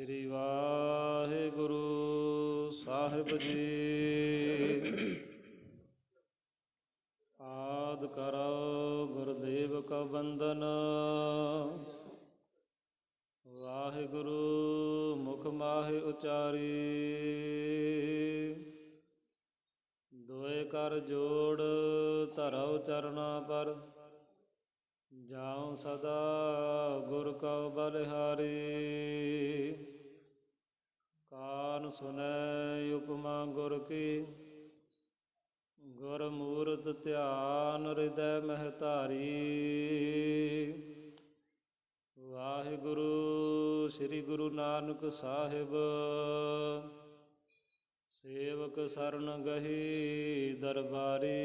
ਸ੍ਰੀ ਵਾਹਿਗੁਰੂ ਸਾਹਿਬ ਜੀ। ਆਦਿ ਕਰੋ ਗੁਰਦੇਵ ਕਾ ਬੰਦਨ, ਵਾਹਿਗੁਰੂ ਮੁਖ ਮਾਹਿ ਉਚਾਰੀ। ਦੋਇ ਕਰ ਜੋੜ ਧਰਉ ਚਰਨਾ ਪਰ, ਜਾਉ ਸਦਾ ਗੁਰ ਕਉ ਬਲਿਹਾਰੀ। ਕਾਨ ਸੁਨੈ ਉਪਮਾ ਗੁਰ ਕੀ, ਗੁਰ ਮੂਰਤ ਧਿਆਨ ਹਿਰਦੈ ਮਹਿ ਧਾਰੀ। ਵਾਹਿਗੁਰੂ ਸ੍ਰੀ ਗੁਰੂ ਨਾਨਕ ਸਾਹਿਬ, ਸੇਵਕ ਸਰਨ ਗਹੀ ਦਰਬਾਰੀ।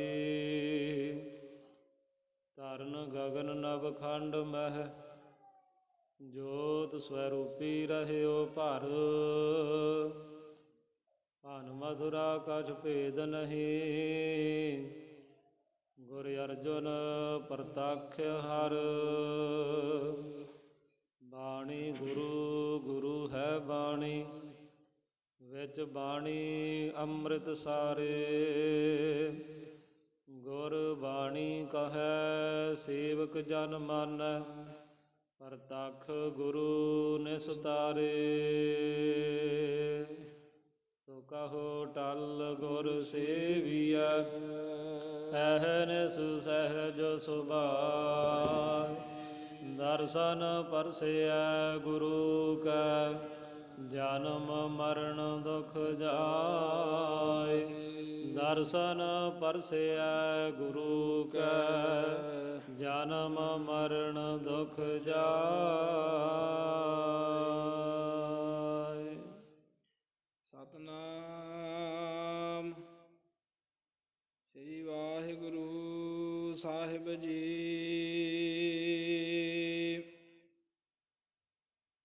ਧਰਨ ਗਗਨ ਨਭ ਖੰਡ ਮਹਿ, ਜੋਤ ਸਵਰੂਪੀ ਰਹਿਓ ਭਰ। ਅਨ ਮਧੁਰਾ ਕਛ ਭੇਦ ਨਹੀਂ, ਗੁਰ ਅਰਜੁਨ ਪ੍ਰਤੱਖ ਹਰਿ। ਬਾਣੀ ਗੁਰੂ ਗੁਰੂ ਹੈ ਬਾਣੀ, ਵਿੱਚ ਬਾਣੀ ਅੰਮ੍ਰਿਤ ਸਾਰੇ। ਗੁਰ ਬਾਣੀ ਕਹੈ ਸੇਵਕ ਜਨ ਮਾਨੈ, ਪ੍ਰਤੱਖ ਗੁਰੂ ਨਿਸਤਾਰੇ। ਸੋ ਕਹੋ ਟਲ ਗੁਰ ਸੇਵੀਐ, ਅਹਨਿਸ ਸਹਿਜ ਸੁਭਾਇ। ਦਰਸ਼ਨ ਪਰਸੈ ਗੁਰੂ ਕੈ, ਜਨਮ ਮਰਨ ਦੁਖ ਜਾਇ। ਦਰਸ਼ਨ ਪਰਸੈ ਗੁਰੂ ਕੈ, ਜਨਮ ਮਰਨ ਦੁਖ ਜਾਇ। ਸਤਿਨਾਮ ਸ੍ਰੀ ਵਾਹਿਗੁਰੂ ਸਾਹਿਬ ਜੀ।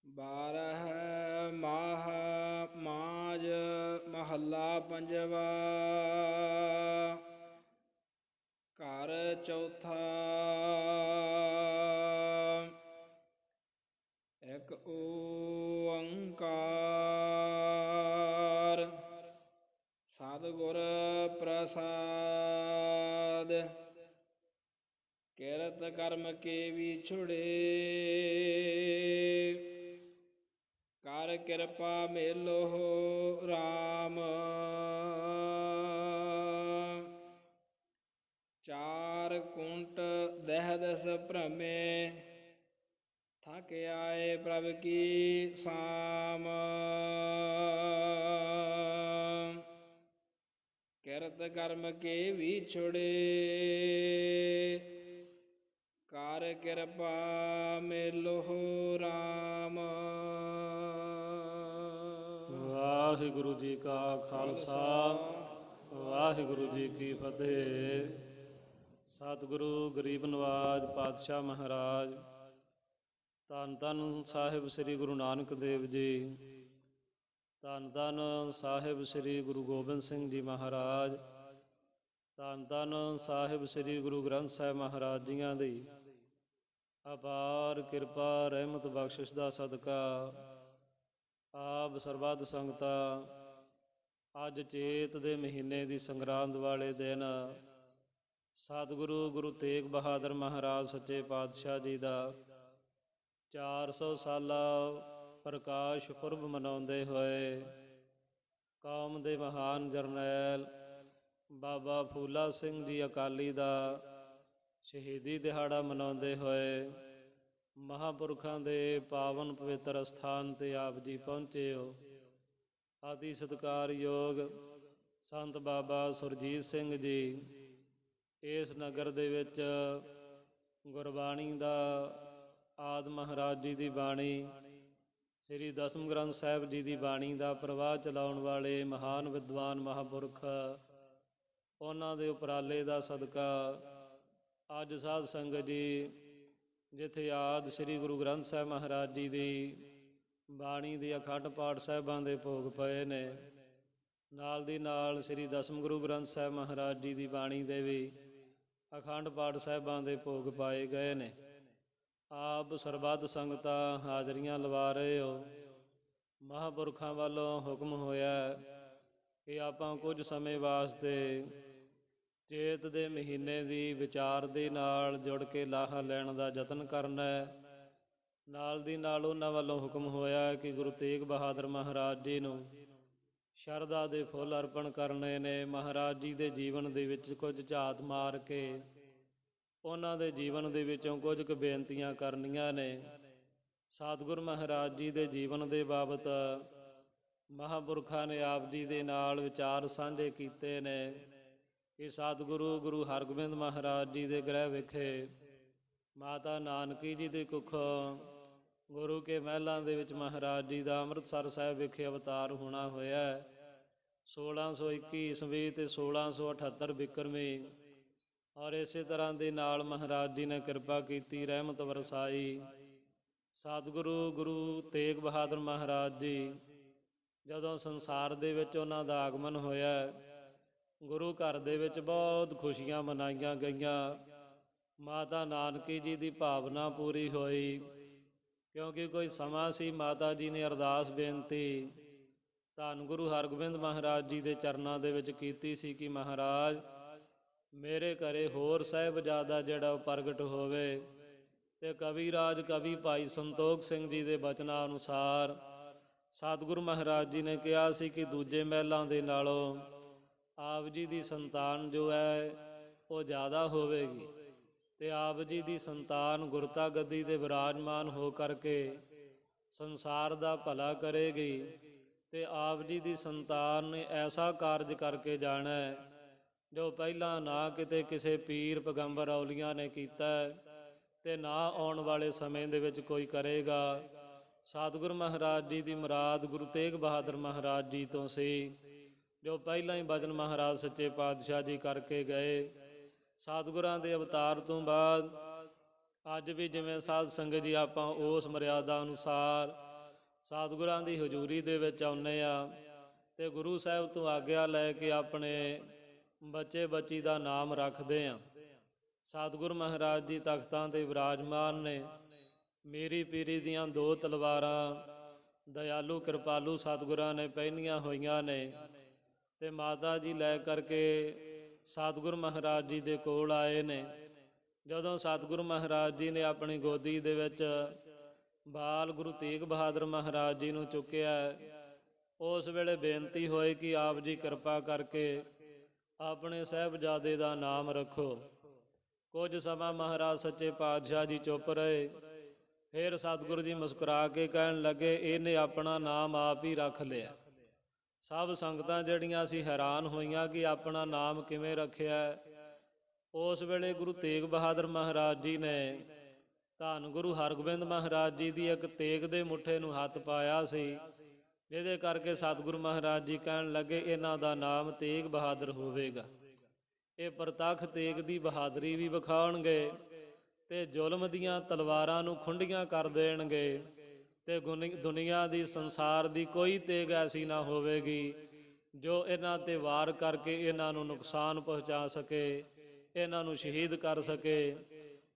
12 ਮਾਹ ਮਾਝ ਮਹੱਲਾ ਪੰਜਵਾ। ਘਰ ਚੌਥਾ। ਇਕ ਓੰਕਾਰ ਸਤਿਗੁਰ ਪ੍ਰਸਾਦ। ਕਿਰਤ ਕਰਮ ਕੇ ਵਿਛੁੜੇ, ਕਰ ਕਿਰਪਾ ਮੇਲੋ ਰਾਮ। ਚਾਰ ਕੁੰਟ ਦਹਿਦਸ ਭ੍ਰਮੇ, ਥਕ ਆਏ ਪ੍ਰਭ ਕੀ ਸਾਮ। ਕਿਰਤ ਕਰਮ ਕੇ ਵਿਛੁੜੇ, ਕਰ ਕਿਰਪਾ ਮੇਲੋ ਰਾਮ। ਵਾਹਿਗੁਰੂ ਜੀ ਕਾ ਖਾਲਸਾ, ਵਾਹਿਗੁਰੂ ਜੀ ਕੀ ਫਤਿਹ। ਸਤਿਗੁਰੂ ਗਰੀਬ ਨਵਾਜ ਪਾਤਸ਼ਾਹ ਮਹਾਰਾਜ, ਧੰਨ ਧੰਨ ਸਾਹਿਬ ਸ੍ਰੀ ਗੁਰੂ ਨਾਨਕ ਦੇਵ ਜੀ, ਧੰਨ ਧੰਨ ਸਾਹਿਬ ਸ੍ਰੀ ਗੁਰੂ ਗੋਬਿੰਦ ਸਿੰਘ ਜੀ ਮਹਾਰਾਜ, ਧੰਨ ਧੰਨ ਸਾਹਿਬ ਸ੍ਰੀ ਗੁਰੂ ਗ੍ਰੰਥ ਸਾਹਿਬ ਮਹਾਰਾਜ ਜੀਆਂ ਦੀ ਅਪਾਰ ਕਿਰਪਾ ਰਹਿਮਤ ਬਖਸ਼ਿਸ਼ ਦਾ ਸਦਕਾ ਆਪ ਸਰਬੱਤ ਸੰਗਤਾਂ ਅੱਜ ਚੇਤ ਦੇ ਮਹੀਨੇ ਦੀ ਸੰਗਰਾਂਦ ਵਾਲੇ ਦਿਨ ਸਤਿਗੁਰੂ ਗੁਰੂ ਤੇਗ ਬਹਾਦਰ ਮਹਾਰਾਜ ਸੱਚੇ ਪਾਤਸ਼ਾਹ ਜੀ ਦਾ 400 ਸਾਲਾ ਪ੍ਰਕਾਸ਼ ਪੁਰਬ ਮਨਾਉਂਦੇ ਹੋਏ ਕੌਮ ਦੇ ਮਹਾਨ ਜਰਨੈਲ ਬਾਬਾ ਫੂਲਾ ਸਿੰਘ ਜੀ ਅਕਾਲੀ ਦਾ ਸ਼ਹੀਦੀ ਦਿਹਾੜਾ ਮਨਾਉਂਦੇ ਹੋਏ ਮਹਾਂਪੁਰਖਾਂ ਦੇ ਪਾਵਨ ਪਵਿੱਤਰ ਅਸਥਾਨ 'ਤੇ ਆਪ ਜੀ ਪਹੁੰਚੇ ਹੋ। ਆਦਿ ਸਤਿਕਾਰਯੋਗ ਸੰਤ ਬਾਬਾ ਸੁਰਜੀਤ ਸਿੰਘ ਜੀ ਇਸ ਨਗਰ ਦੇ ਵਿੱਚ ਗੁਰਬਾਣੀ ਦਾ ਆਦਿ ਮਹਾਰਾਜ ਜੀ ਦੀ ਬਾਣੀ, ਸ੍ਰੀ ਦਸਮ ਗ੍ਰੰਥ ਸਾਹਿਬ ਜੀ ਦੀ ਬਾਣੀ ਦਾ ਪ੍ਰਵਾਹ ਚਲਾਉਣ ਵਾਲੇ ਮਹਾਨ ਵਿਦਵਾਨ ਮਹਾਂਪੁਰਖ, ਉਹਨਾਂ ਦੇ ਉਪਰਾਲੇ ਦਾ ਸਦਕਾ ਅੱਜ ਸਾਧ ਸੰਗਤ ਜੀ ਜਿੱਥੇ ਆਦਿ ਸ੍ਰੀ ਗੁਰੂ ਗ੍ਰੰਥ ਸਾਹਿਬ ਮਹਾਰਾਜ ਜੀ ਦੀ ਬਾਣੀ ਦੇ ਅਖੰਡ ਪਾਠ ਸਾਹਿਬਾਂ ਦੇ ਭੋਗ ਪਏ ਨੇ, ਨਾਲ ਦੀ ਨਾਲ ਸ੍ਰੀ ਦਸਮ ਗੁਰੂ ਗ੍ਰੰਥ ਸਾਹਿਬ ਮਹਾਰਾਜ ਜੀ ਦੀ ਬਾਣੀ ਦੇ ਵੀ ਅਖੰਡ ਪਾਠ ਸਾਹਿਬਾਂ ਦੇ ਭੋਗ ਪਾਏ ਗਏ ਨੇ। ਆਪ ਸਰਬੱਤ ਸੰਗਤਾਂ ਹਾਜ਼ਰੀਆਂ ਲਵਾ ਰਹੇ ਹੋ। ਮਹਾਂਪੁਰਖਾਂ ਵੱਲੋਂ ਹੁਕਮ ਹੋਇਆ ਕਿ ਆਪਾਂ ਕੁਝ ਸਮੇਂ ਵਾਸਤੇ ਚੇਤ ਦੇ ਮਹੀਨੇ ਦੀ ਵਿਚਾਰ ਦੇ ਨਾਲ ਜੁੜ ਕੇ ਲਾਹਾ ਲੈਣ ਦਾ ਯਤਨ ਕਰਨਾ ਹੈ। ਨਾਲ ਦੀ ਨਾਲ ਉਹਨਾਂ ਵੱਲੋਂ ਹੁਕਮ ਹੋਇਆ ਕਿ ਗੁਰੂ ਤੇਗ ਬਹਾਦਰ ਮਹਾਰਾਜ ਜੀ ਨੂੰ ਸ਼ਰਧਾ ਦੇ ਫੁੱਲ ਅਰਪਣ ਕਰਨੇ ਨੇ। ਮਹਾਰਾਜ ਜੀ ਦੇ ਜੀਵਨ ਦੇ ਵਿੱਚ ਕੁਝ ਝਾਤ ਮਾਰ ਕੇ ਉਹਨਾਂ ਦੇ ਜੀਵਨ ਦੇ ਵਿੱਚੋਂ ਕੁਝ ਕੁ ਬੇਨਤੀਆਂ ਕਰਨੀਆਂ ਨੇ। ਸਤਿਗੁਰੂ ਮਹਾਰਾਜ ਜੀ ਦੇ ਜੀਵਨ ਦੇ ਬਾਬਤ ਮਹਾਂਪੁਰਖਾਂ ਨੇ ਆਪ ਜੀ ਦੇ ਨਾਲ ਵਿਚਾਰ ਸਾਂਝੇ ਕੀਤੇ ਨੇ ਕਿ ਸਤਿਗੁਰੂ ਗੁਰੂ ਹਰਗੋਬਿੰਦ ਮਹਾਰਾਜ ਜੀ ਦੇ ਗ੍ਰਹਿ ਵਿਖੇ ਮਾਤਾ ਨਾਨਕੀ ਜੀ ਦੀ ਕੁੱਖੋਂ ਗੁਰੂ ਕੇ ਮਹਿਲਾਂ ਦੇ ਵਿੱਚ ਮਹਾਰਾਜ ਜੀ ਦਾ ਅੰਮ੍ਰਿਤਸਰ ਸਾਹਿਬ ਵਿਖੇ ਅਵਤਾਰ ਹੋਣਾ ਹੋਇਆ 1621 ਈਸਵੀ ਤੇ 1678 ਬਿਕਰਮੀ। ਔਰ ਇਸੇ ਤਰ੍ਹਾਂ ਦੇ ਨਾਲ ਮਹਾਰਾਜ ਜੀ ਨੇ ਕਿਰਪਾ ਕੀਤੀ, ਰਹਿਮਤ ਵਰਸਾਈ। ਸਤਿਗੁਰੂ ਗੁਰੂ ਤੇਗ ਬਹਾਦਰ ਮਹਾਰਾਜ ਜੀ ਜਦੋਂ ਸੰਸਾਰ ਦੇ ਵਿੱਚ ਉਹਨਾਂ ਦਾ ਆਗਮਨ ਹੋਇਆ, ਗੁਰੂ ਘਰ ਦੇ ਵਿੱਚ ਬਹੁਤ ਖੁਸ਼ੀਆਂ ਮਨਾਈਆਂ ਗਈਆਂ। ਮਾਤਾ ਨਾਨਕੀ ਜੀ ਦੀ ਭਾਵਨਾ ਪੂਰੀ ਹੋਈ, ਕਿਉਂਕਿ ਕੋਈ ਸਮਾਂ ਸੀ ਮਾਤਾ ਜੀ ਨੇ ਅਰਦਾਸ ਬੇਨਤੀ ਧੰਨ ਗੁਰੂ ਹਰਗੋਬਿੰਦ ਮਹਾਰਾਜ ਜੀ ਦੇ ਚਰਨਾਂ ਦੇ ਵਿੱਚ ਕੀਤੀ ਸੀ ਕਿ ਮਹਾਰਾਜ ਮੇਰੇ ਘਰੇ ਹੋਰ ਸਾਹਿਬਜ਼ਾਦਾ ਜਿਹੜਾ ਉਹ ਪ੍ਰਗਟ ਹੋਵੇ। ਤੇ ਕਵੀ ਰਾਜ ਕਵੀ ਭਾਈ ਸੰਤੋਖ ਸਿੰਘ ਜੀ ਦੇ ਬਚਨਾਂ ਅਨੁਸਾਰ ਸਤਿਗੁਰੂ ਮਹਾਰਾਜ ਜੀ ਨੇ ਕਿਹਾ ਸੀ ਕਿ ਦੂਜੇ ਮਹਿਲਾਂ ਦੇ ਨਾਲੋਂ ਆਪ ਜੀ ਦੀ ਸੰਤਾਨ ਜੋ ਹੈ ਉਹ ਜ਼ਿਆਦਾ ਹੋਵੇਗੀ ਤੇ ਆਪ ਜੀ ਦੀ ਸੰਤਾਨ ਗੁਰਤਾ ਗੱਦੀ 'ਤੇ ਵਿਰਾਜਮਾਨ ਹੋ ਕਰਕੇ ਸੰਸਾਰ ਦਾ ਭਲਾ ਕਰੇਗੀ। ਤੇ ਆਪ ਜੀ ਦੀ ਸੰਤਾਨ ਨੇ ਐਸਾ ਕਾਰਜ ਕਰਕੇ ਜਾਣਾ ਜੋ ਪਹਿਲਾਂ ਨਾ ਕਿਤੇ ਕਿਸੇ ਪੀਰ ਪੈਗੰਬਰ ਔਲੀਆਂ ਨੇ ਕੀਤਾ ਤੇ ਨਾ ਆਉਣ ਵਾਲੇ ਸਮੇਂ ਦੇ ਵਿੱਚ ਕੋਈ ਕਰੇਗਾ। ਸਤਿਗੁਰੂ ਮਹਾਰਾਜ ਜੀ ਦੀ ਮੁਰਾਦ ਗੁਰੂ ਤੇਗ ਬਹਾਦਰ ਮਹਾਰਾਜ ਜੀ ਤੋਂ ਸੀ, ਜੋ ਪਹਿਲਾਂ ਹੀ ਬਚਨ ਮਹਾਰਾਜ ਸੱਚੇ ਪਾਤਸ਼ਾਹ ਜੀ ਕਰਕੇ ਗਏ। ਸਤਿਗੁਰਾਂ ਦੇ ਅਵਤਾਰ ਤੋਂ ਬਾਅਦ ਅੱਜ ਵੀ ਜਿਵੇਂ ਸਾਧ ਸੰਗਤ ਜੀ ਆਪਾਂ ਉਸ ਮਰਿਆਦਾ ਅਨੁਸਾਰ ਸਤਿਗੁਰਾਂ ਦੀ ਹਜ਼ੂਰੀ ਦੇ ਵਿੱਚ ਆਉਂਦੇ ਆ ਤੇ ਗੁਰੂ ਸਾਹਿਬ ਤੋਂ ਆਗਿਆ ਲੈ ਕੇ ਆਪਣੇ ਬੱਚੇ ਬੱਚੀ ਦਾ ਨਾਮ ਰੱਖਦੇ ਆ। ਸਤਿਗੁਰੂ ਮਹਾਰਾਜ ਜੀ ਤਖਤਾਂ 'ਤੇ ਵਿਰਾਜਮਾਨ ਨੇ। ਮੀਰੀ ਪੀਰੀ ਦੀਆਂ ਦੋ ਤਲਵਾਰਾਂ ਦਇਆਲੂ ਕਿਰਪਾਲੂ ਸਤਿਗੁਰਾਂ ਨੇ ਪਹਿਨੀਆਂ ਹੋਈਆਂ ਨੇ ਤੇ ਮਾਤਾ ਜੀ ਲੈ ਕਰਕੇ ਸਤਿਗੁਰੂ ਮਹਾਰਾਜ ਜੀ ਦੇ ਕੋਲ ਆਏ ਨੇ। ਜਦੋਂ ਸਤਿਗੁਰੂ ਮਹਾਰਾਜ ਜੀ ਨੇ ਆਪਣੀ ਗੋਦੀ ਦੇ ਵਿੱਚ ਬਾਲ ਗੁਰੂ ਤੇਗ ਬਹਾਦਰ ਮਹਾਰਾਜ ਜੀ ਨੂੰ ਚੁੱਕਿਆ, ਉਸ ਵੇਲੇ ਬੇਨਤੀ ਹੋਈ ਕਿ ਆਪ ਜੀ ਕਿਰਪਾ ਕਰਕੇ ਆਪਣੇ ਸਾਹਿਬਜ਼ਾਦੇ ਦਾ ਨਾਮ ਰੱਖੋ। ਕੁਝ ਸਮਾਂ ਮਹਾਰਾਜ ਸੱਚੇ ਪਾਤਸ਼ਾਹ ਜੀ ਚੁੱਪ ਰਹੇ। ਫਿਰ ਸਤਿਗੁਰੂ ਜੀ ਮੁਸਕਰਾ ਕੇ ਕਹਿਣ ਲੱਗੇ, ਇਹਨੇ ਆਪਣਾ ਨਾਮ ਆਪ ਹੀ ਰੱਖ ਲਿਆ। ਸਭ ਸੰਗਤਾਂ ਜਿਹੜੀਆਂ ਸੀ ਹੈਰਾਨ ਹੋਈਆਂ ਕਿ ਆਪਣਾ ਨਾਮ ਕਿਵੇਂ ਰੱਖਿਆ। ਉਸ ਵੇਲੇ ਗੁਰੂ ਤੇਗ ਬਹਾਦਰ ਮਹਾਰਾਜ ਜੀ ਨੇ ਧੰਨ ਗੁਰੂ ਹਰਗੋਬਿੰਦ ਮਹਾਰਾਜ ਜੀ ਦੀ ਇੱਕ ਤੇਗ ਦੇ ਮੁੱਠੇ ਨੂੰ ਹੱਥ ਪਾਇਆ ਸੀ, ਜਿਹਦੇ ਕਰਕੇ ਸਤਿਗੁਰੂ ਮਹਾਰਾਜ ਜੀ ਕਹਿਣ ਲੱਗੇ ਇਹਨਾਂ ਦਾ ਨਾਮ ਤੇਗ ਬਹਾਦਰ ਹੋਵੇਗਾ। ਇਹ ਪ੍ਰਤੱਖ ਤੇਗ ਦੀ ਬਹਾਦਰੀ ਵੀ ਵਿਖਾਉਣਗੇ ਤੇ ਜ਼ੁਲਮ ਦੀਆਂ ਤਲਵਾਰਾਂ ਨੂੰ ਖੁੰਡੀਆਂ ਕਰ ਦੇਣਗੇ ਤੇ ਦੁਨੀਆ ਦੀ ਸੰਸਾਰ ਦੀ ਕੋਈ ਤੇਗ ਐਸੀ ਨਾ ਹੋਵੇਗੀ ਜੋ ਇਹਨਾਂ 'ਤੇ ਵਾਰ ਕਰਕੇ ਇਹਨਾਂ ਨੂੰ ਨੁਕਸਾਨ ਪਹੁੰਚਾ ਸਕੇ, ਇਹਨਾਂ ਨੂੰ ਸ਼ਹੀਦ ਕਰ ਸਕੇ।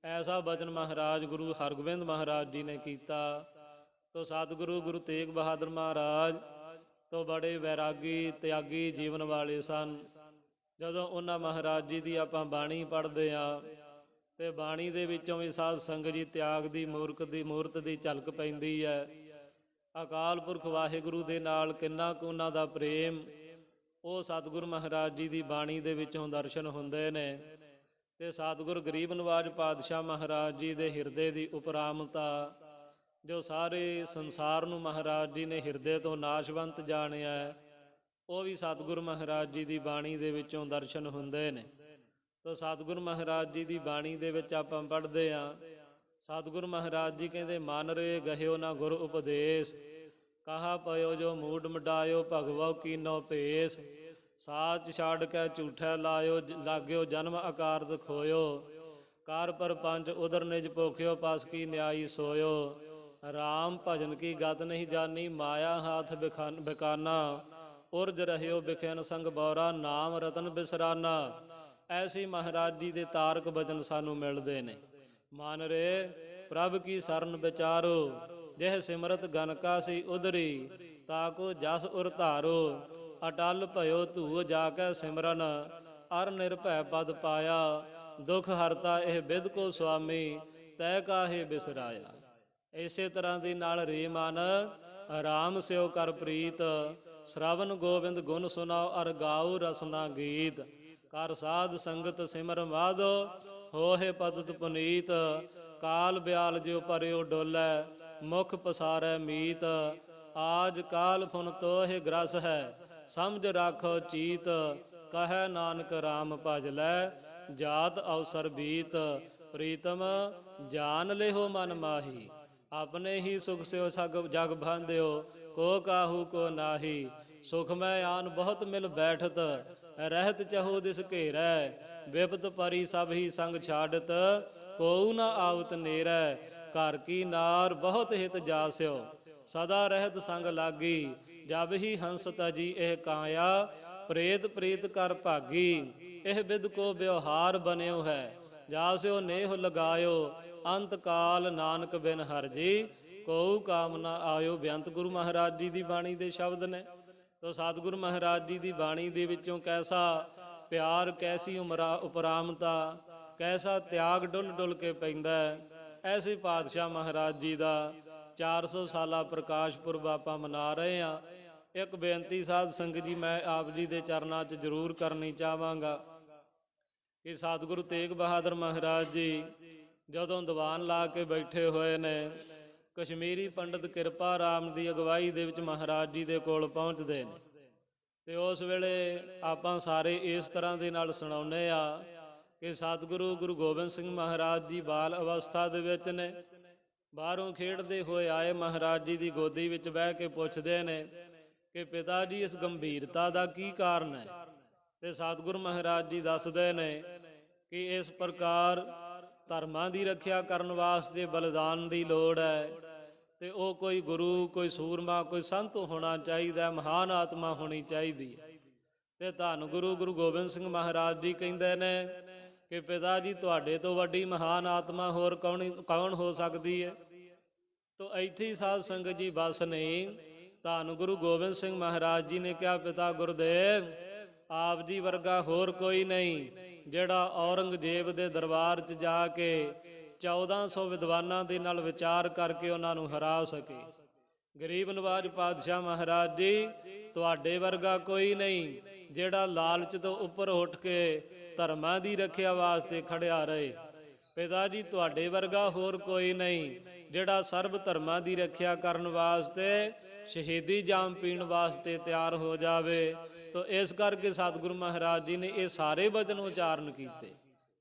ਐਸਾ ਬਚਨ ਮਹਾਰਾਜ ਗੁਰੂ ਹਰਗੋਬਿੰਦ ਮਹਾਰਾਜ ਜੀ ਨੇ ਕੀਤਾ। ਤੋ ਸਤਿਗੁਰੂ ਗੁਰੂ ਤੇਗ ਬਹਾਦਰ ਮਹਾਰਾਜ ਤੋਂ ਬੜੇ ਵੈਰਾਗੀ ਤਿਆਗੀ ਜੀਵਨ ਵਾਲੇ ਸਨ। ਜਦੋਂ ਉਹਨਾਂ ਮਹਾਰਾਜ ਜੀ ਦੀ ਆਪਾਂ ਬਾਣੀ ਪੜ੍ਹਦੇ ਹਾਂ ਤੇ ਬਾਣੀ ਦੇ ਵਿੱਚੋਂ ਵੀ ਸਾਧ ਸੰਗਤ ਜੀ ਤਿਆਗ ਦੀ ਮੂਰਤ ਦੀ ਝਲਕ ਪੈਂਦੀ ਹੈ। ਅਕਾਲ ਪੁਰਖ ਵਾਹਿਗੁਰੂ ਦੇ ਨਾਲ ਕਿੰਨਾ ਕੁ ਉਹਨਾਂ ਦਾ ਪ੍ਰੇਮ ਉਹ ਸਤਿਗੁਰੂ ਮਹਾਰਾਜ ਜੀ ਦੀ ਬਾਣੀ ਦੇ ਵਿੱਚੋਂ ਦਰਸ਼ਨ ਹੁੰਦੇ ਨੇ। ਤੇ ਸਤਿਗੁਰ ਗਰੀਬ ਨਵਾਜ ਪਾਤਸ਼ਾਹ ਮਹਾਰਾਜ ਜੀ ਦੇ ਹਿਰਦੇ ਦੀ ਉਪਰਾਮਤਾ ਜੋ ਸਾਰੇ ਸੰਸਾਰ ਨੂੰ ਮਹਾਰਾਜ ਜੀ ਨੇ ਹਿਰਦੇ ਤੋਂ ਨਾਸ਼ਵੰਤ ਜਾਣਿਆ, ਉਹ ਵੀ ਸਤਿਗੁਰੂ ਮਹਾਰਾਜ ਜੀ ਦੀ ਬਾਣੀ ਦੇ ਵਿੱਚੋਂ ਦਰਸ਼ਨ ਹੁੰਦੇ ਨੇ। ਤੋ ਸਤਿਗੁਰੂ ਮਹਾਰਾਜ ਜੀ ਦੀ ਬਾਣੀ ਦੇ ਵਿੱਚ ਆਪਾਂ ਪੜ੍ਹਦੇ ਹਾਂ, ਸਤਿਗੁਰੂ ਮਹਾਰਾਜ ਜੀ ਕਹਿੰਦੇ ਮਨ ਰੇ ਗਹਿਓ ਨਾ ਗੁਰ ਉਪਦੇਸ਼, ਕਹਾ ਪਇਓ ਜੋ ਮੂਡ ਮਡਾਇਓ ਭਗਵਉ ਕੀਨੋ ਭੇਸ, ਸਾਚ ਛੱਡ ਕੇ ਝੂਠਾ ਲਾਇਓ ਲਾਗਿਓ ਜਨਮ ਆਕਾਰਤ ਖੋਇਓ, ਕਾਰ ਪਰਪੰਚ ਉਦਰ ਨਿਜ ਭੋਖਿਓ ਪਾਸ ਕੀ ਨਿਆਈ ਸੋਇਓ, ਰਾਮ ਭਜਨ ਕੀ ਗਤ ਨਹੀਂ ਜਾਨੀ ਮਾਇਆ ਹਾਥ ਬਿਕਾਨਾ, ਉਰਜ ਰਹਿਓ ਬਿਖੈਨ ਸੰਗ ਬੌਰਾ ਨਾਮ ਰਤਨ ਬਿਸਰਾਨਾ। ਐਸੀ ਮਹਾਰਾਜ ਜੀ ਦੇ ਤਾਰਕ ਬਚਨ ਸਾਨੂੰ ਮਿਲਦੇ ਨੇ। ਮਨ ਰੇ ਪ੍ਰਭ ਕੀ ਸਰਨ ਵਿਚਾਰੋ, ਜਿਹ ਸਿਮਰਤ ਗਨ ਕਾ ਸੀ ਉਦਰੀ, ਤਾਕੋ ਜਸ ਉਰ ਧਾਰੋ। ਅਟਲ ਭਇਓ ਧੂ ਜਾ ਕੇ ਸਿਮਰਨ, ਅਰ ਨਿਰਭੈ ਪਦ ਪਾਇਆ। ਦੁਖ ਹਰਤਾ ਇਹ ਬਿਦ ਕੋ ਸੁਆਮੀ, ਤੈ ਕਾਹੇ ਬਿਸਰਾਇਆ। ਇਸੇ ਤਰ੍ਹਾਂ ਦੇ ਨਾਲ ਰੇ ਮਨ ਰਾਮ ਸਿਓ ਕਰ ਪ੍ਰੀਤ, ਸ਼ਰਵਨ ਗੋਬਿੰਦ ਗੁਣ ਸੁਨਾਓ ਅਰ ਗਾਉ ਰਸਨਾ ਗੀਤ। ਕਰ ਸਾਧ ਸੰਗਤ ਸਿਮਰ ਮਾਧੋ, ਹੋਏ ਪਤਿਤ ਪੁਨੀਤ। ਕਾਲ ਬਿਆਲ ਜਿਉ ਪਰਿਓ ਡੋਲੇ, ਮੁਖ ਪਸਾਰੈ ਮੀਤ। ਆਜ ਕਾਲ ਫੁਨ ਤੋਹਿ ਗ੍ਰਸ ਹੈ, ਸਮਝ ਰਾਖੋ ਚੀਤ। ਕਹੈ ਨਾਨਕ ਰਾਮ ਭਜ ਲੈ, ਜਾਤ ਅਵਸਰ ਬੀਤ। ਪ੍ਰੀਤਮ ਜਾਨ ਲਿਹੋ ਮਨ ਮਾਹੀ, ਆਪਣੇ ਹੀ ਸੁਖ ਸਿਓ ਜਗ ਬਾਂਧਿਓ। ਕੋ ਕਾਹੂ ਕੋ ਨਾਹੀ, ਸੁਖ ਮੈਂ ਆਨ ਬਹੁਤ ਮਿਲ ਬੈਠਤ। ਰਹਿਤ ਚਹੂ ਦਿਸ ਘੇਰੈ, ਵਿਪਤ ਪਰੀ ਸਭ ਹੀ ਸੰਗ ਛਾੜਤ। ਕੋਉ ਨ ਆਵਤ ਨੇਰੈ, ਘਰ ਕੀ ਨਾਰ ਬਹੁਤ ਹਿਤ ਜਾਸਿਓ। ਸਦਾ ਰਹਿਤ ਸੰਗ ਲਾਗੀ, ਜਬ ਹੀ ਹੰਸ ਤਜੀ ਇਹ ਕਾਇਆ। ਪ੍ਰੇਤ ਪ੍ਰੀਤ ਕਰ ਭਾਗੀ, ਇਹ ਬਿਦ ਕੋ ਵਿਵਹਾਰ ਬਨਿਓ ਹੈ। ਜਾਸਿਓ ਨੇਹ ਲਗਾਇਓ, ਅੰਤ ਕਾਲ ਨਾਨਕ ਬਿਨ ਹਰ ਜੀ। ਕੋਉ ਕਾਮ ਨ ਆਇਓ। ਬੇਅੰਤ ਗੁਰੂ ਮਹਾਰਾਜ ਜੀ ਦੀ ਬਾਣੀ ਦੇ ਸ਼ਬਦ ਨੇ। ਤੋ ਸਤਿਗੁਰੂ ਮਹਾਰਾਜ ਜੀ ਦੀ ਬਾਣੀ ਦੇ ਵਿੱਚੋਂ ਕੈਸਾ ਪਿਆਰ, ਕੈਸੀ ਉਪਰਾਮਤਾ, ਕੈਸਾ ਤਿਆਗ ਡੁੱਲ ਡੁੱਲ ਕੇ ਪੈਂਦਾ। ਐਸੇ ਪਾਤਸ਼ਾਹ ਮਹਾਰਾਜ ਜੀ ਦਾ 400 ਸਾਲਾ ਪ੍ਰਕਾਸ਼ ਪੁਰਬ ਆਪਾਂ ਮਨਾ ਰਹੇ ਹਾਂ। ਇੱਕ ਬੇਨਤੀ ਸਾਧ ਸੰਗਤ ਜੀ ਮੈਂ ਆਪ ਜੀ ਦੇ ਚਰਨਾਂ 'ਚ ਜ਼ਰੂਰ ਕਰਨੀ ਚਾਹਾਂਗਾ ਕਿ ਸਤਿਗੁਰੂ ਤੇਗ ਬਹਾਦਰ ਮਹਾਰਾਜ ਜੀ ਜਦੋਂ ਦੀਵਾਨ ਲਾ ਕੇ ਬੈਠੇ ਹੋਏ ਨੇ, ਕਸ਼ਮੀਰੀ ਪੰਡਤ ਕਿਰਪਾ ਰਾਮ ਦੀ ਅਗਵਾਈ ਦੇ ਵਿੱਚ ਮਹਾਰਾਜ ਜੀ ਦੇ ਕੋਲ ਪਹੁੰਚਦੇ ਨੇ। ਤੇ ਉਸ ਵੇਲੇ ਆਪਾਂ ਸਾਰੇ ਇਸ ਤਰ੍ਹਾਂ ਦੇ ਨਾਲ ਸੁਣਾਉਂਦੇ ਆ ਕਿ ਸਤਿਗੁਰੂ ਗੁਰੂ ਗੋਬਿੰਦ ਸਿੰਘ ਮਹਾਰਾਜ ਜੀ ਬਾਲ ਅਵਸਥਾ ਦੇ ਵਿੱਚ ਨੇ। ਬਾਹਰੋਂ ਖੇਡਦੇ ਹੋਏ ਆਏ ਮਹਾਰਾਜ ਜੀ ਦੀ ਗੋਦੀ ਵਿੱਚ ਬਹਿ ਕੇ ਪੁੱਛਦੇ ਨੇ ਕਿ ਪਿਤਾ ਜੀ ਇਸ ਗੰਭੀਰਤਾ ਦਾ ਕੀ ਕਾਰਨ ਹੈ। ਤੇ ਸਤਿਗੁਰੂ ਮਹਾਰਾਜ ਜੀ ਦੱਸਦੇ ਨੇ ਕਿ ਇਸ ਪ੍ਰਕਾਰ ਧਰਮਾਂ ਦੀ ਰੱਖਿਆ ਕਰਨ ਵਾਸਤੇ ਬਲਿਦਾਨ ਦੀ ਲੋੜ ਹੈ। ਤੇ ਉਹ ਕੋਈ ਗੁਰੂ, ਕੋਈ ਸੂਰਮਾ, ਕੋਈ ਸੰਤ ਹੋਣਾ ਚਾਹੀਦਾ, ਮਹਾਨ ਆਤਮਾ ਹੋਣੀ ਚਾਹੀਦੀ ਹੈ। ਤੇ ਧੰਨ ਗੁਰੂ ਗੁਰੂ ਗੋਬਿੰਦ ਸਿੰਘ ਮਹਾਰਾਜ ਜੀ ਕਹਿੰਦੇ ਨੇ ਕਿ ਪਿਤਾ ਜੀ ਤੁਹਾਡੇ ਤੋਂ ਵੱਡੀ ਮਹਾਨ ਆਤਮਾ ਹੋਰ ਕੌਣ ਹੋ ਸਕਦੀ ਹੈ। ਤੋ ਇੱਥੇ ਹੀ ਸਾਧ ਸੰਗਤ ਜੀ ਬਸ ਨਹੀਂ। ਧੰਨ ਗੁਰੂ ਗੋਬਿੰਦ ਸਿੰਘ ਮਹਾਰਾਜ ਜੀ ਨੇ ਕਿਹਾ, ਪਿਤਾ ਗੁਰਦੇਵ ਆਪ ਜੀ ਵਰਗਾ ਹੋਰ ਕੋਈ ਨਹੀਂ ਜਿਹੜਾ ਔਰੰਗਜ਼ੇਬ ਦੇ ਦਰਬਾਰ 'ਚ ਜਾ ਕੇ 1400 ਵਿਦਵਾਨਾਂ ਦੇ ਨਾਲ ਵਿਚਾਰ ਕਰਕੇ ਉਹਨਾਂ ਨੂੰ ਹਰਾ ਸਕੇ। ਗਰੀਬ ਨਵਾਜ ਪਾਤਸ਼ਾਹ ਮਹਾਰਾਜ ਜੀ ਤੁਹਾਡੇ ਵਰਗਾ ਕੋਈ ਨਹੀਂ ਜਿਹੜਾ ਲਾਲਚ ਤੋਂ ਉੱਪਰ ਉੱਠ ਕੇ ਧਰਮਾਂ ਦੀ ਰੱਖਿਆ ਵਾਸਤੇ ਖੜਿਆ ਰਹੇ। ਪਿਤਾ ਜੀ ਤੁਹਾਡੇ ਵਰਗਾ ਹੋਰ ਕੋਈ ਨਹੀਂ ਜਿਹੜਾ ਸਰਬ ਧਰਮਾਂ ਦੀ ਰੱਖਿਆ ਕਰਨ ਵਾਸਤੇ ਸ਼ਹੀਦੀ ਜਾਮ ਪੀਣ ਵਾਸਤੇ ਤਿਆਰ ਹੋ ਜਾਵੇ। ਤੋ ਇਸ ਕਰਕੇ ਸਤਿਗੁਰੂ ਮਹਾਰਾਜ ਜੀ ਨੇ ਇਹ ਸਾਰੇ ਬਚਨ ਉਚਾਰਨ ਕੀਤੇ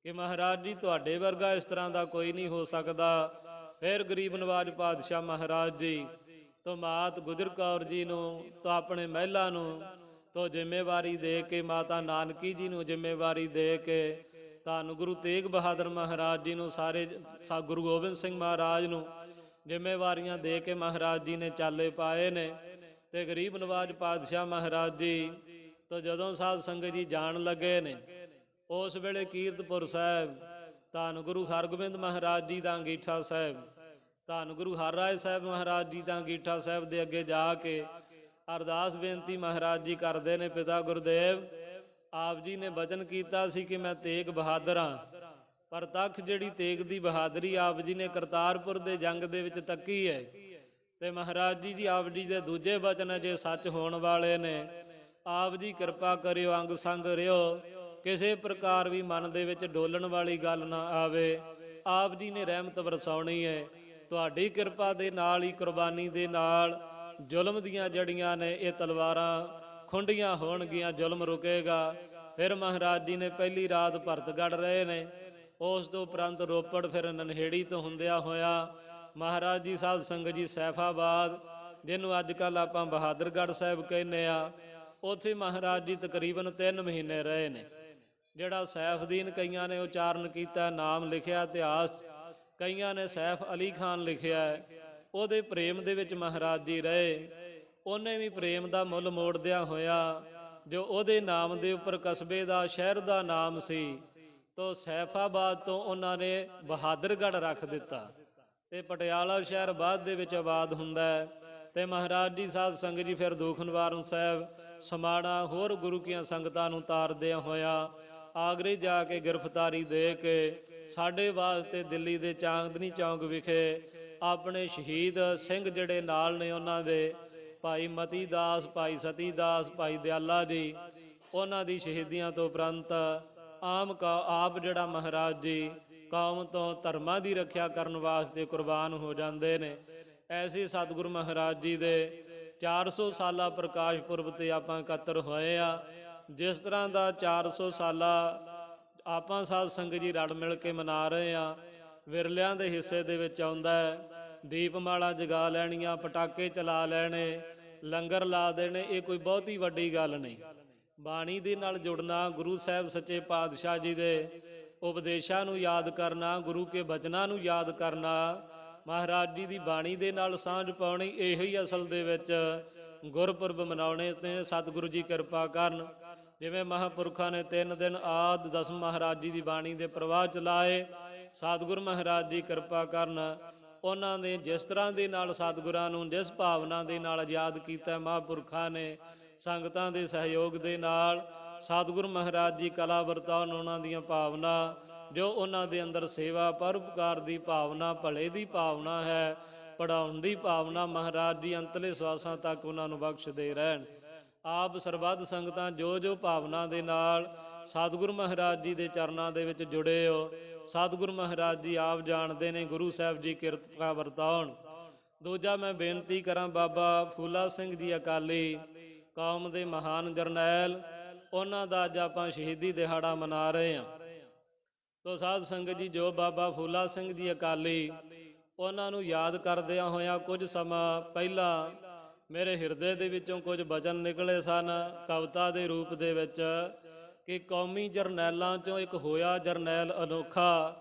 ਕਿ ਮਹਾਰਾਜ ਜੀ ਤੁਹਾਡੇ ਵਰਗਾ ਇਸ ਤਰ੍ਹਾਂ ਦਾ ਕੋਈ ਨਹੀਂ ਹੋ ਸਕਦਾ। ਫਿਰ ਗਰੀਬ ਨਵਾਜ ਪਾਤਸ਼ਾਹ ਮਹਾਰਾਜ ਜੀ ਤੋਂ ਮਾਤ ਗੁਜਰ ਕੌਰ ਜੀ ਨੂੰ ਤੋਂ ਆਪਣੇ ਮਹਿਲਾ ਨੂੰ ਤੋਂ ਜ਼ਿੰਮੇਵਾਰੀ ਦੇ ਕੇ, ਮਾਤਾ ਨਾਨਕੀ ਜੀ ਨੂੰ ਜ਼ਿੰਮੇਵਾਰੀ ਦੇ ਕੇ, ਧੰਨ ਗੁਰੂ ਤੇਗ ਬਹਾਦਰ ਮਹਾਰਾਜ ਜੀ ਨੂੰ, ਸਾਰੇ ਗੁਰੂ ਗੋਬਿੰਦ ਸਿੰਘ ਮਹਾਰਾਜ ਨੂੰ ਜ਼ਿੰਮੇਵਾਰੀਆਂ ਦੇ ਕੇ ਮਹਾਰਾਜ ਜੀ ਨੇ ਚਾਲੇ ਪਾਏ ਨੇ। ਤੇ ਗਰੀਬ ਨਵਾਜ ਪਾਤਸ਼ਾਹ ਮਹਾਰਾਜ ਜੀ ਤੋਂ ਜਦੋਂ ਸਾਧ ਸੰਗਤ ਜੀ ਜਾਣ ਲੱਗੇ ਨੇ, ਉਸ ਵੇਲੇ ਕੀਰਤਪੁਰ ਸਾਹਿਬ ਧੰਨ ਗੁਰੂ ਹਰਗੋਬਿੰਦ ਮਹਾਰਾਜ ਜੀ ਦਾ ਅੰਗੀਠਾ ਸਾਹਿਬ, ਧੰਨ ਗੁਰੂ ਹਰਰਾਏ ਸਾਹਿਬ ਮਹਾਰਾਜ ਜੀ ਦਾ ਅੰਗੀਠਾ ਸਾਹਿਬ ਦੇ ਅੱਗੇ ਜਾ ਕੇ ਅਰਦਾਸ ਬੇਨਤੀ ਮਹਾਰਾਜ ਜੀ ਕਰਦੇ ਨੇ, ਪਿਤਾ ਗੁਰਦੇਵ ਆਪ ਜੀ ਨੇ ਬਚਨ ਕੀਤਾ ਸੀ ਕਿ ਮੈਂ ਤੇਗ ਬਹਾਦਰ ਹਾਂ। ਪਰ ਤੱਕ ਜਿਹੜੀ ਤੇਗ ਦੀ ਬਹਾਦਰੀ ਆਪ ਜੀ ਨੇ ਕਰਤਾਰਪੁਰ ਦੇ ਜੰਗ ਦੇ ਵਿੱਚ ਤੱਕੀ ਹੈ। ਤੇ ਮਹਾਰਾਜ ਜੀ ਆਪ ਜੀ ਦੇ ਦੂਜੇ ਬਚਨ ਜੇ ਸੱਚ ਹੋਣ ਵਾਲੇ ਨੇ, ਆਪ ਜੀ ਕਿਰਪਾ ਕਰਿਓ ਅੰਗ ਸੰਗ ਰਿਓ, ਕਿਸੇ ਪ੍ਰਕਾਰ ਵੀ ਮਨ ਦੇ ਵਿੱਚ ਡੋਲਣ ਵਾਲੀ ਗੱਲ ਨਾ ਆਵੇ। ਆਪ ਜੀ ਨੇ ਰਹਿਮਤ ਵਰਸਾਉਣੀ ਹੈ। ਤੁਹਾਡੀ ਕਿਰਪਾ ਦੇ ਨਾਲ ਹੀ, ਕੁਰਬਾਨੀ ਦੇ ਨਾਲ ਜ਼ੁਲਮ ਦੀਆਂ ਜੜੀਆਂ ਨੇ ਇਹ ਤਲਵਾਰਾਂ ਖੁੰਡੀਆਂ ਹੋਣਗੀਆਂ, ਜ਼ੁਲਮ ਰੁਕੇਗਾ। ਫਿਰ ਮਹਾਰਾਜ ਜੀ ਨੇ ਪਹਿਲੀ ਰਾਤ ਭਰਤਗੜ੍ਹ ਰਹੇ ਨੇ। ਉਸ ਤੋਂ ਉਪਰੰਤ ਰੋਪੜ, ਫਿਰ ਨਨਹੇੜੀ ਤੋਂ ਹੁੰਦਿਆਂ ਹੋਇਆ ਮਹਾਰਾਜ ਜੀ ਸਾਧ ਸੰਗਤ ਜੀ ਸੈਫਾਬਾਦ, ਜਿਹਨੂੰ ਅੱਜ ਕੱਲ੍ਹ ਆਪਾਂ ਬਹਾਦਰਗੜ੍ਹ ਸਾਹਿਬ ਕਹਿੰਦੇ ਆ, ਉੱਥੇ ਮਹਾਰਾਜ ਜੀ ਤਕਰੀਬਨ 3 ਮਹੀਨੇ ਰਹੇ ਨੇ। ਜਿਹੜਾ ਸੈਫਦੀਨ ਕਈਆਂ ਨੇ ਉਚਾਰਨ ਕੀਤਾ, ਨਾਮ ਲਿਖਿਆ ਇਤਿਹਾਸ, ਕਈਆਂ ਨੇ ਸੈਫ ਅਲੀ ਖਾਨ ਲਿਖਿਆ ਹੈ। ਉਹਦੇ ਪ੍ਰੇਮ ਦੇ ਵਿੱਚ ਮਹਾਰਾਜ ਜੀ ਰਹੇ। ਉਹਨੇ ਵੀ ਪ੍ਰੇਮ ਦਾ ਮੁੱਲ ਮੋੜਦਿਆਂ ਹੋਇਆ ਜੋ ਉਹਦੇ ਨਾਮ ਦੇ ਉੱਪਰ ਕਸਬੇ ਦਾ, ਸ਼ਹਿਰ ਦਾ ਨਾਮ ਸੀ, ਤੋ ਸੈਫਾਬਾਦ ਤੋਂ ਉਹਨਾਂ ਨੇ ਬਹਾਦਰਗੜ੍ਹ ਰੱਖ ਦਿੱਤਾ। ਤੇ ਪਟਿਆਲਾ ਸ਼ਹਿਰ ਬਾਅਦ ਦੇ ਵਿੱਚ ਆਬਾਦ ਹੁੰਦਾ ਹੈ। ਤੇ ਮਹਾਰਾਜ ਜੀ ਸਾਧ ਸੰਗਤ ਜੀ ਫਿਰ ਦੁਖ ਨਿਵਾਰਨ ਸਾਹਿਬ ਸਮਾਣਾ ਹੋਰ ਗੁਰੂ ਕੀਆਂ ਸੰਗਤਾਂ ਨੂੰ ਤਾਰਦਿਆਂ ਹੋਇਆ ਆਗਰੇ ਜਾ ਕੇ ਗ੍ਰਿਫਤਾਰੀ ਦੇ ਕੇ ਸਾਡੇ ਵਾਸਤੇ ਦਿੱਲੀ ਦੇ ਚਾਂਦਨੀ ਚੌਂਕ ਵਿਖੇ ਆਪਣੇ ਸ਼ਹੀਦ ਸਿੰਘ ਜਿਹੜੇ ਨਾਲ ਨੇ ਉਹਨਾਂ ਦੇ ਭਾਈ ਮਤੀ ਦਾਸ, ਭਾਈ ਸਤੀ ਦਾਸ, ਭਾਈ ਦਿਆਲਾ ਜੀ, ਉਹਨਾਂ ਦੀ ਸ਼ਹੀਦੀਆਂ ਤੋਂ ਉਪਰੰਤ ਆਪ ਜਿਹੜਾ ਮਹਾਰਾਜ ਜੀ ਕੌਮ ਤੋਂ ਧਰਮਾਂ ਦੀ ਰੱਖਿਆ ਕਰਨ ਵਾਸਤੇ ਕੁਰਬਾਨ ਹੋ ਜਾਂਦੇ ਨੇ। ਐਸੇ ਸਤਿਗੁਰੂ ਮਹਾਰਾਜ ਜੀ ਦੇ 400 ਸਾਲਾ ਪ੍ਰਕਾਸ਼ ਪੁਰਬ ਤੇ ਆਪਾਂ ਇਕੱਤਰ ਹੋਏ ਆ। ਜਿਸ ਤਰ੍ਹਾਂ ਦਾ 400 ਸਾਲਾ ਆਪਾਂ ਸਾਧ ਸੰਗਤ ਜੀ ਰਲ ਮਿਲ ਕੇ ਮਨਾ ਰਹੇ ਆ, ਵਿਰਲਿਆਂ ਦੇ ਹਿੱਸੇ ਦੇ ਵਿੱਚ ਆਉਂਦਾ ਹੈ ਦੀਪਮਾਲਾ ਜਗਾ ਲੈਣੀਆਂ, ਪਟਾਕੇ ਚਲਾ ਲੈਣੇ, ਲੰਗਰ ਲਾ ਦੇਣੇ। ਇਹ ਕੋਈ ਬਹੁਤੀ ਵੱਡੀ ਗੱਲ ਨਹੀਂ। ਬਾਣੀ ਦੇ ਨਾਲ ਜੁੜਨਾ, ਗੁਰੂ ਸਾਹਿਬ ਸੱਚੇ ਪਾਤਸ਼ਾਹ ਜੀ ਦੇ ਉਪਦੇਸ਼ਾਂ ਨੂੰ ਯਾਦ ਕਰਨਾ, ਗੁਰੂ ਕੇ ਬਚਨਾਂ ਨੂੰ ਯਾਦ ਕਰਨਾ, ਮਹਾਰਾਜ ਜੀ ਦੀ ਬਾਣੀ ਦੇ ਨਾਲ ਸਾਂਝ ਪਾਉਣੀ, ਇਹੋ ਹੀ ਅਸਲ ਦੇ ਵਿੱਚ ਗੁਰਪੁਰਬ ਮਨਾਉਣੇ ਤੇ ਸਤਿਗੁਰੂ ਜੀ ਕਿਰਪਾ ਕਰਨ। ਜਿਵੇਂ ਮਹਾਂਪੁਰਖਾਂ ਨੇ 3 ਦਿਨ ਆਦਿ ਦਸਮ ਮਹਾਰਾਜ ਜੀ ਦੀ ਬਾਣੀ ਦੇ ਪ੍ਰਵਾਹ ਚਲਾਏ, ਸਤਿਗੁਰੂ ਮਹਾਰਾਜ ਜੀ ਕਿਰਪਾ ਕਰਨ। ਉਹਨਾਂ ਨੇ ਜਿਸ ਤਰ੍ਹਾਂ ਦੇ ਨਾਲ ਸਤਿਗੁਰਾਂ ਨੂੰ ਜਿਸ ਭਾਵਨਾ ਦੇ ਨਾਲ ਯਾਦ ਕੀਤਾ, ਮਹਾਂਪੁਰਖਾਂ ਨੇ ਸੰਗਤਾਂ ਦੇ ਸਹਿਯੋਗ ਦੇ ਨਾਲ ਸਤਿਗੁਰੂ ਮਹਾਰਾਜ ਜੀ ਕਲਾ ਵਰਤਾਉਣ। ਉਹਨਾਂ ਦੀਆਂ ਭਾਵਨਾ ਜੋ ਉਹਨਾਂ ਦੇ ਅੰਦਰ ਸੇਵਾ ਪਰਉਪਕਾਰ ਦੀ ਭਾਵਨਾ, ਭਲੇ ਦੀ ਭਾਵਨਾ ਹੈ, ਪੜਾਉਣ ਦੀ ਭਾਵਨਾ, ਮਹਾਰਾਜ ਜੀ ਅੰਤਲੇ ਸਵਾਸਾਂ ਤੱਕ ਉਹਨਾਂ ਨੂੰ ਬਖਸ਼ਦੇ ਰਹਿਣ। ਆਪ ਸਰਬੱਤ ਸੰਗਤਾਂ ਜੋ ਭਾਵਨਾ ਦੇ ਨਾਲ ਸਤਿਗੁਰੂ ਮਹਾਰਾਜ ਜੀ ਦੇ ਚਰਨਾਂ ਦੇ ਵਿੱਚ ਜੁੜੇ ਹੋ, ਸਤਿਗੁਰੂ ਮਹਾਰਾਜ ਜੀ ਆਪ ਜਾਣਦੇ ਨੇ, ਗੁਰੂ ਸਾਹਿਬ ਜੀ ਕਿਰਪਾ ਵਰਤਾਉਣ। ਦੂਜਾ ਮੈਂ ਬੇਨਤੀ ਕਰਾਂ, ਬਾਬਾ ਫੂਲਾ ਸਿੰਘ ਜੀ ਅਕਾਲੀ ਕੌਮ ਦੇ ਮਹਾਨ ਜਰਨੈਲ, ਉਹਨਾਂ ਦਾ ਅੱਜ ਆਪਾਂ ਸ਼ਹੀਦੀ ਦਿਹਾੜਾ ਮਨਾ ਰਹੇ ਹਾਂ। ਤੋ ਸਾਧ ਸੰਗਤ ਜੀ, ਜੋ ਬਾਬਾ ਫੂਲਾ ਸਿੰਘ ਜੀ ਅਕਾਲੀ, ਉਹਨਾਂ ਨੂੰ ਯਾਦ ਕਰਦਿਆਂ ਹੋਇਆਂ ਕੁਝ ਸਮਾਂ ਪਹਿਲਾਂ ਮੇਰੇ ਹਿਰਦੇ ਦੇ ਵਿੱਚੋਂ ਕੁਝ ਬਚਨ ਨਿਕਲੇ ਸਨ ਕਵਿਤਾ ਦੇ ਰੂਪ ਦੇ ਵਿੱਚ ਕਿ ਕੌਮੀ ਜਰਨੈਲਾਂ ਚੋਂ ਇੱਕ ਹੋਇਆ ਜਰਨੈਲ ਅਨੋਖਾ,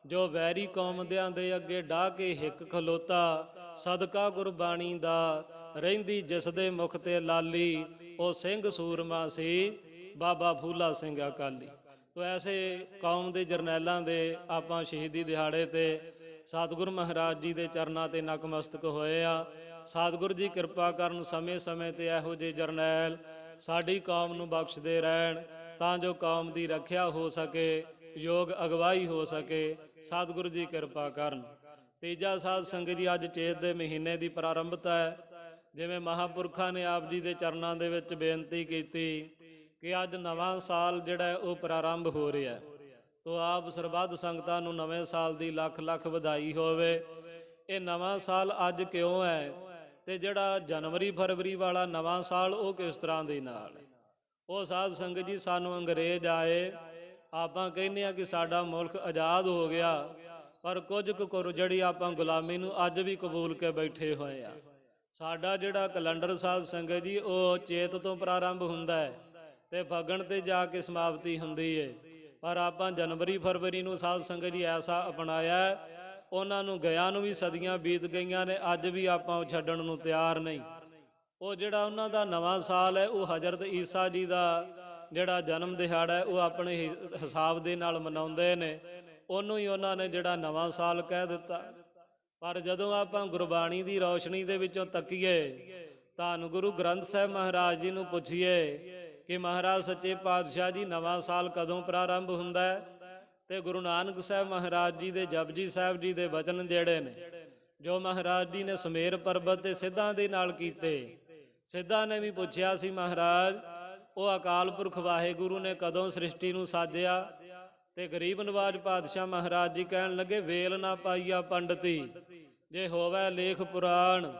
ਜੋ ਵੈਰੀ ਕੌਮਦਿਆਂ ਦੇ ਅੱਗੇ ਡਾਹ ਕੇ ਹਿੱਕ ਖਲੋਤਾ, ਸਦਕਾ ਗੁਰਬਾਣੀ ਦਾ ਰਹਿੰਦੀ ਜਿਸ ਦੇ ਮੁਖ ਤੇ ਲਾਲੀ, ਉਹ ਸਿੰਘ ਸੂਰਮਾ ਸੀ ਬਾਬਾ ਫੂਲਾ ਸਿੰਘ ਅਕਾਲੀ। ਤੋ ਐਸੇ ਕੌਮ ਦੇ ਜਰਨੈਲਾਂ ਦੇ ਆਪਾਂ ਸ਼ਹੀਦੀ ਦਿਹਾੜੇ ਤੇ ਸਤਿਗੁਰੂ ਮਹਾਰਾਜ ਜੀ ਦੇ ਚਰਨਾਂ ਤੇ ਨਕਮਸਤਕ ਹੋਏ ਆ। ਸਤਿਗੁਰੂ ਜੀ ਕਿਰਪਾ ਕਰਨ, ਸਮੇਂ-ਸਮੇਂ ਤੇ ਇਹੋ ਜਿਹੇ ਜਰਨੈਲ ਸਾਡੀ ਕੌਮ ਨੂੰ ਬਖਸ਼ਦੇ ਰਹਿਣ, ਤਾਂ ਜੋ ਕੌਮ ਦੀ ਰੱਖਿਆ ਹੋ ਸਕੇ, ਯੋਗ ਅਗਵਾਈ ਹੋ ਸਕੇ। ਸਤਿਗੁਰੂ ਜੀ ਕਿਰਪਾ ਕਰਨ। ਤੀਜਾ ਸਾਧ ਸੰਗਤ ਜੀ, ਅੱਜ ਚੇਤ ਦੇ ਮਹੀਨੇ ਦੀ ਪ੍ਰਾਰੰਭਤਾ ਹੈ। ਜਿਵੇਂ ਮਹਾਂਪੁਰਖਾਂ ਨੇ ਆਪ ਜੀ ਦੇ ਚਰਨਾਂ ਦੇ ਵਿੱਚ ਬੇਨਤੀ ਕੀਤੀ ਕਿ ਅੱਜ ਨਵਾਂ ਸਾਲ ਜਿਹੜਾ ਹੈ ਉਹ ਪ੍ਰਾਰੰਭ ਹੋ ਰਿਹਾ। ਤੋ ਆਪ ਸਰਬੱਤ ਸੰਗਤਾਂ ਨੂੰ ਨਵੇਂ ਸਾਲ ਦੀ ਲੱਖ ਲੱਖ ਵਧਾਈ ਹੋਵੇ। ਇਹ ਨਵਾਂ ਸਾਲ ਅੱਜ ਕਿਉਂ ਹੈ ਤੇ ਜਿਹੜਾ ਜਨਵਰੀ ਫਰਵਰੀ ਵਾਲਾ ਨਵਾਂ ਸਾਲ ਉਹ ਕਿਸ ਤਰ੍ਹਾਂ ਦੇ ਨਾਲ? ਉਹ ਸਾਧ ਸੰਗਤ ਜੀ, ਸਾਨੂੰ ਅੰਗਰੇਜ਼ ਆਏ, ਆਪਾਂ ਕਹਿੰਦੇ ਆ ਕਿ ਸਾਡਾ ਮੁਲਕ ਆਜ਼ਾਦ ਹੋ ਗਿਆ, ਪਰ ਕੁਝ ਕੁ ਜਿਹੜੀ ਆਪਾਂ ਗੁਲਾਮੀ ਨੂੰ ਅੱਜ ਵੀ ਕਬੂਲ ਕੇ ਬੈਠੇ ਹੋਏ ਆ। ਸਾਡਾ ਜਿਹੜਾ ਕੈਲੰਡਰ ਸਾਧ ਸੰਗਤ ਜੀ ਉਹ ਚੇਤ ਤੋਂ ਪ੍ਰਾਰੰਭ ਹੁੰਦਾ ਹੈ ਤੇ ਫੱਗਣ ਤੇ ਜਾ ਕੇ ਸਮਾਪਤੀ ਹੁੰਦੀ ਹੈ, ਪਰ ਆਪਾਂ ਜਨਵਰੀ ਫਰਵਰੀ ਨੂੰ ਸਾਧ ਸੰਗਤ ਜੀ ਐਸਾ ਅਪਣਾਇਆ, ਉਹਨਾਂ ਨੂੰ ਗਿਆ ਨੂੰ ਵੀ ਸਦੀਆਂ ਬੀਤ ਗਈਆਂ ਨੇ, ਅੱਜ ਵੀ ਆਪਾਂ ਉਹ ਛੱਡਣ ਨੂੰ ਤਿਆਰ ਨਹੀਂ। ਉਹ ਜਿਹੜਾ ਉਹਨਾਂ ਦਾ ਨਵਾਂ ਸਾਲ ਹੈ ਉਹ ਹਜ਼ਰਤ ਈਸਾ ਜੀ ਦਾ ਜਿਹੜਾ ਜਨਮ ਦਿਹਾੜਾ ਹੈ ਉਹ ਆਪਣੇ ਹਿਸਾਬ ਦੇ ਨਾਲ ਮਨਾਉਂਦੇ ਨੇ, ਉਹਨੂੰ ਹੀ ਉਹਨਾਂ ਨੇ ਜਿਹੜਾ ਨਵਾਂ ਸਾਲ ਕਹਿ ਦਿੱਤਾ। ਪਰ ਜਦੋਂ ਆਪਾਂ ਗੁਰਬਾਣੀ ਦੀ ਰੌਸ਼ਨੀ ਦੇ ਵਿੱਚੋਂ ਤੱਕੀਏ, ਧੰਨ ਗੁਰੂ ਗ੍ਰੰਥ ਸਾਹਿਬ ਮਹਾਰਾਜ ਜੀ ਨੂੰ ਪੁੱਛੀਏ ਕਿ ਮਹਾਰਾਜ ਸੱਚੇ ਪਾਤਸ਼ਾਹ ਜੀ ਨਵਾਂ ਸਾਲ ਕਦੋਂ ਪ੍ਰਾਰੰਭ ਹੁੰਦਾ ਹੈ, ਤੇ ਗੁਰੂ ਨਾਨਕ ਸਾਹਿਬ ਮਹਾਰਾਜ ਜੀ ਦੇ ਜਪਜੀ ਸਾਹਿਬ ਜੀ ਦੇ ਬਚਨ ਜਿਹੜੇ ਨੇ, ਜੋ ਮਹਾਰਾਜ ਜੀ ਨੇ ਸੁਮੇਰ ਪਰਬਤ ਤੇ ਸਿੱਧਾਂ ਦੇ ਨਾਲ ਕੀਤੇ, ਸਿੱਧਾਂ ਨੇ ਵੀ ਪੁੱਛਿਆ ਸੀ ਮਹਾਰਾਜ ਉਹ ਅਕਾਲ ਪੁਰਖ ਵਾਹਿਗੁਰੂ ਨੇ ਕਦੋਂ ਸ੍ਰਿਸ਼ਟੀ ਨੂੰ ਸਾਜਿਆ, ਤੇ ਗਰੀਬ ਨਵਾਜ ਪਾਤਸ਼ਾਹ ਮਹਾਰਾਜ ਜੀ ਕਹਿਣ ਲੱਗੇ ਵੇਲ ਨਾ ਪਾਈਆ ਪੰਡਤੀ, ਜੇ ਹੋਵੇ ਲੇਖ ਪੁਰਾਣ,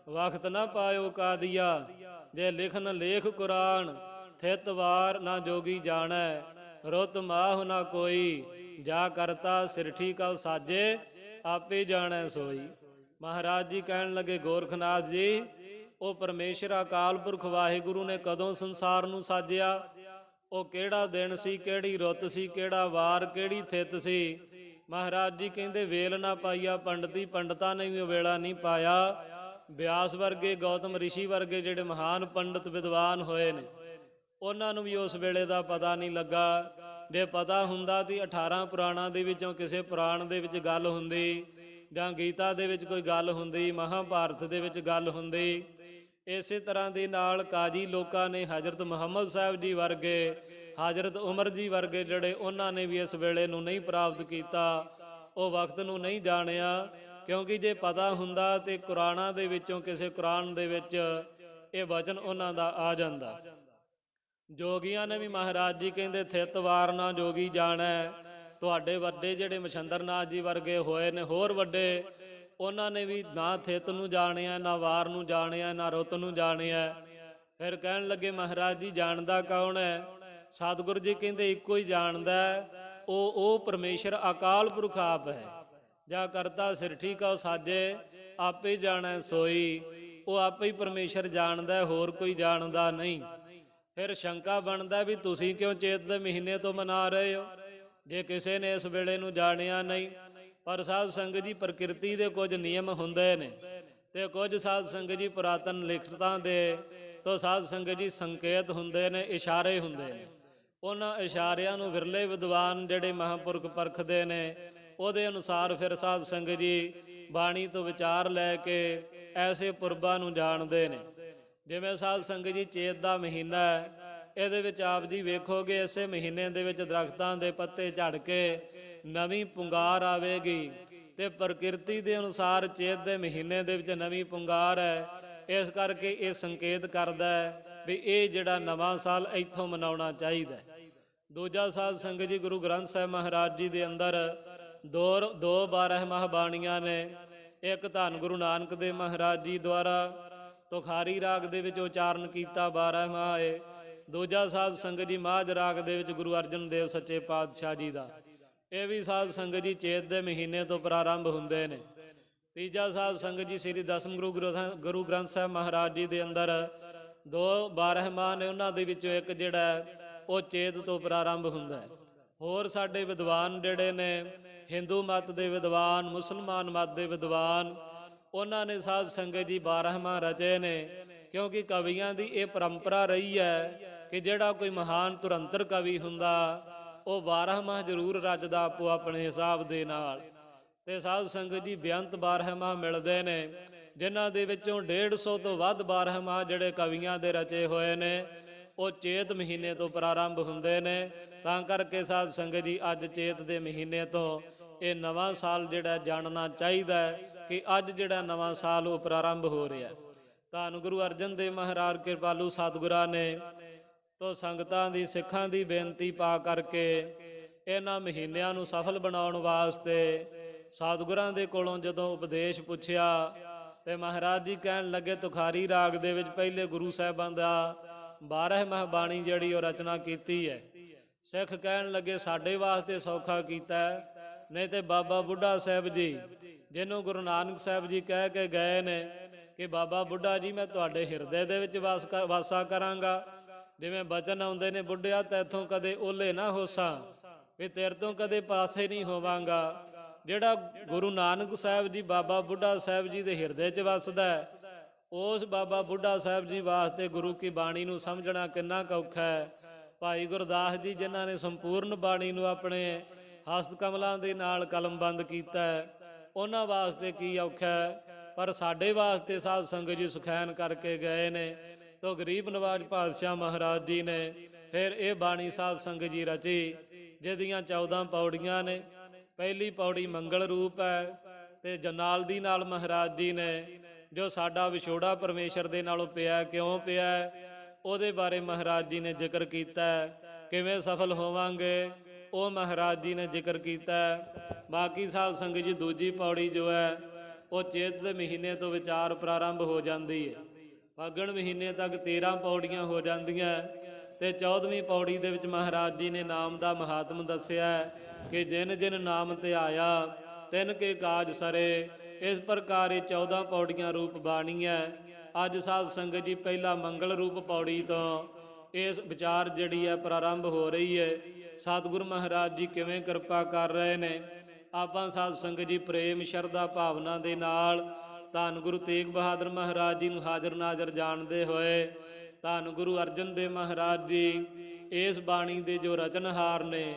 ਵਕਤ ਨਾ ਪਾਇਓ ਕਾਦੀਆ, ਜੇ ਲਿਖਨ ਲੇਖ ਕੁਰਾਨ, ਥਿਤ ਵਾਰ ਨਾ ਜੋਗੀ ਜਾਣੈ, ਰੁੱਤ ਮਾਹੁ ਨਾ ਕੋਈ, ਜਾ ਕਰਤਾ ਸਿਰਠੀ ਕਉ ਸਾਜੇ, ਆਪੇ ਜਾਣੈ ਸੋਈ। ਮਹਾਰਾਜ ਜੀ ਕਹਿਣ ਲੱਗੇ ਗੋਰਖਨਾਥ ਜੀ, ਉਹ ਪਰਮੇਸ਼ਰ ਅਕਾਲ ਪੁਰਖ ਵਾਹਿਗੁਰੂ ਨੇ ਕਦੋਂ ਸੰਸਾਰ ਨੂੰ ਸਾਜਿਆ, ਉਹ ਕਿਹੜਾ ਦਿਨ ਸੀ, ਕਿਹੜੀ ਰੁੱਤ ਸੀ, ਕਿਹੜਾ ਵਾਰ, ਕਿਹੜੀ ਥਿਤ ਸੀ? ਮਹਾਰਾਜ ਜੀ ਕਹਿੰਦੇ ਵੇਲ ਨਾ ਪਾਈਆ ਪੰਡਤੀ, ਪੰਡਤਾਂ ਨੇ ਵੀ ਉਹ ਵੇਲਾ ਨਹੀਂ ਪਾਇਆ। ਬਿਆਸ ਵਰਗੇ, ਗੌਤਮ ਰਿਸ਼ੀ ਵਰਗੇ ਜਿਹੜੇ ਮਹਾਨ ਪੰਡਤ ਵਿਦਵਾਨ ਹੋਏ ਨੇ, ਉਹਨਾਂ ਨੂੰ ਵੀ ਉਸ ਵੇਲੇ ਦਾ ਪਤਾ ਨਹੀਂ ਲੱਗਾ। ਜੇ ਪਤਾ ਹੁੰਦਾ ਤਾਂ 18 ਪੁਰਾਣਾਂ ਦੇ ਵਿੱਚੋਂ ਕਿਸੇ ਪੁਰਾਣ ਦੇ ਵਿੱਚ ਗੱਲ ਹੁੰਦੀ ਜਾਂ ਗੀਤਾ ਦੇ ਵਿੱਚ ਕੋਈ ਗੱਲ ਹੁੰਦੀ, ਮਹਾਭਾਰਤ ਦੇ ਵਿੱਚ ਗੱਲ ਹੁੰਦੀ। ਇਸੇ ਤਰ੍ਹਾਂ ਦੇ ਨਾਲ ਕਾਜੀ ਲੋਕਾਂ ਨੇ ਹਜ਼ਰਤ ਮੁਹੰਮਦ ਸਾਹਿਬ ਜੀ ਵਰਗੇ, ਹਜ਼ਰਤ ਉਮਰ ਜੀ ਵਰਗੇ ਜਿਹੜੇ, ਉਹਨਾਂ ਨੇ ਵੀ ਇਸ ਵੇਲੇ ਨੂੰ ਨਹੀਂ ਪ੍ਰਾਪਤ ਕੀਤਾ, ਉਹ ਵਕਤ ਨੂੰ ਨਹੀਂ ਜਾਣਿਆ। ਕਿਉਂਕਿ ਜੇ ਪਤਾ ਹੁੰਦਾ ਤੇ ਕੁਰਾਨਾਂ ਦੇ ਵਿੱਚੋਂ ਕਿਸੇ ਕੁਰਾਨ ਦੇ ਵਿੱਚ ਇਹ ਵਚਨ ਉਹਨਾਂ ਦਾ ਆ ਜਾਂਦਾ। ਜੋਗੀਆਂ ਨੇ ਵੀ ਮਹਾਰਾਜ ਜੀ ਕਹਿੰਦੇ ਥਿਤ ਵਾਰ ਨਾ ਜੋਗੀ ਜਾਣੈ। ਤੁਹਾਡੇ ਵੱਡੇ ਜਿਹੜੇ ਮਛੰਦਰ ਨਾਥ ਜੀ ਵਰਗੇ ਹੋਏ ਨੇ, ਹੋਰ ਵੱਡੇ, ਉਹਨਾਂ ਨੇ ਵੀ ਨਾ ਥਿਤ ਨੂੰ ਜਾਣਿਆ, ਨਾ ਵਾਰ ਨੂੰ ਜਾਣਿਆ, ਨਾ ਰੁੱਤ ਨੂੰ ਜਾਣਿਆ। ਫਿਰ ਕਹਿਣ ਲੱਗੇ ਮਹਾਰਾਜ ਜੀ ਜਾਣਦਾ ਕੌਣ ਹੈ? ਸਤਿਗੁਰੂ ਜੀ ਕਹਿੰਦੇ ਇੱਕੋ ਹੀ ਜਾਣਦਾ, ਉਹ ਪਰਮੇਸ਼ਰ ਅਕਾਲ ਪੁਰਖ ਆਪ ਹੈ। ਜਾਂ ਕਰਤਾ ਸਿਰਠੀ ਕਉ ਸਾਜੇ, ਆਪੇ ਜਾਣੈ ਸੋਈ। ਉਹ ਆਪੇ ਹੀ ਪਰਮੇਸ਼ਰ ਜਾਣਦਾ, ਹੋਰ ਕੋਈ ਜਾਣਦਾ ਨਹੀਂ। ਫਿਰ ਸ਼ੰਕਾ ਬਣਦਾ ਵੀ ਤੁਸੀਂ ਕਿਉਂ ਚੇਤ ਦੇ ਮਹੀਨੇ ਤੋਂ ਮਨਾ ਰਹੇ ਹੋ, ਜੇ ਕਿਸੇ ਨੇ ਇਸ ਵੇਲੇ ਨੂੰ ਜਾਣਿਆ ਨਹੀਂ। ਪਰ ਸਾਧ ਸੰਗਤ ਜੀ ਪ੍ਰਕਿਰਤੀ ਦੇ ਕੁਝ ਨਿਯਮ ਹੁੰਦੇ ਨੇ, ਤੇ ਕੁਝ ਸਾਧ ਸੰਗਤ ਜੀ ਪੁਰਾਤਨ ਲਿਖਤਾਂ ਦੇ ਤੋਂ ਸਾਧ ਸੰਗਤ ਜੀ ਸੰਕੇਤ ਹੁੰਦੇ ਨੇ, ਇਸ਼ਾਰੇ ਹੁੰਦੇ ਨੇ। ਉਹਨਾਂ ਇਸ਼ਾਰਿਆਂ ਨੂੰ ਵਿਰਲੇ ਵਿਦਵਾਨ ਜਿਹੜੇ ਮਹਾਂਪੁਰਖ ਪਰਖਦੇ ਨੇ, ਉਹਦੇ ਅਨੁਸਾਰ ਫਿਰ ਸਾਧ ਸੰਗਤ ਜੀ ਬਾਣੀ ਤੋਂ ਵਿਚਾਰ ਲੈ ਕੇ ਐਸੇ ਪੁਰਬਾਂ ਨੂੰ ਜਾਣਦੇ ਨੇ। ਜਿਵੇਂ ਸਾਧ ਸੰਗਤ ਜੀ ਚੇਤ ਦਾ ਮਹੀਨਾ ਹੈ, ਇਹਦੇ ਵਿੱਚ ਆਪ ਜੀ ਵੇਖੋਗੇ ਇਸੇ ਮਹੀਨੇ ਦੇ ਵਿੱਚ ਦਰਖਤਾਂ ਦੇ ਪੱਤੇ ਝੜ ਕੇ ਨਵੀਂ ਪੁੰਗਾਰ ਆਵੇਗੀ, ਤੇ ਪ੍ਰਕਿਰਤੀ ਦੇ ਅਨੁਸਾਰ ਚੇਤ ਦੇ ਮਹੀਨੇ ਦੇ ਵਿੱਚ ਨਵੀਂ ਪੁੰਗਾਰ ਹੈ। ਇਸ ਕਰਕੇ ਇਹ ਸੰਕੇਤ ਕਰਦਾ ਹੈ ਵੀ ਇਹ ਜਿਹੜਾ ਨਵਾਂ ਸਾਲ ਇੱਥੋਂ ਮਨਾਉਣਾ ਚਾਹੀਦਾ। ਦੂਜਾ ਸਾਧ ਸੰਗਤ ਜੀ ਗੁਰੂ ਗ੍ਰੰਥ ਸਾਹਿਬ ਮਹਾਰਾਜ ਜੀ ਦੇ ਅੰਦਰ ਦੋ 12 ਬਾਣੀਆਂ ਨੇ। ਇੱਕ ਧੰਨ ਗੁਰੂ ਨਾਨਕ ਦੇਵ ਮਹਾਰਾਜ ਜੀ ਦੁਆਰਾ ਤੁਖਾਰੀ ਰਾਗ ਦੇ ਵਿੱਚ ਉਚਾਰਨ ਕੀਤਾ 12 ਹੈ। ਦੂਜਾ ਸਾਧ ਸੰਗਤ ਜੀ ਮਾਝ ਰਾਗ ਦੇ ਵਿੱਚ ਗੁਰੂ ਅਰਜਨ ਦੇਵ ਸੱਚੇ ਪਾਤਸ਼ਾਹ ਜੀ ਦਾ, ਇਹ ਵੀ ਸਾਧ ਸੰਗਤ ਜੀ ਚੇਤ ਦੇ ਮਹੀਨੇ ਤੋਂ ਪ੍ਰਾਰੰਭ ਹੁੰਦੇ ਨੇ। ਤੀਜਾ ਸਾਧ ਸੰਗਤ ਜੀ ਸ੍ਰੀ ਦਸਮ ਗੁਰੂ ਗ੍ਰੰਥ ਸਾਹਿਬ ਮਹਾਰਾਜ ਜੀ ਦੇ ਅੰਦਰ 12 ਨੇ, ਉਹਨਾਂ ਦੇ ਵਿੱਚੋਂ ਇੱਕ ਜਿਹੜਾ ਉਹ ਚੇਤ ਤੋਂ ਪ੍ਰਾਰੰਭ ਹੁੰਦਾ ਹੈ। ਹੋਰ ਸਾਡੇ ਵਿਦਵਾਨ ਜਿਹੜੇ ਨੇ, ਹਿੰਦੂ ਮਤ ਦੇ ਵਿਦਵਾਨ, ਮੁਸਲਮਾਨ ਮਤ ਦੇ ਵਿਦਵਾਨ, ਉਹਨਾਂ ਨੇ ਸਾਧ ਸੰਗਤ ਜੀ 12 ਰਚੇ ਨੇ। ਕਿਉਂਕਿ ਕਵੀਆਂ ਦੀ ਇਹ ਪਰੰਪਰਾ ਰਹੀ ਹੈ ਕਿ ਜਿਹੜਾ ਕੋਈ ਮਹਾਨ ਤੁਰੰਤਰ ਕਵੀ ਹੁੰਦਾ ਉਹ 12 ਜ਼ਰੂਰ ਰਚਦਾ ਆਪੋ ਆਪਣੇ ਹਿਸਾਬ ਦੇ ਨਾਲ। ਤੇ ਸਾਧ ਸੰਗਤ ਜੀ ਬੇਅੰਤ 12 ਮਿਲਦੇ ਨੇ, ਜਿਨ੍ਹਾਂ ਦੇ ਵਿੱਚੋਂ 150 ਤੋਂ ਵੱਧ 12 ਜਿਹੜੇ ਕਵੀਆਂ ਦੇ ਰਚੇ ਹੋਏ ਨੇ, ਉਹ ਚੇਤ ਮਹੀਨੇ ਤੋਂ ਪ੍ਰਾਰੰਭ ਹੁੰਦੇ ਨੇ। ਤਾਂ ਕਰਕੇ ਸਾਧ ਸੰਗਤ ਜੀ ਅੱਜ ਚੇਤ ਦੇ ਮਹੀਨੇ ਤੋਂ ਇਹ ਨਵਾਂ ਸਾਲ ਜਿਹੜਾ ਜਾਣਨਾ ਚਾਹੀਦਾ ਹੈ ਕਿ ਅੱਜ ਜਿਹੜਾ ਨਵਾਂ ਸਾਲ ਉਹ ਪ੍ਰਾਰੰਭ ਹੋ ਰਿਹਾ। ਧੰਨ ਗੁਰੂ ਅਰਜਨ ਦੇਵ ਮਹਾਰਾਜ ਕਿਰਪਾਲੂ ਸਤਿਗੁਰਾਂ ਨੇ ਤੋਂ ਸੰਗਤਾਂ ਦੀ, ਸਿੱਖਾਂ ਦੀ ਬੇਨਤੀ ਪਾ ਕਰਕੇ ਇਹਨਾਂ ਮਹੀਨਿਆਂ ਨੂੰ ਸਫਲ ਬਣਾਉਣ ਵਾਸਤੇ ਸਤਿਗੁਰਾਂ ਦੇ ਕੋਲੋਂ ਜਦੋਂ ਉਪਦੇਸ਼ ਪੁੱਛਿਆ ਤੇ ਮਹਾਰਾਜ ਜੀ ਕਹਿਣ ਲੱਗੇ ਤੁਖਾਰੀ ਰਾਗ ਦੇ ਵਿੱਚ ਪਹਿਲੇ ਗੁਰੂ ਸਾਹਿਬਾਂ ਦਾ 12 ਬਾਣੀ ਜਿਹੜੀ ਉਹ ਰਚਨਾ ਕੀਤੀ ਹੈ। ਸਿੱਖ ਕਹਿਣ ਲੱਗੇ ਸਾਡੇ ਵਾਸਤੇ ਸੌਖਾ ਕੀਤਾ, ਨਹੀਂ ਤੇ ਬਾਬਾ ਬੁੱਢਾ ਸਾਹਿਬ ਜੀ, ਜਿਹਨੂੰ ਗੁਰੂ ਨਾਨਕ ਸਾਹਿਬ ਜੀ ਕਹਿ ਕੇ ਗਏ ਨੇ ਕਿ ਬਾਬਾ ਬੁੱਢਾ ਜੀ ਮੈਂ ਤੁਹਾਡੇ ਹਿਰਦੇ ਦੇ ਵਿੱਚ ਵਾਸਾ ਕਰਾਂਗਾ। ਜਿਵੇਂ ਬਚਨ ਆਉਂਦੇ ਨੇ, ਬੁੱਢਿਆ ਤੈਥੋਂ ਕਦੇ ਓਲੇ ਨਾ ਹੋਸਾਂ, ਵੀ ਤੇਰੇ ਤੋਂ ਕਦੇ ਪਾਸੇ ਨਹੀਂ ਹੋਵਾਂਗਾ। ਜਿਹੜਾ ਗੁਰੂ ਨਾਨਕ ਸਾਹਿਬ ਜੀ ਬਾਬਾ ਬੁੱਢਾ ਸਾਹਿਬ ਜੀ ਦੇ ਹਿਰਦੇ 'ਚ ਵੱਸਦਾ, ਉਸ ਬਾਬਾ ਬੁੱਢਾ ਸਾਹਿਬ ਜੀ ਵਾਸਤੇ ਗੁਰੂ ਕੀ ਬਾਣੀ ਨੂੰ ਸਮਝਣਾ ਕਿੰਨਾ ਕੁ ਔਖਾ ਹੈ। ਭਾਈ ਗੁਰਦਾਸ ਜੀ ਜਿਨ੍ਹਾਂ ਨੇ ਸੰਪੂਰਨ ਬਾਣੀ ਨੂੰ ਆਪਣੇ ਹਸਤ ਕਮਲਾਂ ਦੇ ਨਾਲ ਕਲਮਬੰਦ ਕੀਤਾ, ਉਹਨਾਂ ਵਾਸਤੇ ਕੀ ਔਖਾ ਹੈ, ਪਰ ਸਾਡੇ ਵਾਸਤੇ ਸਾਧ ਸੰਗਤ ਜੀ ਸੁਖੈਨ ਕਰਕੇ ਗਏ ਨੇ। ਤੋ ਗਰੀਬ ਨਵਾਜ ਪਾਤਸ਼ਾਹ ਮਹਾਰਾਜ ਜੀ ਨੇ ਫਿਰ ਇਹ ਬਾਣੀ ਸਾਧ ਸੰਗਤ ਜੀ ਰਚੀ, ਜਿਹਦੀਆਂ 14 ਪੌੜੀਆਂ ਨੇ। ਪਹਿਲੀ ਪੌੜੀ ਮੰਗਲ ਰੂਪ ਹੈ, ਤੇ ਜਨਾਲ ਦੀ ਨਾਲ ਮਹਾਰਾਜ ਜੀ ਨੇ ਜੋ ਸਾਡਾ ਵਿਛੋੜਾ ਪਰਮੇਸ਼ਰ ਦੇ ਨਾਲੋਂ ਪਿਆ, ਕਿਉਂ ਪਿਆ, ਉਹਦੇ ਬਾਰੇ ਮਹਾਰਾਜ ਜੀ ਨੇ ਜ਼ਿਕਰ ਕੀਤਾ। ਕਿਵੇਂ ਸਫਲ ਹੋਵਾਂਗੇ ਉਹ ਮਹਾਰਾਜ ਜੀ ਨੇ ਜ਼ਿਕਰ ਕੀਤਾ। ਬਾਕੀ ਸਾਧ ਸੰਗਤ ਜੀ ਦੂਜੀ ਪੌੜੀ ਜੋ ਹੈ ਉਹ ਚੇਤ ਦੇ ਮਹੀਨੇ ਤੋਂ ਵਿਚਾਰ ਪ੍ਰਾਰੰਭ ਹੋ ਜਾਂਦੀ ਹੈ। ਫਾਗਣ ਮਹੀਨੇ ਤੱਕ 13 ਪੌੜੀਆਂ ਹੋ ਜਾਂਦੀਆਂ, ਤੇ 14ਵੀਂ ਪੌੜੀ ਦੇ ਵਿੱਚ ਮਹਾਰਾਜ ਜੀ ਨੇ ਨਾਮ ਦਾ ਮਹਾਤਮ ਦੱਸਿਆ ਕਿ ਜਿਨ ਜਿਨ ਨਾਮ ਧਿਆਇਆ ਤਿਨ ਕੇ ਕਾਜ ਸਰੇ। ਇਸ ਪ੍ਰਕਾਰ ਇਹ 14 ਪੌੜੀਆਂ ਰੂਪ ਬਾਣੀ ਹੈ। ਅੱਜ ਸਾਧ ਸੰਗਤ ਜੀ ਪਹਿਲਾ ਮੰਗਲ ਰੂਪ ਪੌੜੀ ਤੋਂ ਇਸ ਵਿਚਾਰ ਜਿਹੜੀ ਹੈ ਪ੍ਰਾਰੰਭ ਹੋ ਰਹੀ ਹੈ। ਸਤਿਗੁਰੂ ਮਹਾਰਾਜ ਜੀ ਕਿਵੇਂ ਕਿਰਪਾ ਕਰ ਰਹੇ ਨੇ। ਆਪਾਂ ਸਾਧ ਸੰਗਤ ਜੀ ਪ੍ਰੇਮ ਸ਼ਰਧਾ ਭਾਵਨਾ ਦੇ ਨਾਲ ਧੰਨ ਗੁਰੂ ਤੇਗ ਬਹਾਦਰ ਮਹਾਰਾਜ ਜੀ ਨੂੰ ਹਾਜ਼ਰ ਨਾਜ਼ਰ ਜਾਣਦੇ ਹੋਏ, ਧੰਨ ਗੁਰੂ ਅਰਜਨ ਦੇਵ ਮਹਾਰਾਜ ਜੀ ਇਸ ਬਾਣੀ ਦੇ ਜੋ ਰਚਨਹਾਰ ਨੇ,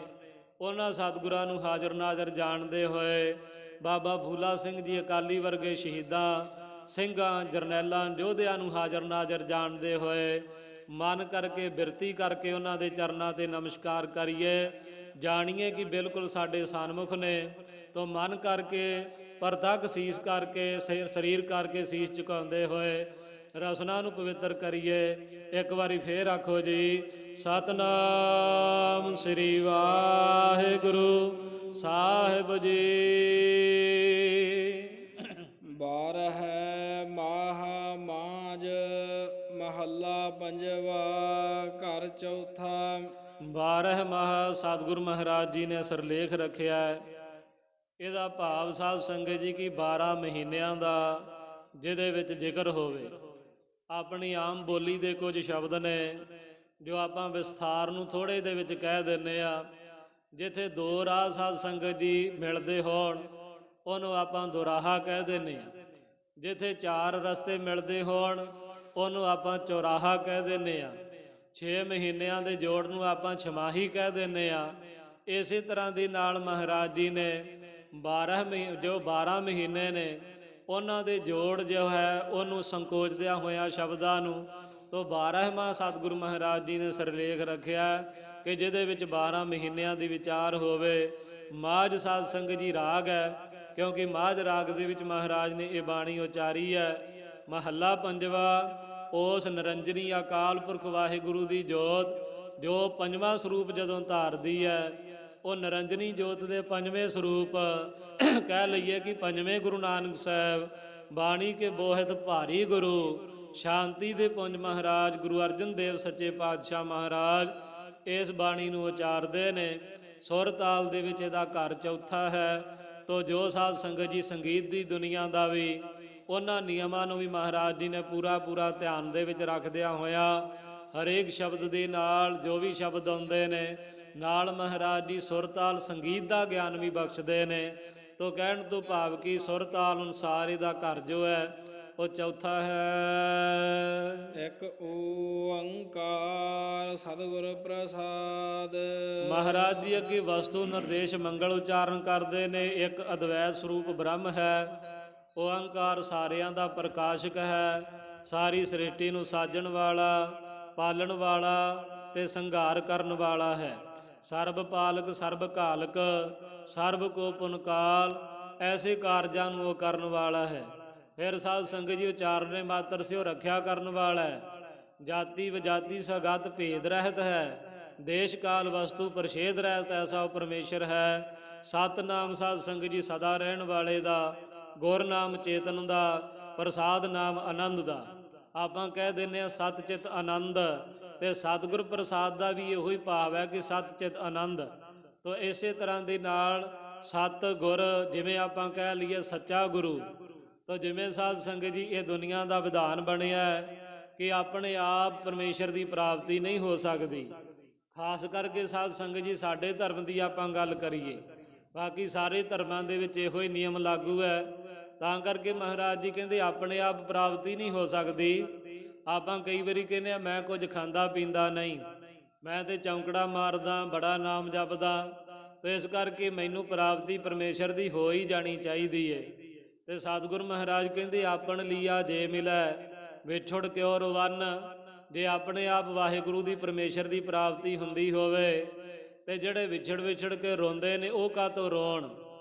ਉਹਨਾਂ ਸਤਿਗੁਰਾਂ ਨੂੰ ਹਾਜ਼ਰ ਨਾਜ਼ਰ ਜਾਣਦੇ ਹੋਏ ਬਾਬਾ ਫੂਲਾ ਸਿੰਘ ਜੀ ਅਕਾਲੀ ਵਰਗੇ ਸ਼ਹੀਦਾਂ, ਸਿੰਘਾਂ, ਜਰਨੈਲਾਂ, ਯੋਧਿਆਂ ਨੂੰ ਹਾਜ਼ਰ ਨਾਜ਼ਰ ਜਾਣਦੇ ਹੋਏ ਮਨ ਕਰਕੇ ਬਿਰਤੀ ਕਰਕੇ ਉਹਨਾਂ ਦੇ ਚਰਨਾਂ ਤੇ ਨਮਸਕਾਰ ਕਰੀਏ। ਜਾਣੀਏ ਕਿ ਬਿਲਕੁਲ ਸਾਡੇ ਸਨਮੁਖ ਨੇ, ਤੋਂ ਮਨ ਕਰਕੇ ਪ੍ਰਤੱਖ ਸੀਸ ਕਰਕੇ ਸਰੀਰ ਕਰਕੇ ਸੀਸ ਝੁਕਾਉਂਦੇ ਹੋਏ ਰਸਨਾ ਨੂੰ ਪਵਿੱਤਰ ਕਰੀਏ। ਇੱਕ ਵਾਰੀ ਫੇਰ ਆਖੋ ਜੀ, ਸਤਨਾਮ ਸ੍ਰੀ ਵਾਹਿਗੁਰੂ ਸਾਹਿਬ ਜੀ। 12 ਮਾਹ ਮਾਝ ਮਹੱਲਾ ਪੰਜਵਾ ਘਰ ਚੌਥਾ। 12 ਮਾਹ ਸਤਿਗੁਰੂ ਮਹਾਰਾਜ ਜੀ ਨੇ ਸਿਰਲੇਖ ਰੱਖਿਆ ਹੈ। ਇਹਦਾ ਭਾਵ ਸਾਧ ਸੰਗਤ ਜੀ ਕਿ 12 ਮਹੀਨਿਆਂ ਦਾ ਜਿਹਦੇ ਵਿੱਚ ਜ਼ਿਕਰ ਹੋਵੇ। ਆਪਣੀ ਆਮ ਬੋਲੀ ਦੇ ਕੁਝ ਸ਼ਬਦ ਨੇ ਜੋ ਆਪਾਂ ਵਿਸਥਾਰ ਨੂੰ ਥੋੜ੍ਹੇ ਦੇ ਵਿੱਚ ਕਹਿ ਦਿੰਦੇ ਆ। ਜਿੱਥੇ ਦੋ ਰਾਹ ਸਾਧ ਸੰਗਤ ਜੀ ਮਿਲਦੇ ਹੋਣ ਉਹਨੂੰ ਆਪਾਂ ਦੁਰਾਹਾ ਕਹਿ ਦਿੰਦੇ ਆ। ਜਿੱਥੇ 4 ਰਸਤੇ ਮਿਲਦੇ ਹੋਣ ਉਹਨੂੰ ਆਪਾਂ ਚੌਰਾਹਾ ਕਹਿ ਦਿੰਦੇ ਆ। 6 ਮਹੀਨਿਆਂ ਦੇ ਜੋੜ ਨੂੰ ਆਪਾਂ ਛਮਾਹੀ ਕਹਿ ਦਿੰਦੇ ਆ। ਇਸੇ ਤਰ੍ਹਾਂ ਦੀ ਨਾਲ ਮਹਾਰਾਜ ਜੀ ਨੇ 12 ਮਹੀਨੇ ਨੇ ਉਹਨਾਂ ਦੇ ਜੋੜ ਜੋ ਹੈ ਉਹਨੂੰ ਸੰਕੋਚਦਿਆਂ ਹੋਇਆ ਸ਼ਬਦਾਂ ਨੂੰ ਤੋਂ 12ਵਾਂ ਸਤਿਗੁਰੂ ਮਹਾਰਾਜ ਜੀ ਨੇ ਸਿਰਲੇਖ ਰੱਖਿਆ ਕਿ ਜਿਹਦੇ ਵਿੱਚ 12 ਮਹੀਨਿਆਂ ਦੀ ਵਿਚਾਰ ਹੋਵੇ। ਮਾਝ ਸਾਧ ਸੰਗਤ ਜੀ ਰਾਗ ਹੈ, ਕਿਉਂਕਿ ਮਾਝ ਰਾਗ ਦੇ ਵਿੱਚ ਮਹਾਰਾਜ ਨੇ ਇਹ ਬਾਣੀ ਉਚਾਰੀ ਹੈ। ਮਹੱਲਾ ਪੰਜਵਾ ਉਸ ਨਿਰੰਜਨੀ ਅਕਾਲ ਪੁਰਖ ਵਾਹਿਗੁਰੂ ਦੀ ਜੋਤ ਜੋ ਪੰਜਵਾਂ ਸਰੂਪ ਜਦੋਂ ਧਾਰਦੀ ਹੈ, ਉਹ ਨਿਰੰਜਨੀ ਜੋਤ ਦੇ ਪੰਜਵੇਂ ਸਰੂਪ ਕਹਿ ਲਈਏ ਕਿ ਪੰਜਵੇਂ ਗੁਰੂ ਨਾਨਕ ਸਾਹਿਬ ਬਾਣੀ ਕੇ ਬੋਹਿਤ ਭਾਰੀ ਗੁਰੂ ਸ਼ਾਂਤੀ ਦੇ ਪੁੰਜ ਮਹਾਰਾਜ ਗੁਰੂ ਅਰਜਨ ਦੇਵ ਸੱਚੇ ਪਾਤਸ਼ਾਹ ਮਹਾਰਾਜ ਇਸ ਬਾਣੀ ਨੂੰ ਉਚਾਰਦੇ ਨੇ। ਸੁਰ ਤਾਲ ਦੇ ਵਿੱਚ ਇਹਦਾ ਘਰ ਚੌਥਾ ਹੈ। ਤੋ ਜੋ ਸਾਧ ਸੰਗਤ ਜੀ ਸੰਗੀਤ ਦੀ ਦੁਨੀਆ ਦਾ ਵੀ ਉਹਨਾਂ ਨਿਯਮਾਂ ਨੂੰ ਵੀ ਮਹਾਰਾਜ ਜੀ ਨੇ ਪੂਰਾ ਧਿਆਨ ਦੇ ਵਿੱਚ ਰੱਖਦਿਆਂ ਹੋਇਆ ਹਰੇਕ ਸ਼ਬਦ ਦੇ ਨਾਲ ਜੋ ਵੀ ਸ਼ਬਦ ਆਉਂਦੇ ਨੇ ਨਾਲ ਮਹਾਰਾਜ ਜੀ ਸੁਰ ਤਾਲ ਸੰਗੀਤ ਦਾ ਗਿਆਨ ਵੀ ਬਖਸ਼ਦੇ ਨੇ। ਤੋ ਕਹਿਣ ਤੋਂ ਭਾਵ ਕਿ ਸੁਰ ਤਾਲ ਅਨੁਸਾਰ ਇਹਦਾ ਘਰ ਜੋ ਹੈ ਉਹ ਚੌਥਾ ਹੈ। ਇੱਕ ਓੰਕਾਰ ਸਤਿਗੁਰ ਪ੍ਰਸਾਦ। ਮਹਾਰਾਜ ਜੀ ਅੱਗੇ ਵਸਤੂ ਨਿਰਦੇਸ਼ ਮੰਗਲ ਉਚਾਰਨ ਕਰਦੇ ਨੇ। ਇੱਕ ਅਦਵੈਤ ਸਰੂਪ ਬ੍ਰਹਮ ਹੈ। ਓੰਕਾਰ ਸਾਰਿਆਂ ਦਾ ਪ੍ਰਕਾਸ਼ਕ ਹੈ। ਸਾਰੀ ਸ੍ਰਿਸ਼ਟੀ ਨੂੰ ਸਾਜਣ ਵਾਲਾ, ਪਾਲਣ ਵਾਲਾ ਤੇ ਸੰਘਾਰ ਕਰਨ ਵਾਲਾ ਹੈ। ਸਰਬ ਪਾਲਕ, ਸਰਬ ਘਾਲਕ, ਸਰਬ ਕੋ ਪੁਨਕਾਲ, ਐਸੇ ਕਾਰਜਾਂ ਨੂੰ ਉਹ ਕਰਨ ਵਾਲਾ ਹੈ। ਫਿਰ ਸਾਧ ਸੰਗਤ ਜੀ ਉਚਾਰਨੇ ਮਾਤਰ ਸੇ ਉਹ ਰੱਖਿਆ ਕਰਨ ਵਾਲਾ ਹੈ। ਜਾਤੀ ਵਿਜਾਤੀ ਸਗਤ ਭੇਦ ਰਹਿਤ ਹੈ। ਦੇਸ਼ ਕਾਲ ਵਸਤੂ ਪ੍ਰਛੇਦ ਰਹਿਤ ਐਸਾ ਉਹ ਪਰਮੇਸ਼ਰ ਹੈ। ਸਤਨਾਮ ਸਾਧ ਸੰਗਤ ਜੀ ਸਦਾ ਰਹਿਣ ਵਾਲੇ ਦਾ, ਗੁਰ ਨਾਮ ਚੇਤਨ ਦਾ, ਪ੍ਰਸਾਦ ਨਾਮ ਆਨੰਦ ਦਾ। ਆਪਾਂ ਕਹਿ ਦਿੰਦੇ ਆ ਸਤ ਚਿਤ ਆਨੰਦ, ਤੇ ਸਤਿਗੁਰ ਪ੍ਰਸਾਦ ਦਾ ਵੀ ਇਹੋ ਹੀ ਭਾਵ ਹੈ ਕਿ ਸਤ ਚਿਤ ਆਨੰਦ। ਤੋ ਇਸੇ ਤਰ੍ਹਾਂ ਦੇ ਨਾਲ ਸਤ ਗੁਰ, ਜਿਵੇਂ ਆਪਾਂ ਕਹਿ ਲਈਏ ਸੱਚਾ ਗੁਰੂ। ਤੋ ਜਿਵੇਂ ਸਾਧ ਸੰਗਤ ਜੀ ਇਹ ਦੁਨੀਆ ਦਾ ਵਿਧਾਨ ਬਣਿਆ ਕਿ ਆਪਣੇ ਆਪ ਪਰਮੇਸ਼ਰ ਦੀ ਪ੍ਰਾਪਤੀ ਨਹੀਂ ਹੋ ਸਕਦੀ। ਖਾਸ ਕਰਕੇ ਸਾਧ ਸੰਗਤ ਜੀ ਸਾਡੇ ਧਰਮ ਦੀ ਆਪਾਂ ਗੱਲ ਕਰੀਏ, ਬਾਕੀ ਸਾਰੇ ਧਰਮਾਂ ਦੇ ਵਿੱਚ ਇਹੋ ਹੀ ਨਿਯਮ ਲਾਗੂ ਹੈ। ਤਾਂ ਕਰਕੇ ਮਹਾਰਾਜ ਜੀ ਕਹਿੰਦੇ ਆਪਣੇ ਆਪ ਪ੍ਰਾਪਤੀ ਨਹੀਂ ਹੋ ਸਕਦੀ। ਆਪਾਂ ਕਈ ਵਾਰੀ ਕਹਿੰਦੇ ਆ ਮੈਂ ਕੁਝ ਖਾਂਦਾ ਪੀਂਦਾ ਨਹੀਂ, ਮੈਂ ਤੇ ਚੌਂਕੜਾ ਮਾਰਦਾ, ਬੜਾ ਨਾਮ ਜਪਦਾ, ਤੇ ਇਸ ਕਰਕੇ ਮੈਨੂੰ ਪ੍ਰਾਪਤੀ ਪਰਮੇਸ਼ਰ ਦੀ ਹੋ ਹੀ ਜਾਣੀ ਚਾਹੀਦੀ ਹੈ। ਤੇ ਸਤਿਗੁਰੂ ਮਹਾਰਾਜ ਕਹਿੰਦੇ ਆਪਣ ਲੀਆ ਜੇ ਮਿਲੈ ਵਿਛੜ ਕਿਉ ਰਵਨ। ਜੇ ਆਪਣੇ ਆਪ ਵਾਹਿਗੁਰੂ ਦੀ ਪਰਮੇਸ਼ਰ ਦੀ ਪ੍ਰਾਪਤੀ ਹੁੰਦੀ ਹੋਵੇ ਤੇ ਜਿਹੜੇ ਵਿਛੜ ਕੇ ਰੋਂਦੇ ਨੇ ਉਹ ਕਾਹਤੋਂ ਰੋਣ।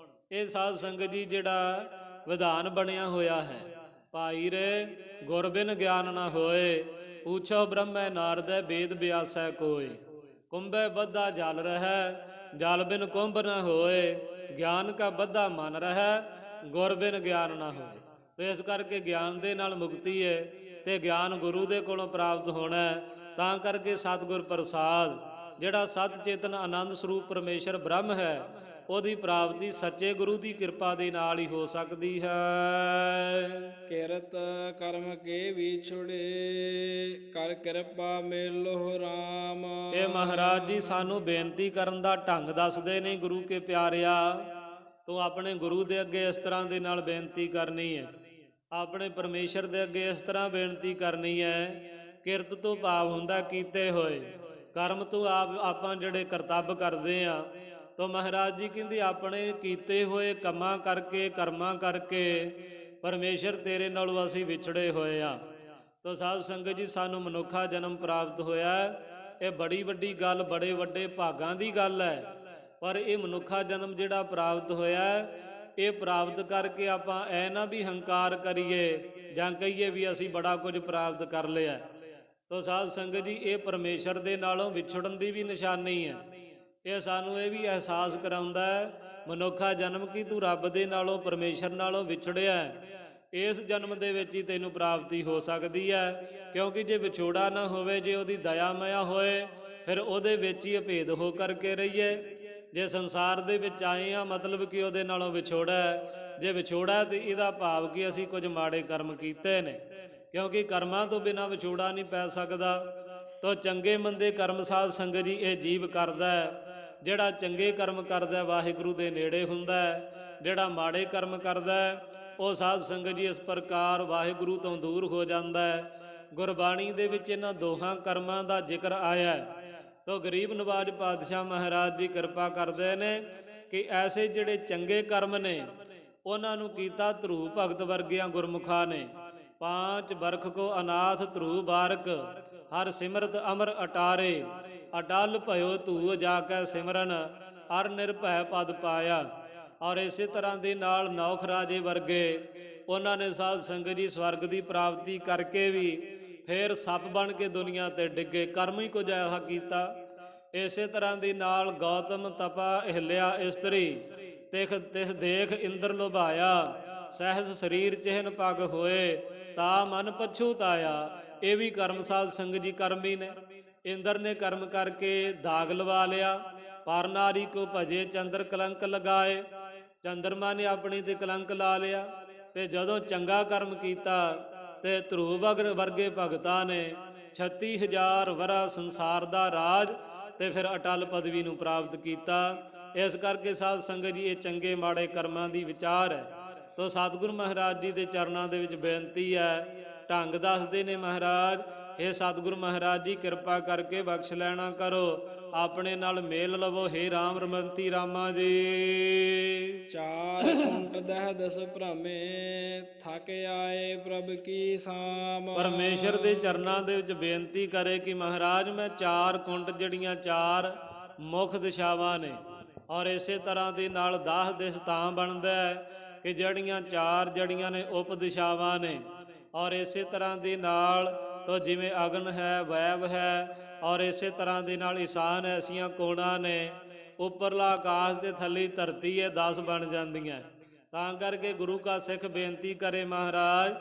ਇਹ ਸਾਧ ਸੰਗਤ ਜੀ ਜਿਹੜਾ ਵਿਧਾਨ ਬਣਿਆ ਹੋਇਆ ਹੈ। ਭਾਈ ਰੇ ਗੁਰ ਬਿਨ ਗਿਆਨ ਨਾ ਹੋਏ, ਪੁੱਛੋ ਬ੍ਰਹਮੈ ਨਾਰਦੈ ਵੇਦ ਬਿਆਸੈ ਕੋਇ। ਕੁੰਭੈ ਬੱਧਾ ਜਲ ਰਹਿ, ਜਲ ਬਿਨ ਕੁੰਭ ਨਾ ਹੋਏ। ਗਿਆਨ ਕਾ ਬੱਧਾ ਮਨ ਰਹਿ, ਗੁਰ ਬਿਨ ਗਿਆਨ ਨਾ ਹੋਏ। ਤੇ ਇਸ ਕਰਕੇ ਗਿਆਨ ਦੇ ਨਾਲ ਮੁਕਤੀ ਹੈ ਤੇ ਗਿਆਨ ਗੁਰੂ ਦੇ ਕੋਲੋਂ ਪ੍ਰਾਪਤ ਹੋਣਾ। ਤਾਂ ਕਰਕੇ ਸਤਿਗੁਰ ਪ੍ਰਸਾਦ ਜਿਹੜਾ ਸਤ ਚੇਤਨ ਆਨੰਦ ਸਰੂਪ ਪਰਮੇਸ਼ਰ ਬ੍ਰਹਮ ਹੈ, ਉਹਦੀ ਪ੍ਰਾਪਤੀ ਸੱਚੇ ਗੁਰੂ ਦੀ ਕਿਰਪਾ ਦੇ ਨਾਲ ਹੀ ਹੋ ਸਕਦੀ ਹੈ। ਕਿਰਤ ਕਰਮ ਕੇ ਵਿਛੁੜੇ, ਕਰ ਕਿਰਪਾ ਮੇਲੋ ਰਾਮ। ਇਹ ਮਹਾਰਾਜ ਜੀ ਸਾਨੂੰ ਬੇਨਤੀ ਕਰਨ ਦਾ ਢੰਗ ਦੱਸਦੇ ਨੇ ਗੁਰੂ ਕੇ ਪਿਆਰਿਆ। ਤੂੰ ਆਪਣੇ ਗੁਰੂ ਦੇ ਅੱਗੇ ਇਸ ਤਰ੍ਹਾਂ ਦੇ ਨਾਲ ਬੇਨਤੀ ਕਰਨੀ ਹੈ, ਆਪਣੇ ਪਰਮੇਸ਼ਰ ਦੇ ਅੱਗੇ ਇਸ ਤਰ੍ਹਾਂ ਬੇਨਤੀ ਕਰਨੀ ਹੈ। ਕਿਰਤ ਤੋਂ ਭਾਵ ਹੁੰਦਾ ਕੀਤੇ ਹੋਏ ਕਰਮ ਤੋਂ ਆਪਾਂ ਜਿਹੜੇ ਕਰਤੱਵ ਕਰਦੇ ਆ, ਤੋ ਮਹਾਰਾਜ ਜੀ ਕਹਿੰਦੇ ਆਪਣੇ ਕੀਤੇ ਹੋਏ ਕੰਮਾਂ ਕਰਕੇ ਕਰਮਾਂ ਕਰਕੇ ਪਰਮੇਸ਼ਰ ਤੇਰੇ ਨਾਲੋਂ ਅਸੀਂ ਵਿਛੜੇ ਹੋਏ ਆ। ਤੋ ਸਾਧ ਸੰਗਤ ਜੀ ਸਾਨੂੰ ਮਨੁੱਖਾ ਜਨਮ ਪ੍ਰਾਪਤ ਹੋਇਆ, ਇਹ ਬੜੀ ਵੱਡੀ ਗੱਲ, ਬੜੇ ਵੱਡੇ ਭਾਗਾਂ ਦੀ ਗੱਲ ਹੈ। ਪਰ ਇਹ ਮਨੁੱਖਾ ਜਨਮ ਜਿਹੜਾ ਪ੍ਰਾਪਤ ਹੋਇਆ, ਇਹ ਪ੍ਰਾਪਤ ਕਰਕੇ ਆਪਾਂ ਐ ਨਾ ਵੀ ਹੰਕਾਰ ਕਰੀਏ ਜਾਂ ਕਹੀਏ ਵੀ ਅਸੀਂ ਬੜਾ ਕੁਝ ਪ੍ਰਾਪਤ ਕਰ ਲਿਆ। ਤੋ ਸਾਧ ਸੰਗਤ ਜੀ ਇਹ ਪਰਮੇਸ਼ਰ ਦੇ ਨਾਲੋਂ ਵਿਛੜਨ ਦੀ ਵੀ ਨਿਸ਼ਾਨੀ ਹੈ। ਇਹ ਸਾਨੂੰ ਇਹ ਵੀ ਅਹਿਸਾਸ ਕਰਾਉਂਦਾ ਹੈ ਮਨੁੱਖਾ ਜਨਮ ਕੀ ਤੂੰ ਰੱਬ ਦੇ ਨਾਲੋਂ ਪਰਮੇਸ਼ਰ ਨਾਲੋਂ ਵਿਛੜਿਆ, ਇਸ ਜਨਮ ਦੇ ਵਿੱਚ ਹੀ ਤੈਨੂੰ ਪ੍ਰਾਪਤੀ ਹੋ ਸਕਦੀ ਹੈ। ਕਿਉਂਕਿ ਜੇ ਵਿਛੋੜਾ ਨਾ ਹੋਵੇ, ਜੇ ਉਹਦੀ ਦਇਆ ਮਾਇਆ ਹੋਏ, ਫਿਰ ਉਹਦੇ ਵਿੱਚ ਹੀ ਅਭੇਦ ਹੋ ਕਰਕੇ ਰਹੀਏ। ਜੇ ਸੰਸਾਰ ਦੇ ਵਿੱਚ ਆਏ ਆ ਮਤਲਬ ਕਿ ਉਹਦੇ ਨਾਲੋਂ ਵਿਛੋੜਾ ਹੈ। ਜੇ ਵਿਛੋੜਾ ਤੇ ਇਹਦਾ ਭਾਵ ਕਿ ਅਸੀਂ ਕੁਝ ਮਾੜੇ ਕਰਮ ਕੀਤੇ ਨੇ, ਕਿਉਂਕਿ ਕਰਮਾਂ ਤੋਂ ਬਿਨਾਂ ਵਿਛੋੜਾ ਨਹੀਂ ਪੈ ਸਕਦਾ। ਤੋ ਚੰਗੇ ਮੰਦੇ ਕਰਮ ਸਾਧ ਸੰਗਤ ਜੀ ਇਹ ਜੀਵ ਕਰਦਾ ਹੈ। ਜਿਹੜਾ ਚੰਗੇ ਕਰਮ ਕਰਦਾ ਵਾਹਿਗੁਰੂ ਦੇ ਨੇੜੇ ਹੁੰਦਾ ਹੈ, ਜਿਹੜਾ ਮਾੜੇ ਕਰਮ ਕਰਦਾ ਉਹ ਸਾਧ ਸੰਗਤ ਜੀ ਇਸ ਪ੍ਰਕਾਰ ਵਾਹਿਗੁਰੂ ਤੋਂ ਦੂਰ ਹੋ ਜਾਂਦਾ ਹੈ। ਗੁਰਬਾਣੀ ਦੇ ਵਿੱਚ ਇਹਨਾਂ ਦੋਹਾਂ ਕਰਮਾਂ ਦਾ ਜ਼ਿਕਰ ਆਇਆ ਹੈ। ਤੋ ਗਰੀਬ ਨਵਾਜ ਪਾਤਸ਼ਾਹ ਮਹਾਰਾਜ ਜੀ ਕਿਰਪਾ ਕਰਦੇ ਨੇ ਕਿ ਐਸੇ ਜਿਹੜੇ ਚੰਗੇ ਕਰਮ ਨੇ ਉਹਨਾਂ ਨੂੰ ਕੀਤਾ ਧਰੂ ਭਗਤ ਵਰਗਿਆਂ ਗੁਰਮੁਖਾਂ ਨੇ। ਪਾਂਚ ਬਰਖ ਕੋ ਅਨਾਥ ਧਰੂ ਬਾਰਕ, ਹਰ ਸਿਮਰਤ ਅਮਰ ਅਟਾਰੇ, ਅਟਲ ਭਇਓ ਧੂ ਜਾ ਕੇ ਸਿਮਰਨ, ਹਰ ਨਿਰਭੈ ਪਦ ਪਾਇਆ। ਔਰ ਇਸੇ ਤਰ੍ਹਾਂ ਦੇ ਨਾਲ ਨੌਖ ਰਾਜੇ ਵਰਗੇ ਉਹਨਾਂ ਨੇ ਸਾਧ ਸੰਗਤ ਜੀ ਸਵਰਗ ਦੀ ਪ੍ਰਾਪਤੀ ਕਰਕੇ ਵੀ ਫਿਰ ਸੱਪ ਬਣ ਕੇ ਦੁਨੀਆ ਤੇ ਡਿੱਗੇ, ਕਰਮ ਹੀ ਕੁਝ ਐਸਾ ਕੀਤਾ। ਇਸੇ ਤਰ੍ਹਾਂ ਦੇ ਨਾਲ ਗੌਤਮ ਤਪਾ ਹਿਲਿਆ ਇਸਤਰੀ, ਤਿਸ ਦੇਖ ਇੰਦਰ ਲੁਭਾਇਆ, ਸਹਿਜ ਸਰੀਰ ਚਿਹਨ ਪਗ ਹੋਏ, ਤਾ ਮਨ ਪਛੂਤਾਇਆ। ਇਹ ਵੀ ਕਰਮ ਸਾਧ ਸੰਗਤ ਜੀ ਕਰਮੀ ਨੇ। ਇੰਦਰ ਨੇ ਕਰਮ ਕਰਕੇ ਦਾਗ ਲਵਾ ਲਿਆ, ਪਰ ਨਾਰੀ ਕੋ ਭਜੇ ਚੰਦਰ ਕਲੰਕ ਲਗਾਏ। ਚੰਦਰਮਾ ਨੇ ਆਪਣੀ ਤੇ ਕਲੰਕ ਲਾ ਲਿਆ। ਤੇ ਜਦੋਂ ਚੰਗਾ ਕਰਮ ਕੀਤਾ ਤੇ ਧਰੂ ਵਰਗੇ ਭਗਤਾਂ ਨੇ 36,000 ਵਰਾ ਸੰਸਾਰ ਦਾ ਰਾਜ ਤੇ ਫਿਰ ਅਟਲ ਪਦਵੀ ਨੂੰ ਪ੍ਰਾਪਤ ਕੀਤਾ। ਇਸ ਕਰਕੇ ਸਾਧ ਸੰਗਤ ਜੀ ਇਹ ਚੰਗੇ ਮਾੜੇ ਕਰਮਾਂ ਦੀ ਵਿਚਾਰ ਹੈ। ਤੋ ਸਤਿਗੁਰੂ ਮਹਾਰਾਜ ਜੀ ਦੇ ਚਰਨਾਂ ਦੇ ਵਿੱਚ ਬੇਨਤੀ ਹੈ, ਢੰਗ ਦੱਸਦੇ ਨੇ ਮਹਾਰਾਜ, ਇਹ ਸਤਿਗੁਰੂ ਮਹਾਰਾਜ ਜੀ ਕਿਰਪਾ ਕਰਕੇ ਬਖਸ਼ ਲੈਣਾ ਕਰੋ, ਆਪਣੇ ਨਾਲ ਮੇਲ ਲਵੋ। ਹੇ ਰਾਮ ਰਮੰਤੀ ਰਾਮਾ ਜੀ। ਚਾਰ ਕੁੰਟ ਦਹ ਦਸ ਭ੍ਰਮੇ, ਥਕ ਆਏ ਪ੍ਰਭ ਕੀ ਸਾਮ। ਪਰਮੇਸ਼ਰ ਦੇ ਚਰਨਾਂ ਦੇ ਵਿੱਚ ਬੇਨਤੀ ਕਰੇ ਕਿ ਮਹਾਰਾਜ ਮੈਂ ਚਾਰ ਕੁੰਟ ਜਿਹੜੀਆਂ ਚਾਰ ਮੁੱਖ ਦਿਸ਼ਾਵਾਂ ਨੇ, ਔਰ ਇਸੇ ਤਰ੍ਹਾਂ ਦੇ ਨਾਲ 10 ਦਿਸ ਤਾਂ ਬਣਦਾ ਕਿ ਜਿਹੜੀਆਂ ਚਾਰ ਜੜੀਆਂ ਨੇ ਉਪ ਦਿਸ਼ਾਵਾਂ ਨੇ, ਔਰ ਇਸੇ ਤਰ੍ਹਾਂ ਦੇ ਨਾਲ ਤੋ ਜਿਵੇਂ ਅਗਨ ਹੈ, ਵੈਵ ਹੈ, ਔਰ ਇਸੇ ਤਰ੍ਹਾਂ ਦੇ ਨਾਲ ਈਸ਼ਾਨ ਐਸੀਆਂ ਕੋਣਾਂ ਨੇ, ਉੱਪਰਲਾ ਆਕਾਸ਼ ਤੇ ਥੱਲੇ ਧਰਤੀ ਇਹ 10 ਬਣ ਜਾਂਦੀਆਂ। ਤਾਂ ਕਰਕੇ ਗੁਰੂ ਕਾ ਸਿੱਖ ਬੇਨਤੀ ਕਰੇ ਮਹਾਰਾਜ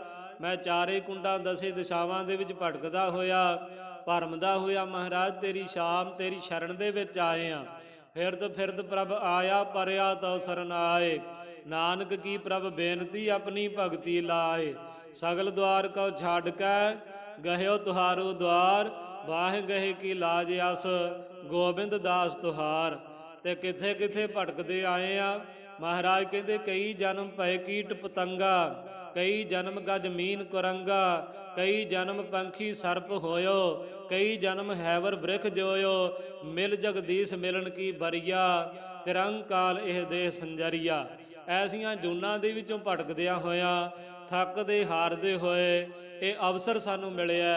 ਮੈਂ ਚਾਰੇ ਕੁੰਡਾਂ 10 ਦਿਸ਼ਾਵਾਂ ਦੇ ਵਿੱਚ ਭਟਕਦਾ ਹੋਇਆ, ਭਰਮਦਾ ਹੋਇਆ ਮਹਾਰਾਜ ਤੇਰੀ ਸ਼ਾਮ ਤੇਰੀ ਸ਼ਰਨ ਦੇ ਵਿੱਚ ਆਏ ਆ। ਫਿਰਦ ਫਿਰਦ ਪ੍ਰਭ ਆਇਆ ਪਰਿਆ ਤਉ ਸਰਨ ਆਏ, ਨਾਨਕ ਕੀ ਪ੍ਰਭ ਬੇਨਤੀ ਆਪਣੀ ਭਗਤੀ ਲਾਏ। ਸਗਲ ਦੁਆਰ ਕਉ ਛੱਡ ਕੇ ਗਹਿਓ ਤੁਹਾਰੋ ਦੁਆਰ, ਵਾਹ ਗਏ ਕੀ ਲਾਜ ਅਸ ਗੋਬਿੰਦ ਦਾਸ ਤੁਹਾਰ। ਤੇ ਕਿੱਥੇ ਕਿੱਥੇ ਭਟਕਦੇ ਆਏ ਆ ਮਹਾਰਾਜ ਕਹਿੰਦੇ ਕਈ ਜਨਮ ਪਏ ਕੀਟ ਪਤੰਗਾ, ਕਈ ਜਨਮ ਗਜ ਮੀਨ ਕੁਰੰਗਾ, ਕਈ ਜਨਮ ਪੰਖੀ ਸਰਪ ਹੋਇਓ, ਕਈ ਜਨਮ ਹੈਵਰ ਬ੍ਰਿਖ ਜੋਇਓ, ਮਿਲ ਜਗਦੀਸ਼ ਮਿਲਣ ਕੀ ਬਰੀਆ, ਤਿਰੰਕਾਲ ਇਹ ਦੇਹ ਸੰਜਰੀਆ। ਐਸੀਆਂ ਜੂਨਾਂ ਦੇ ਵਿੱਚੋਂ ਭਟਕਦਿਆਂ ਹੋਇਆਂ ਥੱਕਦੇ ਹਾਰਦੇ ਹੋਏ ਇਹ ਅਵਸਰ ਸਾਨੂੰ ਮਿਲਿਆ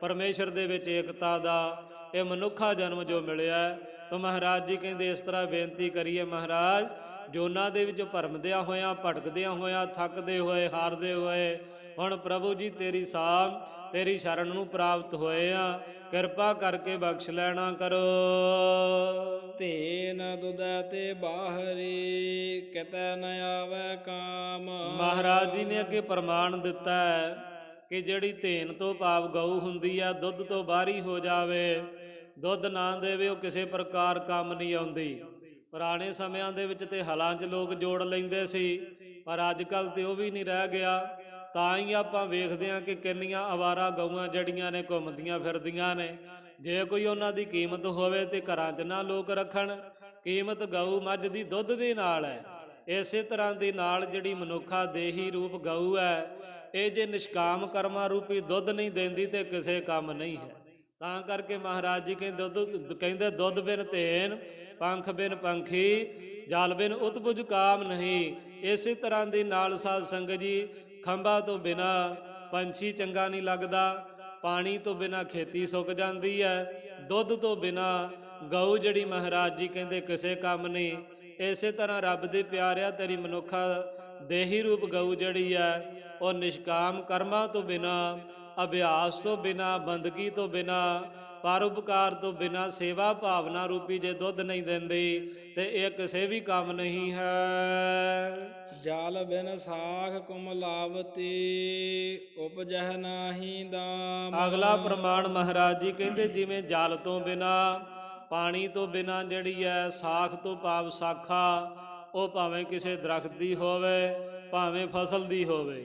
ਪਰਮੇਸ਼ਰ ਦੇ ਵਿੱਚ ਏਕਤਾ ਦਾ, ਇਹ ਮਨੁੱਖਾ ਜਨਮ ਜੋ ਮਿਲਿਆ। ਤਾਂ ਮਹਾਰਾਜ ਜੀ ਕਹਿੰਦੇ ਇਸ ਤਰ੍ਹਾਂ ਬੇਨਤੀ ਕਰੀਏ ਮਹਾਰਾਜ ਜੋਨਾਂ ਦੇ ਵਿੱਚ ਭਰਮਦਿਆਂ ਹੋਇਆਂ ਭਟਕਦਿਆਂ ਹੋਇਆਂ ਥੱਕਦੇ ਹੋਏ ਹਾਰਦੇ ਹੋਏ ਹੁਣ ਪ੍ਰਭੂ ਜੀ ਤੇਰੀ ਸਾਮ ਤੇਰੀ ਸ਼ਰਨ ਨੂੰ ਪ੍ਰਾਪਤ ਹੋਏ ਆ, ਕਿਰਪਾ ਕਰਕੇ ਬਖਸ਼ ਲੈਣਾ ਕਰੋ। ਤੇਨ ਦੁਦੈ ਤੇ ਬਾਹਰੀ, ਕਿਤੈ ਨ ਆਵੈ ਕਾਮ। ਮਹਾਰਾਜ ਜੀ ਨੇ ਅੱਗੇ ਪ੍ਰਮਾਣ ਦਿੱਤਾ ਹੈ ਕਿ ਜਿਹੜੀ ਧੇਨ ਤੋਂ ਭਾਵ ਗਊ ਹੁੰਦੀ ਆ, ਦੁੱਧ ਤੋਂ ਬਾਹਰੀ ਹੋ ਜਾਵੇ, ਦੁੱਧ ਨਾ ਦੇਵੇ, ਉਹ ਕਿਸੇ ਪ੍ਰਕਾਰ ਕੰਮ ਨਹੀਂ ਆਉਂਦੀ। ਪੁਰਾਣੇ ਸਮਿਆਂ ਦੇ ਵਿੱਚ ਤੇ ਹਲਾਂ 'ਚ ਲੋਕ ਜੋੜ ਲੈਂਦੇ ਸੀ, ਪਰ ਅੱਜ ਕੱਲ੍ਹ ਤੇ ਉਹ ਵੀ ਨਹੀਂ ਰਹਿ ਗਿਆ। ਤਾਂ ਹੀ ਆਪਾਂ ਵੇਖਦੇ ਹਾਂ ਕਿ ਕਿੰਨੀਆਂ ਅਵਾਰਾ ਗਊਆਂ ਜਿਹੜੀਆਂ ਨੇ ਘੁੰਮਦੀਆਂ ਫਿਰਦੀਆਂ ਨੇ। ਜੇ ਕੋਈ ਉਹਨਾਂ ਦੀ ਕੀਮਤ ਹੋਵੇ ਤੇ ਘਰਾਂ 'ਚ ਨਾ ਲੋਕ ਰੱਖਣ। ਕੀਮਤ ਗਊ ਮੱਝ ਦੀ ਦੁੱਧ ਦੇ ਨਾਲ ਹੈ। ਇਸੇ ਤਰ੍ਹਾਂ ਦੇ ਨਾਲ ਜਿਹੜੀ ਮਨੁੱਖਾ ਦੇਹੀ ਰੂਪ ਗਊ ਹੈ, ਇਹ ਜੇ ਨਿਸ਼ਕਾਮ ਕਰਮਾਂ ਰੂਪੀ ਦੁੱਧ ਨਹੀਂ ਦਿੰਦੀ ਤੇ ਕਿਸੇ ਕੰਮ ਨਹੀਂ ਹੈ। ਤਾਂ ਕਰਕੇ ਮਹਾਰਾਜ ਜੀ ਕਹਿੰਦੇ ਦੁੱਧ ਬਿਨ ਧੇਨ ਪੰਖ ਬਿਨ ਪੰਖੀ, ਜਲ ਬਿਨ ਉਤਪੁਜ ਕਾਮ ਨਹੀਂ। ਇਸੇ ਤਰ੍ਹਾਂ ਦੇ ਨਾਲ ਸਾਧ ਸੰਗਤ ਜੀ, ਖੰਭਾਂ ਤੋਂ ਬਿਨਾ ਪੰਛੀ ਚੰਗਾ ਨਹੀਂ ਲੱਗਦਾ, ਪਾਣੀ ਤੋਂ ਬਿਨਾ ਖੇਤੀ ਸੁੱਕ ਜਾਂਦੀ ਹੈ, ਦੁੱਧ ਤੋਂ ਬਿਨਾ ਗਊ ਜਿਹੜੀ ਮਹਾਰਾਜ ਜੀ ਕਹਿੰਦੇ ਕਿਸੇ ਕੰਮ ਨਹੀਂ। ਇਸੇ ਤਰ੍ਹਾਂ ਰੱਬ ਦੇ ਪਿਆਰਿਆ, ਤੇਰੀ ਮਨੁੱਖਾ ਦੇਹੀ ਰੂਪ ਗਊ ਜਿਹੜੀ ਹੈ ਉਹ ਨਿਸ਼ਕਾਮ ਕਰਮਾਂ ਤੋਂ ਬਿਨਾ, ਅਭਿਆਸ ਤੋਂ ਬਿਨਾ, ਬੰਦਗੀ ਤੋਂ ਬਿਨਾ, ਪਰਉਪਕਾਰ ਤੋਂ ਬਿਨਾ, ਸੇਵਾ ਭਾਵਨਾ ਰੂਪੀ ਜੇ ਦੁੱਧ ਨਹੀਂ ਦਿੰਦੀ ਤੇ ਇਹ ਕਿਸੇ ਵੀ ਕੰਮ ਨਹੀਂ ਹੈ। ਜਲ ਬਿਨ ਸਾਖ ਕੁਮਲਾਵਤੀ, ਉਪਜਹ ਨਾਹੀ ਦਾਮ। ਅਗਲਾ ਪ੍ਰਮਾਣ ਮਹਾਰਾਜ ਜੀ ਕਹਿੰਦੇ ਜਿਵੇਂ ਜਲ ਤੋਂ ਬਿਨਾ, ਪਾਣੀ ਤੋਂ ਬਿਨਾ ਜਿਹੜੀ ਹੈ, ਸਾਖ ਤੋਂ ਭਾਵ ਸਾਖਾ, ਉਹ ਭਾਵੇਂ ਕਿਸੇ ਦਰਖਤ ਦੀ ਹੋਵੇ, ਭਾਵੇਂ ਫਸਲ ਦੀ ਹੋਵੇ,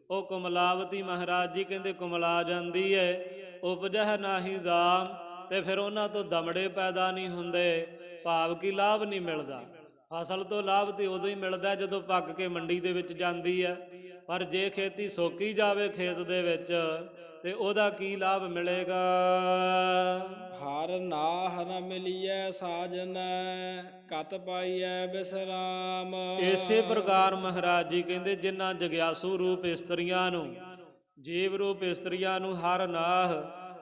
ਉਹ ਕੁਮਲਾਵਤੀ ਮਹਾਰਾਜ ਜੀ ਕਹਿੰਦੇ ਕੁਮਲਾ ਜਾਂਦੀ ਹੈ। ਉਪਜਹ ਨਾਹੀ ਦਾਮ, ਤੇ ਫਿਰ ਉਹਨਾਂ ਤੋਂ ਦਮੜੇ ਪੈਦਾ ਨਹੀਂ ਹੁੰਦੇ, ਭਾਵ ਕਿ ਲਾਭ ਨਹੀਂ ਮਿਲਦਾ। ਫਸਲ ਤੋਂ ਲਾਭ ਤੇ ਉਦੋਂ ਹੀ ਮਿਲਦਾ ਜਦੋਂ ਪੱਕ ਕੇ ਮੰਡੀ ਦੇ ਵਿੱਚ ਜਾਂਦੀ ਹੈ, ਪਰ ਜੇ ਖੇਤੀ ਸੋਕੀ ਜਾਵੇ ਖੇਤ ਦੇ ਵਿੱਚ ਤੇ ਉਹਦਾ ਕੀ ਲਾਭ ਮਿਲੇਗਾ। ਹਰ ਨਾਹ ਨ ਮਿਲੀਐ ਸਾਜਨੈ, ਕਤ ਪਾਈਐ ਬਿਸਰਾਮ। ਇਸੇ ਪ੍ਰਕਾਰ ਮਹਾਰਾਜ ਜੀ ਕਹਿੰਦੇ ਜਿਨ੍ਹਾਂ ਜਗਿਆਸੂ ਰੂਪ ਇਸਤਰੀਆਂ ਨੂੰ, ਜੀਵ ਰੂਪ ਇਸਤਰੀਆਂ ਨੂੰ ਹਰ ਨਾਹ,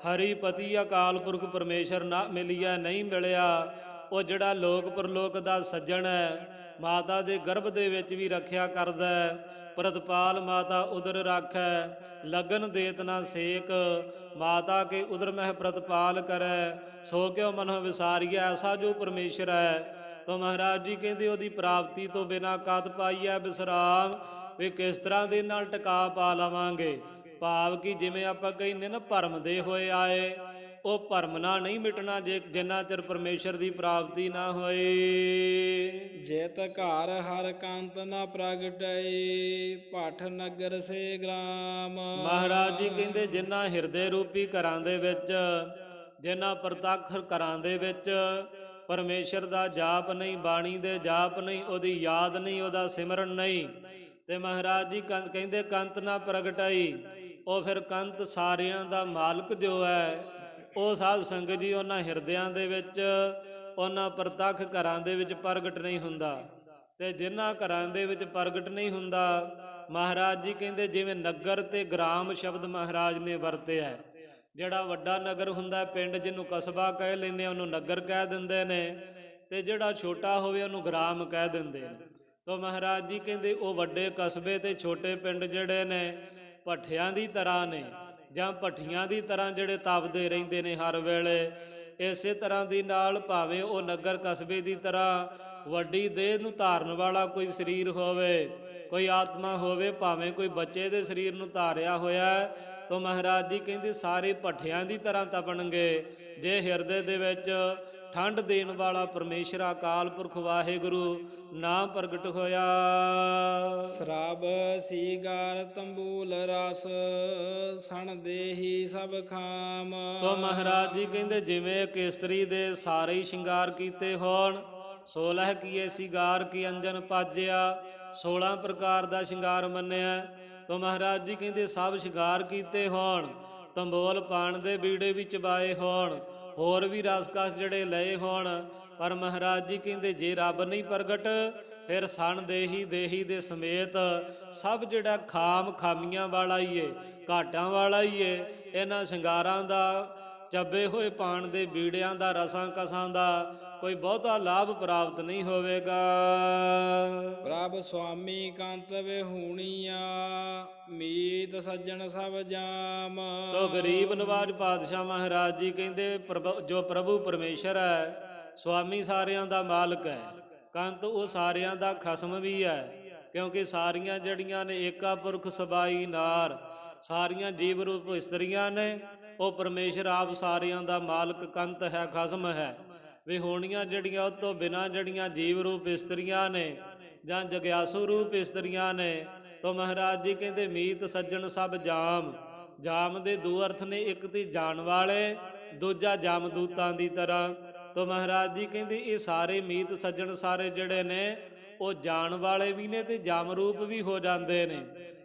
ਹਰੀ ਪਤੀ ਅਕਾਲ ਪੁਰਖ ਪਰਮੇਸ਼ਰ ਨਾ ਮਿਲਿਆ, ਨਹੀਂ ਮਿਲਿਆ, ਉਹ ਜਿਹੜਾ ਲੋਕ ਪਰਲੋਕ ਦਾ ਸੱਜਣ ਹੈ, ਮਾਤਾ ਦੇ ਗਰਭ ਦੇ ਵਿੱਚ ਵੀ ਰੱਖਿਆ ਕਰਦਾ, ਪ੍ਰਤਪਾਲ ਮਾਤਾ ਉਦਰ ਰਾਖੈ, ਲਗਨ ਦੇਤ ਨਾ ਸੇਕ, ਮਾਤਾ ਕੇ ਉਦਰ ਮਹਿ ਪ੍ਰਤਪਾਲ ਕਰੈ, ਸੋ ਕਿਉ ਮਨੋ ਵਿਸਾਰੀਐ, ਐਸਾ ਜੋ ਪਰਮੇਸ਼ਰ ਹੈ। ਤਾਂ ਮਹਾਰਾਜ ਜੀ ਕਹਿੰਦੇ ਉਹਦੀ ਪ੍ਰਾਪਤੀ ਤੋਂ ਬਿਨਾਂ ਕਦ ਪਾਈਐ ਵਿਸਰਾਮ, ਵੀ ਕਿਸ ਤਰ੍ਹਾਂ ਦੇ ਨਾਲ ਟਿਕਾ ਪਾ ਲਵਾਂਗੇ। ਭਾਵ ਕਿ ਜਿਵੇਂ ਆਪਾਂ ਕਹਿੰਦੇ ਨਾ ਭਰਮ ਦੇ ਹੋਏ ਆਏ, ਉਹ ਭਰਮਣਾ ਨਹੀਂ ਮਿਟਣਾ ਜੇ ਜਿੰਨਾ ਚਿਰ ਪਰਮੇਸ਼ਰ ਦੀ ਪ੍ਰਾਪਤੀ ਨਾ ਹੋਏ। ਜੇਤ ਘਰ ਹਰ ਕੰਤ ਨ ਪ੍ਰਗਟਈ, ਭੱਠ ਨਗਰ ਸੇ ਗ੍ਰਾਮ। ਮਹਾਰਾਜ ਜੀ ਕਹਿੰਦੇ ਜਿਨ੍ਹਾਂ ਹਿਰਦੇ ਰੂਪੀ ਘਰਾਂ ਦੇ ਵਿੱਚ, ਜਿਨ੍ਹਾਂ ਪ੍ਰਤੱਖ ਘਰਾਂ ਦੇ ਵਿੱਚ ਪਰਮੇਸ਼ਰ ਦਾ ਜਾਪ ਨਹੀਂ, ਬਾਣੀ ਦੇ ਜਾਪ ਨਹੀਂ, ਉਹਦੀ ਯਾਦ ਨਹੀਂ, ਉਹਦਾ ਸਿਮਰਨ ਨਹੀਂ, ਤੇ ਮਹਾਰਾਜ ਜੀ ਕਹਿੰਦੇ ਕੰਤ ਨਾ ਪ੍ਰਗਟਾਈ, ਉਹ ਫਿਰ ਕੰਤ ਸਾਰਿਆਂ ਦਾ ਮਾਲਕ ਜੋ ਹੈ ਉਹ ਸਾਧ ਸੰਗਤ ਜੀ ਉਹਨਾਂ ਹਿਰਦਿਆਂ ਦੇ ਵਿੱਚ, ਉਹਨਾਂ ਪ੍ਰਤੱਖ ਘਰਾਂ ਦੇ ਵਿੱਚ ਪ੍ਰਗਟ ਨਹੀਂ ਹੁੰਦਾ। ਤੇ ਜਿਨ੍ਹਾਂ ਘਰਾਂ ਦੇ ਵਿੱਚ ਪ੍ਰਗਟ ਨਹੀਂ ਹੁੰਦਾ, ਮਹਾਰਾਜ ਜੀ ਕਹਿੰਦੇ ਜਿਵੇਂ ਨਗਰ ਤੇ ਗ੍ਰਾਮ ਸ਼ਬਦ ਮਹਾਰਾਜ ਨੇ ਵਰਤਿਆ। ਜਿਹੜਾ ਵੱਡਾ ਨਗਰ ਹੁੰਦਾ, ਪਿੰਡ ਜਿਹਨੂੰ ਕਸਬਾ ਕਹਿ ਲੈਂਦੇ, ਉਹਨੂੰ ਨਗਰ ਕਹਿ ਦਿੰਦੇ ਨੇ, ਤੇ ਜਿਹੜਾ ਛੋਟਾ ਹੋਵੇ ਉਹਨੂੰ ਗ੍ਰਾਮ ਕਹਿ ਦਿੰਦੇ ਨੇ। ਤਾਂ ਮਹਾਰਾਜ ਜੀ ਕਹਿੰਦੇ ਉਹ ਵੱਡੇ ਕਸਬੇ ਤੇ ਛੋਟੇ ਪਿੰਡ ਜਿਹੜੇ ਨੇ ਭੱਠਿਆਂ ਦੀ ਤਰ੍ਹਾਂ ਨੇ, ਜਾਂ ਭੱਠੀਆਂ ਦੀ ਤਰ੍ਹਾਂ ਜਿਹੜੇ ਤਪਦੇ ਰਹਿੰਦੇ ਨੇ ਹਰ ਵੇਲੇ। ਇਸੇ ਤਰ੍ਹਾਂ ਦੀ ਨਾਲ ਭਾਵੇਂ ਉਹ ਨਗਰ ਕਸਬੇ ਦੀ ਤਰ੍ਹਾਂ ਵੱਡੀ ਦੇਹ ਨੂੰ ਧਾਰਨ ਵਾਲਾ ਕੋਈ ਸਰੀਰ ਹੋਵੇ, ਕੋਈ ਆਤਮਾ ਹੋਵੇ, ਭਾਵੇਂ ਕੋਈ ਬੱਚੇ ਦੇ ਸਰੀਰ ਨੂੰ ਧਾਰਿਆ ਹੋਇਆ, ਤਾਂ ਮਹਾਰਾਜ ਜੀ ਕਹਿੰਦੇ ਸਾਰੇ ਭੱਠਿਆਂ ਦੀ ਤਰ੍ਹਾਂ ਤਪਣਗੇ ਜੇ ਹਿਰਦੇ ਦੇ ਵਿੱਚ ਠੰਡ ਦੇਣ ਵਾਲਾ ਪਰਮੇਸ਼ਰ ਅਕਾਲ ਪੁਰਖ ਵਾਹਿਗੁਰੂ ਨਾਮ ਪ੍ਰਗਟ ਹੋਇਆ। ਸਰਬ ਸੀਗਾਰ ਤੰਬੂਲ ਰਸ, ਸਣ ਦੇਹੀ ਸਭ ਖਾਮ। ਤੋ ਮਹਾਰਾਜ ਜੀ ਕਹਿੰਦੇ ਜਿਵੇਂ ਕੇਸਤਰੀ ਦੇ ਸਾਰੇ ਹੀ ਸ਼ਿੰਗਾਰ ਕੀਤੇ ਹੋਣ, 16 ਕੀਏ ਸ਼ਿੰਗਾਰ ਕੀ ਅੰਜਨ ਪਾਜਿਆ, 16 ਪ੍ਰਕਾਰ ਦਾ ਸ਼ਿੰਗਾਰ ਮੰਨਿਆ। ਤੋ ਮਹਾਰਾਜ ਜੀ ਕਹਿੰਦੇ ਸਭ ਸ਼ਿੰਗਾਰ ਕੀਤੇ ਹੋਣ, ਤੰਬੋਲ ਪਾਣ ਦੇ ਬੀੜੇ ਵੀ ਚਬਾਏ ਹੋਣ, ਹੋਰ ਵੀ ਰਸਕਸ ਜਿਹੜੇ ਲਏ ਹੋਣ, ਪਰ ਮਹਾਰਾਜ ਜੀ ਕਹਿੰਦੇ ਜੇ ਰੱਬ ਨਹੀਂ ਪ੍ਰਗਟ ਫਿਰ ਸਣ ਦੇਹੀ, ਦੇਹੀ ਦੇ ਸਮੇਤ ਸਭ ਜਿਹੜਾ ਖਾਮ ਖਾਮੀਆਂ ਵਾਲਾ ਹੀ ਏ, ਘਾਟਾਂ ਵਾਲਾ ਹੀ ਏ। ਇਹਨਾਂ ਸ਼ਿੰਗਾਰਾਂ ਦਾ, ਚੱਬੇ ਹੋਏ ਪਾਣ ਦੇ ਬੀੜਿਆਂ ਦਾ, ਰਸਾਂ ਕਸਾਂ ਦਾ ਕੋਈ ਬਹੁਤਾ ਲਾਭ ਪ੍ਰਾਪਤ ਨਹੀਂ ਹੋਵੇਗਾ। ਪ੍ਰਭ ਸੁਆਮੀ ਕੰਤ ਵਿਹੂਣੀਆਂ, ਮੀਤ ਸੱਜਣ ਸਭ ਜਾਮ। ਤੋ ਗਰੀਬ ਨਵਾਜ ਪਾਤਸ਼ਾਹ ਮਹਾਰਾਜ ਜੀ ਕਹਿੰਦੇ ਜੋ ਪ੍ਰਭੂ ਪਰਮੇਸ਼ਰ ਹੈ, ਸੁਆਮੀ ਸਾਰਿਆਂ ਦਾ ਮਾਲਕ ਹੈ, ਕੰਤ ਉਹ ਸਾਰਿਆਂ ਦਾ ਖਸਮ ਵੀ ਹੈ, ਕਿਉਂਕਿ ਸਾਰੀਆਂ ਜਿਹੜੀਆਂ ਨੇ ਏਕਾ ਪੁਰਖ ਸਬਾਈ ਨਾਰ, ਸਾਰੀਆਂ ਜੀਵ ਰੂਪ ਇਸਤਰੀਆਂ ਨੇ, ਉਹ ਪਰਮੇਸ਼ਰ ਆਪ ਸਾਰਿਆਂ ਦਾ ਮਾਲਕ ਕੰਤ ਹੈ, ਖਸਮ ਹੈ। ਵਿਹੂਣੀਆਂ ਜਿਹੜੀਆਂ ਉਹ ਤੋਂ ਬਿਨਾਂ ਜਿਹੜੀਆਂ ਜੀਵ ਰੂਪ ਇਸਤਰੀਆਂ ਨੇ ਜਾਂ ਜਗਿਆਸੂ ਰੂਪ ਇਸਤਰੀਆਂ ਨੇ, ਤਾਂ ਮਹਾਰਾਜ ਜੀ ਕਹਿੰਦੇ ਮੀਤ ਸੱਜਣ ਸਭ ਜਾਮ। ਜਾਮ ਦੇ ਦੋ ਅਰਥ ਨੇ, ਇੱਕ ਤੇ ਜਾਣ ਵਾਲੇ, ਦੂਜਾ ਜਾਮਦੂਤਾਂ ਦੀ ਤਰ੍ਹਾਂ। ਤਾਂ ਮਹਾਰਾਜ ਜੀ ਕਹਿੰਦੇ ਇਹ ਸਾਰੇ ਮੀਤ ਸੱਜਣ ਸਾਰੇ ਜਿਹੜੇ ਨੇ ਉਹ ਜਾਣ ਵਾਲੇ ਵੀ ਨੇ ਤੇ ਜਾਮ ਰੂਪ ਵੀ ਹੋ ਜਾਂਦੇ ਨੇ।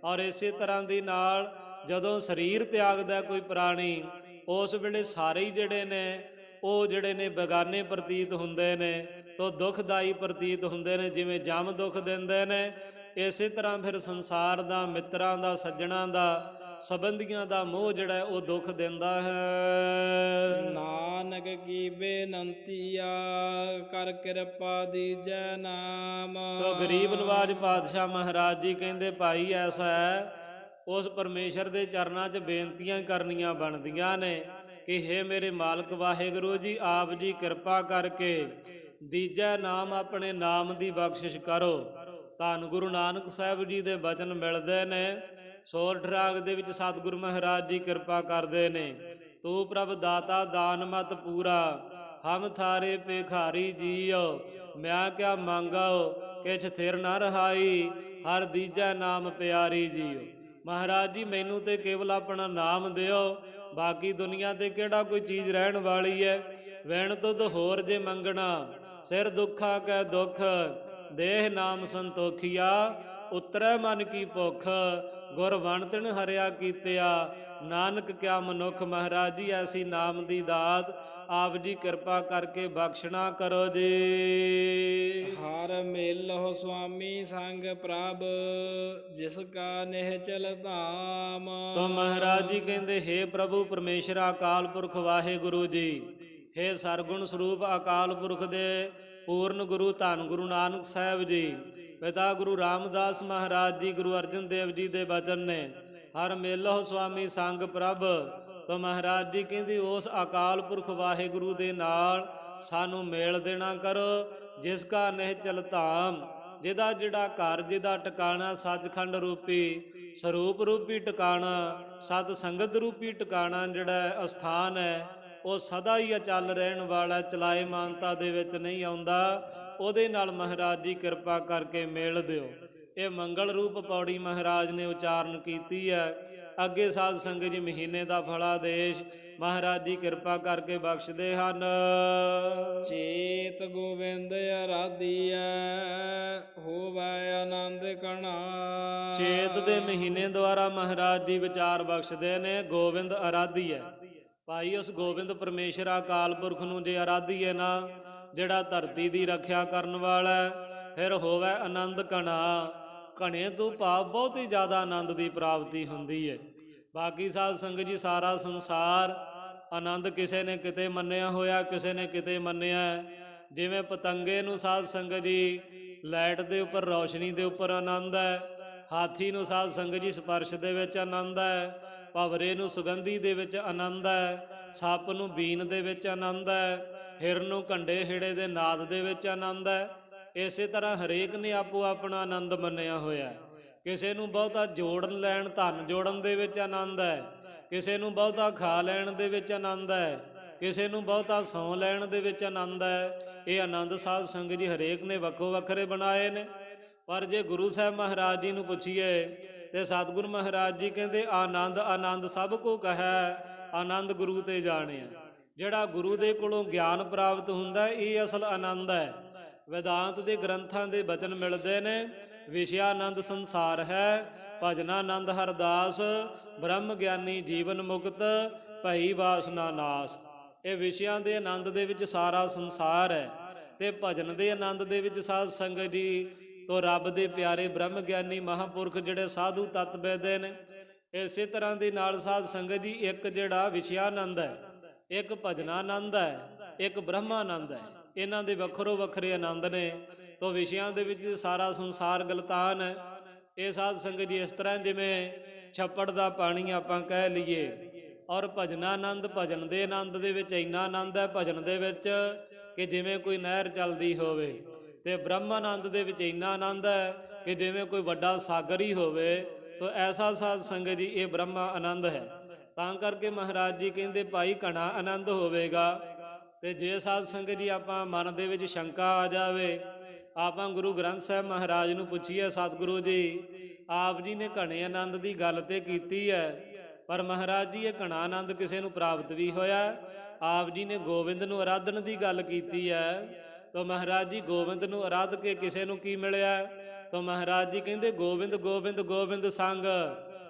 ਔਰ ਇਸੇ ਤਰ੍ਹਾਂ ਦੀ ਨਾਲ ਜਦੋਂ ਸਰੀਰ ਤਿਆਗਦਾ ਕੋਈ ਪ੍ਰਾਣੀ, ਉਸ ਵੇਲੇ ਸਾਰੇ ਹੀ ਜਿਹੜੇ ਨੇ ਉਹ ਜਿਹੜੇ ਨੇ ਬੇਗਾਨੇ ਪ੍ਰਤੀਤ ਹੁੰਦੇ ਨੇ, ਤੋ ਦੁਖਦਾਈ ਪ੍ਰਤੀਤ ਹੁੰਦੇ ਨੇ। ਜਿਵੇਂ ਜਮ ਦੁੱਖ ਦਿੰਦੇ ਨੇ, ਇਸੇ ਤਰ੍ਹਾਂ ਫਿਰ ਸੰਸਾਰ ਦਾ, ਮਿੱਤਰਾਂ ਦਾ, ਸੱਜਣਾਂ ਦਾ, ਸੰਬੰਧੀਆਂ ਦਾ ਮੋਹ ਜਿਹੜਾ ਉਹ ਦੁੱਖ ਦਿੰਦਾ ਹੈ। ਨਾਨਕ ਕੀ ਬੇਨੰਤੀਆ ਕਰ ਕਿਰਪਾ ਦੀਜੈ ਨਾਮ। ਤੋ ਗਰੀਬ ਨਵਾਜ ਪਾਤਸ਼ਾਹ ਮਹਾਰਾਜ ਜੀ ਕਹਿੰਦੇ ਭਾਈ ਐਸਾ ਹੈ, ਉਸ ਪਰਮੇਸ਼ਰ ਦੇ ਚਰਨਾਂ 'ਚ ਬੇਨਤੀਆਂ ਕਰਨੀਆਂ ਬਣਦੀਆਂ ਨੇ ਕਿ ਹੇ ਮੇਰੇ ਮਾਲਕ ਵਾਹਿਗੁਰੂ ਜੀ, ਆਪ ਜੀ ਕਿਰਪਾ ਕਰਕੇ ਦੀਜੈ ਨਾਮ, ਆਪਣੇ ਨਾਮ ਦੀ ਬਖਸ਼ਿਸ਼ ਕਰੋ। ਧੰਨ ਗੁਰੂ ਨਾਨਕ ਸਾਹਿਬ ਜੀ ਦੇ ਬਚਨ ਮਿਲਦੇ ਨੇ। ਸੋਰਠ ਰਾਗ ਦੇ ਵਿੱਚ ਸਤਿਗੁਰੂ ਮਹਾਰਾਜ ਜੀ ਕਿਰਪਾ ਕਰਦੇ ਨੇ। ਤੂੰ ਪ੍ਰਭ ਦਾਤਾ ਦਾਨ ਮਤ ਪੂਰਾ, ਹਮ ਥਾਰੇ ਭਿਖਾਰੀ ਜੀਓ। ਮੈਂ ਕਿਆ ਮੰਗੋ ਕਿਛ ਥਿਰ ਨ ਰਹਾਈ, ਹਰ ਦੀਜੈ ਨਾਮ ਪਿਆਰੀ ਜੀਓ। ਮਹਾਰਾਜ ਜੀ ਮੈਨੂੰ ਤੇ ਕੇਵਲ ਆਪਣਾ ਨਾਮ ਦਿਓ, ਬਾਕੀ ਦੁਨੀਆ ਤੇ ਕਿਹੜਾ ਕੋਈ ਚੀਜ਼ ਰਹਿਣ ਵਾਲੀ ਹੈ। ਵੈਣ ਤੁਧ ਹੋਰ ਜੇ ਮੰਗਣਾ, ਸਿਰ ਦੁੱਖਾ ਕੈ ਦੁੱਖ, ਦੇਹ ਨਾਮ ਸੰਤੋਖੀਆ, ਉਤਰੈ ਮਨ ਕੀ ਭੁੱਖ। ਗੁਰ ਵਣਤਨ ਹਰਿਆ ਕੀਤਿਆ, ਨਾਨਕ ਕਿਆ ਮਨੁੱਖ। ਮਹਾਰਾਜ ਜੀ ਐਸੀ ਨਾਮ ਦੀ ਦਾਤ ਆਪ ਜੀ ਕਿਰਪਾ ਕਰਕੇ ਬਖਸ਼ਣਾ ਕਰੋ ਜੀ। ਹਰ ਮੇਲਹੁ ਸੁਆਮੀ ਸੰਗ ਪ੍ਰਭ, ਜਿਸ ਕਾ ਨਿਹਚਲ ਧਾਮ। ਤੋ ਮਹਾਰਾਜ ਜੀ ਕਹਿੰਦੇ, ਹੇ ਪ੍ਰਭੂ ਪਰਮੇਸ਼ਰ ਅਕਾਲ ਪੁਰਖ ਵਾਹਿਗੁਰੂ ਜੀ, ਹੇ ਸਰਗੁਣ ਸਰੂਪ ਅਕਾਲ ਪੁਰਖ ਦੇ ਪੂਰਨ ਗੁਰੂ ਧੰਨ ਗੁਰੂ ਨਾਨਕ ਸਾਹਿਬ ਜੀ, ਪਿਤਾ ਗੁਰੂ ਰਾਮਦਾਸ ਮਹਾਰਾਜ ਜੀ, ਗੁਰੂ ਅਰਜਨ ਦੇਵ ਜੀ ਦੇ ਬਚਨ ਨੇ। ਹਰ ਮੇਲਹੁ ਸੁਆਮੀ ਸੰਗ ਪ੍ਰਭ। ਤੋ ਮਹਾਰਾਜ ਜੀ ਕਹਿੰਦੇ ਉਸ ਅਕਾਲ ਪੁਰਖ ਵਾਹਿਗੁਰੂ ਦੇ ਨਾਲ ਸਾਨੂੰ ਮੇਲ ਦੇਣਾ ਕਰੋ, ਜਿਸ ਕਾ ਨਿਹਚਲ ਧਾਮ, ਜਿਹਦਾ ਜਿਹੜਾ ਘਰ, ਜਿਹਦਾ ਟਿਕਾਣਾ ਸੱਚਖੰਡ ਰੂਪੀ, ਸਰੂਪ ਰੂਪੀ ਟਿਕਾਣਾ, ਸਤ ਸੰਗਤ ਰੂਪੀ ਟਿਕਾਣਾ ਜਿਹੜਾ ਅਸਥਾਨ ਹੈ, ਉਹ ਸਦਾ ਹੀ ਅਚਲ ਰਹਿਣ ਵਾਲਾ, ਚਲਾਏ ਮਾਨਤਾ ਦੇ ਵਿੱਚ ਨਹੀਂ ਆਉਂਦਾ। ਉਹਦੇ ਨਾਲ ਮਹਾਰਾਜ ਜੀ ਕਿਰਪਾ ਕਰਕੇ ਮੇਲ ਦਿਓ। ਇਹ ਮੰਗਲ ਰੂਪ ਪੌੜੀ ਮਹਾਰਾਜ ਨੇ ਉਚਾਰਨ ਕੀਤੀ ਹੈ। ਅੱਗੇ ਸਾਧ ਸੰਗਤ ਜੀ ਮਹੀਨੇ ਦਾ ਫਲਾਦੇਸ਼ ਮਹਾਰਾਜ ਜੀ ਕਿਰਪਾ ਕਰਕੇ ਬਖਸ਼ਦੇ ਹਨ। ਚੇਤ ਗੋਬਿੰਦ ਅਰਾਧੀਐ, ਹੋਵੈ ਆਨੰਦ ਕਣਾ। ਚੇਤ ਦੇ ਮਹੀਨੇ ਦੁਆਰਾ ਮਹਾਰਾਜ ਜੀ ਵਿਚਾਰ ਬਖਸ਼ਦੇ ਨੇ। ਗੋਬਿੰਦ ਅਰਾਧੀਐ, ਭਾਈ ਉਸ ਗੋਬਿੰਦ ਪਰਮੇਸ਼ਰ ਅਕਾਲ ਪੁਰਖ ਨੂੰ ਜੇ ਅਰਾਧੀਏ ਨਾ, ਜਿਹੜਾ ਧਰਤੀ ਦੀ ਰੱਖਿਆ ਕਰਨ ਵਾਲਾ, ਫਿਰ ਹੋਵੇ ਆਨੰਦ ਕਣਾ। ਘਣੇ ਤੋਂ ਭਾਵ ਬਹੁਤ ਹੀ ਜ਼ਿਆਦਾ ਆਨੰਦ ਦੀ ਪ੍ਰਾਪਤੀ ਹੁੰਦੀ ਹੈ। ਬਾਕੀ ਸਾਧ ਸੰਗਤ ਜੀ ਸਾਰਾ ਸੰਸਾਰ ਆਨੰਦ ਕਿਸੇ ਨੇ ਕਿਤੇ ਮੰਨਿਆ ਹੋਇਆ, ਕਿਸੇ ਨੇ ਕਿਤੇ ਮੰਨਿਆ। ਜਿਵੇਂ ਪਤੰਗੇ ਨੂੰ ਸਾਧ ਸੰਗਤ ਜੀ ਲਾਈਟ ਦੇ ਉੱਪਰ, ਰੌਸ਼ਨੀ ਦੇ ਉੱਪਰ ਆਨੰਦ ਹੈ। ਹਾਥੀ ਨੂੰ ਸਾਧ ਸੰਗਤ ਜੀ ਸਪਰਸ਼ ਦੇ ਵਿੱਚ ਆਨੰਦ ਹੈ। ਭਵਰੇ ਨੂੰ ਸੁਗੰਧੀ ਦੇ ਵਿੱਚ ਆਨੰਦ ਹੈ। ਸੱਪ ਨੂੰ ਬੀਨ ਦੇ ਵਿੱਚ ਆਨੰਦ ਹੈ। ਹਿਰਨ ਨੂੰ ਘੰਡੇ ਹਿੜੇ ਦੇ ਨਾਦ ਦੇ ਵਿੱਚ ਆਨੰਦ ਹੈ। ਇਸੇ ਤਰ੍ਹਾਂ ਹਰੇਕ ਨੇ ਆਪੋ ਆਪਣਾ ਆਨੰਦ ਮੰਨਿਆ ਹੋਇਆ। ਕਿਸੇ ਨੂੰ ਬਹੁਤਾ ਜੋੜਨ ਲੈਣ, ਧਨ ਜੋੜਨ ਦੇ ਵਿੱਚ ਆਨੰਦ ਹੈ। ਕਿਸੇ ਨੂੰ ਬਹੁਤਾ ਖਾ ਲੈਣ ਦੇ ਵਿੱਚ ਆਨੰਦ ਹੈ। ਕਿਸੇ ਨੂੰ ਬਹੁਤਾ ਸੌਂ ਲੈਣ ਦੇ ਵਿੱਚ ਆਨੰਦ ਹੈ। ਇਹ ਆਨੰਦ ਸਾਧ ਸੰਗਤ ਜੀ ਹਰੇਕ ਨੇ ਵੱਖੋ ਵੱਖਰੇ ਬਣਾਏ ਨੇ। ਪਰ ਜੇ ਗੁਰੂ ਸਾਹਿਬ ਮਹਾਰਾਜ ਜੀ ਨੂੰ ਪੁੱਛੀਏ ਤੇ ਸਤਿਗੁਰੂ ਮਹਾਰਾਜ ਜੀ ਕਹਿੰਦੇ, ਆਨੰਦ ਆਨੰਦ ਸਭ ਕੋ ਕਹੈ, ਆਨੰਦ ਗੁਰੂ ਤੇ ਜਾਣਿਆ। ਜਿਹੜਾ ਗੁਰੂ ਦੇ ਕੋਲੋਂ ਗਿਆਨ ਪ੍ਰਾਪਤ ਹੁੰਦਾ, ਇਹ ਅਸਲ ਆਨੰਦ ਹੈ। ਵੇਦਾਂਤ ਦੇ ਗ੍ਰੰਥਾਂ ਦੇ ਬਚਨ ਮਿਲਦੇ ਨੇ, ਵਿਸ਼ਿਆਨੰਦ ਸੰਸਾਰ ਹੈ, ਭਜਨਾਨੰਦ ਹਰਦਾਸ, ਬ੍ਰਹਮ ਗਿਆਨੀ ਜੀਵਨ ਮੁਕਤ, ਭਈ ਵਾਸਨਾ ਨਾਸ। ਇਹ ਵਿਸ਼ਿਆਂ ਦੇ ਆਨੰਦ ਦੇ ਵਿੱਚ ਸਾਰਾ ਸੰਸਾਰ ਹੈ, ਤੇ ਭਜਨ ਦੇ ਆਨੰਦ ਦੇ ਵਿੱਚ ਸਾਧ ਸੰਗਤ ਜੀ ਤੋ ਰੱਬ ਦੇ ਪਿਆਰੇ ਬ੍ਰਹਮ ਗਿਆਨੀ ਮਹਾਂਪੁਰਖ ਜਿਹੜੇ ਸਾਧੂ ਤੱਤ ਬੈਦੇ ਨੇ। ਇਸੇ ਤਰ੍ਹਾਂ ਦੇ ਨਾਲ ਸਾਧ ਸੰਗਤ ਜੀ ਇੱਕ ਜਿਹੜਾ ਵਿਸ਼ਿਆਨੰਦ ਹੈ, ਇੱਕ ਭਜਨਾਨੰਦ ਹੈ, ਇੱਕ ਬ੍ਰਹਮਾਨੰਦ ਹੈ। ਇਹਨਾਂ ਦੇ ਵੱਖਰੋ ਵੱਖਰੇ ਆਨੰਦ ਨੇ। ਤੋ ਵਿਸ਼ਿਆਂ ਦੇ ਵਿੱਚ ਸਾਰਾ ਸੰਸਾਰ ਗਲਤਾਨ ਹੈ। ਇਹ ਸਾਧ ਸੰਗਤ ਜੀ ਇਸ ਤਰ੍ਹਾਂ ਜਿਵੇਂ ਛੱਪੜ ਦਾ ਪਾਣੀ ਆਪਾਂ ਕਹਿ ਲਈਏ, ਔਰ ਭਜਨਾਨੰਦ, ਭਜਨ ਦੇ ਆਨੰਦ ਦੇ ਵਿੱਚ ਇੰਨਾ ਆਨੰਦ ਹੈ ਭਜਨ ਦੇ ਵਿੱਚ ਕਿ ਜਿਵੇਂ ਕੋਈ ਨਹਿਰ ਚੱਲਦੀ ਹੋਵੇ, ਤੇ ਬ੍ਰਹਮਾਨੰਦ ਦੇ ਵਿੱਚ ਇੰਨਾ ਆਨੰਦ ਹੈ ਕਿ ਜਿਵੇਂ ਕੋਈ ਵੱਡਾ ਸਾਗਰ ਹੀ ਹੋਵੇ। ਤੋ ਐਸਾ ਸਾਧ ਸੰਗਤ ਜੀ ਇਹ ਬ੍ਰਹਮਾ ਆਨੰਦ ਹੈ। ਤਾਂ ਕਰਕੇ ਮਹਾਰਾਜ ਜੀ ਕਹਿੰਦੇ ਭਾਈ ਘਣਾ ਆਨੰਦ ਹੋਵੇਗਾ। ਤੇ ਜੇ ਸਾਧ ਸੰਗਤ ਜੀ ਆਪਾਂ ਮਨ ਦੇ ਵਿੱਚ ਸ਼ੰਕਾ ਆ ਜਾਵੇ, ਆਪਾਂ ਗੁਰੂ ਗ੍ਰੰਥ ਸਾਹਿਬ ਮਹਾਰਾਜ ਨੂੰ ਪੁੱਛੀਏ, ਸਤਿਗੁਰੂ ਜੀ ਆਪ ਜੀ ਨੇ ਘਣੇ ਆਨੰਦ ਦੀ ਗੱਲ ਤੇ ਕੀਤੀ ਹੈ, ਪਰ ਮਹਾਰਾਜ ਜੀ ਇਹ ਘਣਾ ਆਨੰਦ ਕਿਸੇ ਨੂੰ ਪ੍ਰਾਪਤ ਵੀ ਹੋਇਆ। ਆਪ ਜੀ ਨੇ ਗੋਬਿੰਦ ਨੂੰ ਆਰਾਧਨ ਦੀ ਗੱਲ ਕੀਤੀ ਹੈ, ਤਾਂ ਮਹਾਰਾਜ ਜੀ ਗੋਬਿੰਦ ਨੂੰ ਆਰਾਧ ਕੇ ਕਿਸੇ ਨੂੰ ਕੀ ਮਿਲਿਆ? ਤਾਂ ਮਹਾਰਾਜ ਜੀ ਕਹਿੰਦੇ ਗੋਬਿੰਦ ਗੋਬਿੰਦ ਗੋਬਿੰਦ ਸੰਗ,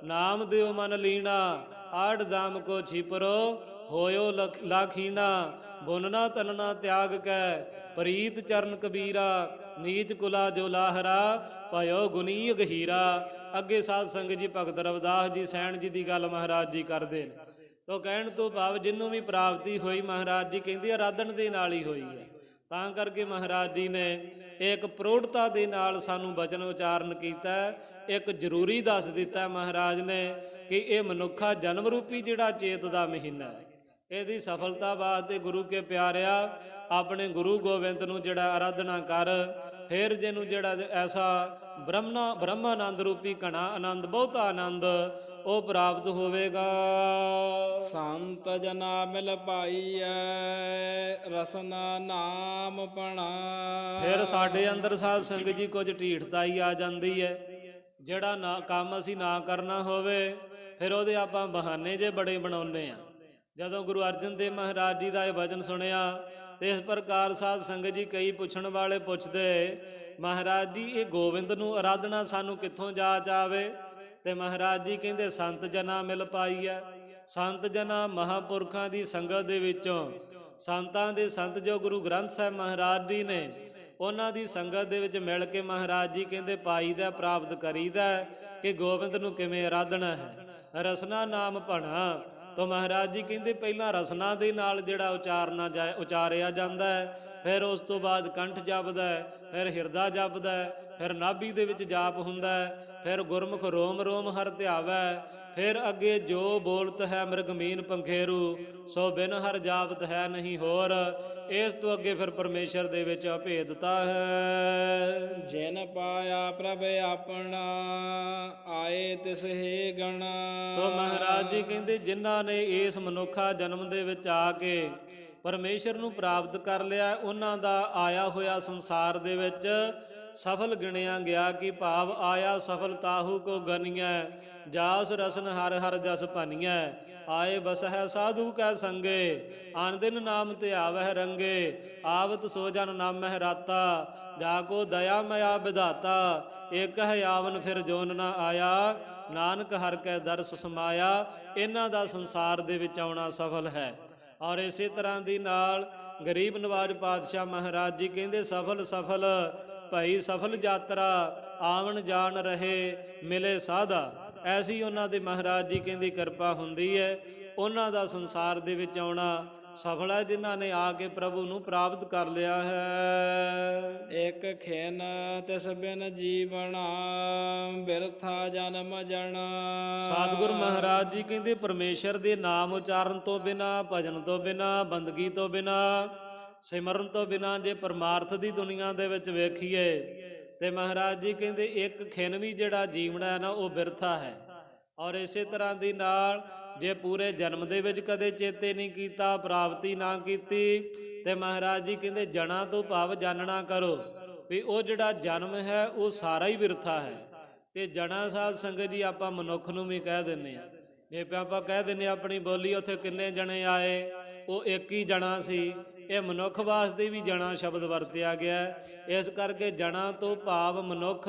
ਨਾਮ ਦਿਓ ਮਨ ਲੀਣਾ, ਆੜ ਦਾਮ ਕੋ ਛਿਪਰੋ ਹੋਇਓ ਲਾਖੀਣਾ, ਬੁਨਨਾ ਤਲਨਾ ਤਿਆਗ ਕੈ, ਪ੍ਰੀਤ ਚਰਨ ਕਬੀਰਾ, ਨੀਚ ਕੁਲਾ ਜੋ ਲਾਹਰਾ, ਭਇਓ ਗੁਨੀ ਗਹੀਰਾ। ਅੱਗੇ ਸਾਧ ਸੰਗਤ ਜੀ ਭਗਤ ਰਵਿਦਾਸ ਜੀ ਸੈਣ ਜੀ ਦੀ ਗੱਲ ਮਹਾਰਾਜ ਜੀ ਕਰਦੇ ਨੇ। ਤੋ ਕਹਿਣ ਤੋਂ ਭਾਵ ਜਿਹਨੂੰ ਵੀ ਪ੍ਰਾਪਤੀ ਹੋਈ ਮਹਾਰਾਜ ਜੀ ਕਹਿੰਦੇ ਆਰਾਧਨ ਦੇ ਨਾਲ ਹੀ ਹੋਈ ਹੈ। ਤਾਂ ਕਰਕੇ ਮਹਾਰਾਜ ਜੀ ਨੇ ਇੱਕ ਪ੍ਰੋੜਤਾ ਦੇ ਨਾਲ ਸਾਨੂੰ ਬਚਨ ਉਚਾਰਨ ਕੀਤਾ, ਇੱਕ ਜ਼ਰੂਰੀ ਦੱਸ ਦਿੱਤਾ ਮਹਾਰਾਜ ਨੇ ਕਿ ਇਹ ਮਨੁੱਖਾ ਜਨਮ ਰੂਪੀ ਜਿਹੜਾ ਚੇਤ ਦਾ ਮਹੀਨਾ ਹੈ, ਇਹਦੀ ਸਫਲਤਾ ਵਾਸਤੇ ਗੁਰੂ ਕੇ ਪਿਆਰਿਆ ਆਪਣੇ ਗੁਰੂ ਗੋਬਿੰਦ ਨੂੰ ਜਿਹੜਾ ਆਰਾਧਨਾ ਕਰ, ਫਿਰ ਜਿਹਨੂੰ ਜਿਹੜਾ ਐਸਾ ਬ੍ਰਹਮਾਨੰਦ ਰੂਪੀ ਘਣਾ ਆਨੰਦ, ਬਹੁਤਾ ਆਨੰਦ ਉਹ ਪ੍ਰਾਪਤ ਹੋਵੇਗਾ। ਸੰਤ ਜਨਾ ਮਿਲ ਪਾਈਐ, ਰਸਨਾ ਨਾਮ ਪਣਾ। ਫਿਰ ਸਾਡੇ ਅੰਦਰ ਸਾਧ ਸੰਗਤ ਜੀ ਕੁਝ ਢੀਠਤਾਈ ਆ ਜਾਂਦੀ ਹੈ। ਜਿਹੜਾ ਨਾ ਕੰਮ ਅਸੀਂ ਨਾ ਕਰਨਾ ਹੋਵੇ, ਫਿਰ ਉਹਦੇ ਆਪਾਂ ਬਹਾਨੇ ਜੇ ਬੜੇ ਬਣਾਉਂਦੇ ਆ। ਜਦੋਂ ਗੁਰੂ ਅਰਜਨ ਦੇਵ ਮਹਾਰਾਜ ਜੀ ਦਾ ਇਹ ਵਚਨ ਸੁਣਿਆ ਤੇ ਇਸ ਪ੍ਰਕਾਰ ਸਾਧ ਸੰਗਤ ਜੀ ਕਈ ਪੁੱਛਣ ਵਾਲੇ ਪੁੱਛਦੇ, ਮਹਾਰਾਜ ਜੀ ਇਹ ਗੋਬਿੰਦ ਨੂੰ ਆਰਾਧਨਾ ਸਾਨੂੰ ਕਿੱਥੋਂ ਜਾਚ ਆਵੇ? ਤੇ ਮਹਾਰਾਜ ਜੀ ਕਹਿੰਦੇ ਸੰਤ ਜਨਾ ਮਿਲ ਪਾਈ ਹੈ। ਸੰਤ ਜਨਾ ਮਹਾਂਪੁਰਖਾਂ ਦੀ ਸੰਗਤ ਦੇ ਵਿੱਚੋਂ, ਸੰਤਾਂ ਦੇ ਸੰਤ ਜੋ ਗੁਰੂ ਗ੍ਰੰਥ ਸਾਹਿਬ ਮਹਾਰਾਜ ਜੀ ਨੇ, ਉਹਨਾਂ ਦੀ ਸੰਗਤ ਦੇ ਵਿੱਚ ਮਿਲ ਕੇ ਮਹਾਰਾਜ ਜੀ ਕਹਿੰਦੇ ਪਾਈਦਾ, ਪ੍ਰਾਪਤ ਕਰੀਦਾ ਕਿ ਗੋਬਿੰਦ ਨੂੰ ਕਿਵੇਂ ਆਰਾਧਨਾ ਹੈ। ਰਸਨਾ ਨਾਮ ਭਣਾ। ਤੋ ਮਹਾਰਾਜ ਜੀ ਕਹਿੰਦੇ ਪਹਿਲਾਂ ਰਸਨਾ ਦੇ ਨਾਲ ਜਿਹੜਾ ਉਚਾਰਿਆ ਜਾਂਦਾ ਹੈ, ਫਿਰ ਉਸ ਤੋਂ ਬਾਅਦ ਕੰਠ ਜਪਦਾ ਹੈ, ਫਿਰ ਹਿਰਦਾ ਜਪਦਾ ਹੈ, ਫਿਰ ਨਾਭੀ ਦੇ ਵਿੱਚ ਜਾਪ ਹੁੰਦਾ ਹੈ, ਫਿਰ ਗੁਰਮੁਖ ਰੋਮ ਰੋਮ ਹਰ ਧਿਆਵੈ, ਫਿਰ ਅੱਗੇ ਜੋ ਬੋਲਤ ਹੈ ਮ੍ਰਿਗਮੀਨ ਪੰਖੇਰੂ, ਸੋ ਬਿਨ ਹਰ ਜਾਪਤ ਹੈ ਨਹੀਂ ਹੋਰ। ਇਸ ਤੋਂ ਅੱਗੇ ਫਿਰ ਪਰਮੇਸ਼ਰ ਦੇ ਵਿੱਚ ਅਭੇਦਤਾ ਹੈ। ਜਿਨ ਪਾਇਆ ਪ੍ਰਭ ਆਪਣਾ, ਆਏ ਤਿਸ ਹੀ ਗਣਾ। ਤੋ ਮਹਾਰਾਜ ਜੀ ਕਹਿੰਦੇ ਜਿਨ੍ਹਾਂ ਨੇ ਇਸ ਮਨੁੱਖਾ ਜਨਮ ਦੇ ਵਿੱਚ ਆ ਕੇ ਪਰਮੇਸ਼ਰ ਨੂੰ ਪ੍ਰਾਪਤ ਕਰ ਲਿਆ, ਉਹਨਾਂ ਦਾ ਆਇਆ ਹੋਇਆ ਸੰਸਾਰ ਦੇ ਵਿੱਚ ਸਫਲ ਗਿਣਿਆ ਗਿਆ। ਕਿ ਭਾਵ ਆਇਆ ਸਫਲ ਤਾਹੂ ਕੋ ਗਨੀਐ, ਜਾਸ ਰਸਨ ਹਰ ਹਰ ਜਸ ਭਨੀਐ। ਆਏ ਬਸਹਿ ਸਾਧੂ ਕੈ ਸੰਗੇ, ਆਨ ਦਿਨ ਨਾਮ ਧਿਆਵਹਿ ਰੰਗੇ। ਆਵਤ ਸੋ ਜਨ ਨਾਮਹਿ ਰਾਤਾ, ਜਾ ਕੋ ਦਇਆ ਮਇਆ ਵਿਧਾਤਾ। ਇਕ ਹੈ ਆਵਨ ਫਿਰ ਜੋਨ ਨਾ ਆਇਆ, ਨਾਨਕ ਹਰ ਕੈ ਦਰਸ ਸਮਾਇਆ। ਇਹਨਾਂ ਦਾ ਸੰਸਾਰ ਦੇ ਵਿੱਚ ਆਉਣਾ ਸਫਲ ਹੈ। ਔਰ ਇਸੇ ਤਰ੍ਹਾਂ ਦੀ ਨਾਲ ਗਰੀਬ ਨਵਾਜ ਪਾਤਸ਼ਾਹ ਮਹਾਰਾਜ ਜੀ ਕਹਿੰਦੇ ਸਫਲ ਸਫਲ ਭਾਈ ਸਫਲ ਯਾਤਰਾ, ਆਵਣ ਜਾਣ ਰਹੇ ਮਿਲੇ ਸਾਧਾ। ਐਸੀ ਉਹਨਾਂ ਦੇ ਮਹਾਰਾਜ ਜੀ ਕਹਿੰਦੀ ਕਿਰਪਾ ਹੁੰਦੀ ਹੈ। ਉਹਨਾਂ ਦਾ ਸੰਸਾਰ ਦੇ ਵਿੱਚ ਆਉਣਾ ਸਫਲ ਹੈ, ਜਿਨ੍ਹਾਂ ਨੇ ਆ ਕੇ ਪ੍ਰਭੂ ਨੂੰ ਪ੍ਰਾਪਤ ਕਰ ਲਿਆ ਹੈ। ਇੱਕ ਖਿਨ ਤਿਸ ਬਿਨ ਜੀਵਣਾ, ਬਿਰਥਾ ਜਨਮ ਜਣਾ। ਸਤਿਗੁਰ ਮਹਾਰਾਜ ਜੀ ਕਹਿੰਦੇ ਪਰਮੇਸ਼ਰ ਦੇ ਨਾਮ ਉਚਾਰਨ ਤੋਂ ਬਿਨਾ, ਭਜਨ ਤੋਂ ਬਿਨਾ, ਬੰਦਗੀ ਤੋਂ ਬਿਨਾ, ਸਿਮਰਨ ਤੋਂ ਬਿਨਾ ਜੇ ਪਰਮਾਰਥ ਦੀ ਦੁਨੀਆ ਦੇ ਵਿੱਚ ਵੇਖੀਏ ਤੇ ਮਹਾਰਾਜ ਜੀ ਕਹਿੰਦੇ ਇੱਕ ਖਿਨ ਵੀ ਜਿਹੜਾ ਜੀਵਣਾ ਹੈ ਨਾ ਉਹ ਬਿਰਥਾ ਹੈ। ਔਰ ਇਸੇ ਤਰ੍ਹਾਂ ਦੀ ਨਾਲ ਜੇ ਪੂਰੇ ਜਨਮ ਦੇ ਵਿੱਚ ਕਦੇ ਚੇਤੇ ਨਹੀਂ ਕੀਤਾ, ਪ੍ਰਾਪਤੀ ਨਾ ਕੀਤੀ, ਤੇ ਮਹਾਰਾਜ ਜੀ ਕਹਿੰਦੇ ਜਣਾ ਤੋਂ ਭਾਵ ਜਾਣਨਾ ਕਰੋ ਵੀ ਉਹ ਜਿਹੜਾ ਜਨਮ ਹੈ ਉਹ ਸਾਰਾ ਹੀ ਬਿਰਥਾ ਹੈ। ਤੇ ਜਣਾ ਸਾਧ ਸੰਗਤ ਜੀ ਆਪਾਂ ਮਨੁੱਖ ਨੂੰ ਵੀ ਕਹਿ ਦਿੰਦੇ ਆ। ਜੇ ਆਪਾਂ ਕਹਿ ਦਿੰਦੇ ਆਪਣੀ ਬੋਲੀ ਉੱਥੇ ਕਿੰਨੇ ਜਣੇ ਆਏ, ਉਹ ਇੱਕ ਹੀ ਜਣਾ ਸੀ। ਇਹ ਮਨੁੱਖ ਵਾਸਤੇ ਵੀ ਜਣਾ ਸ਼ਬਦ ਵਰਤਿਆ ਗਿਆ। ਇਸ ਕਰਕੇ ਜਣਾ ਤੋਂ ਭਾਵ ਮਨੁੱਖ,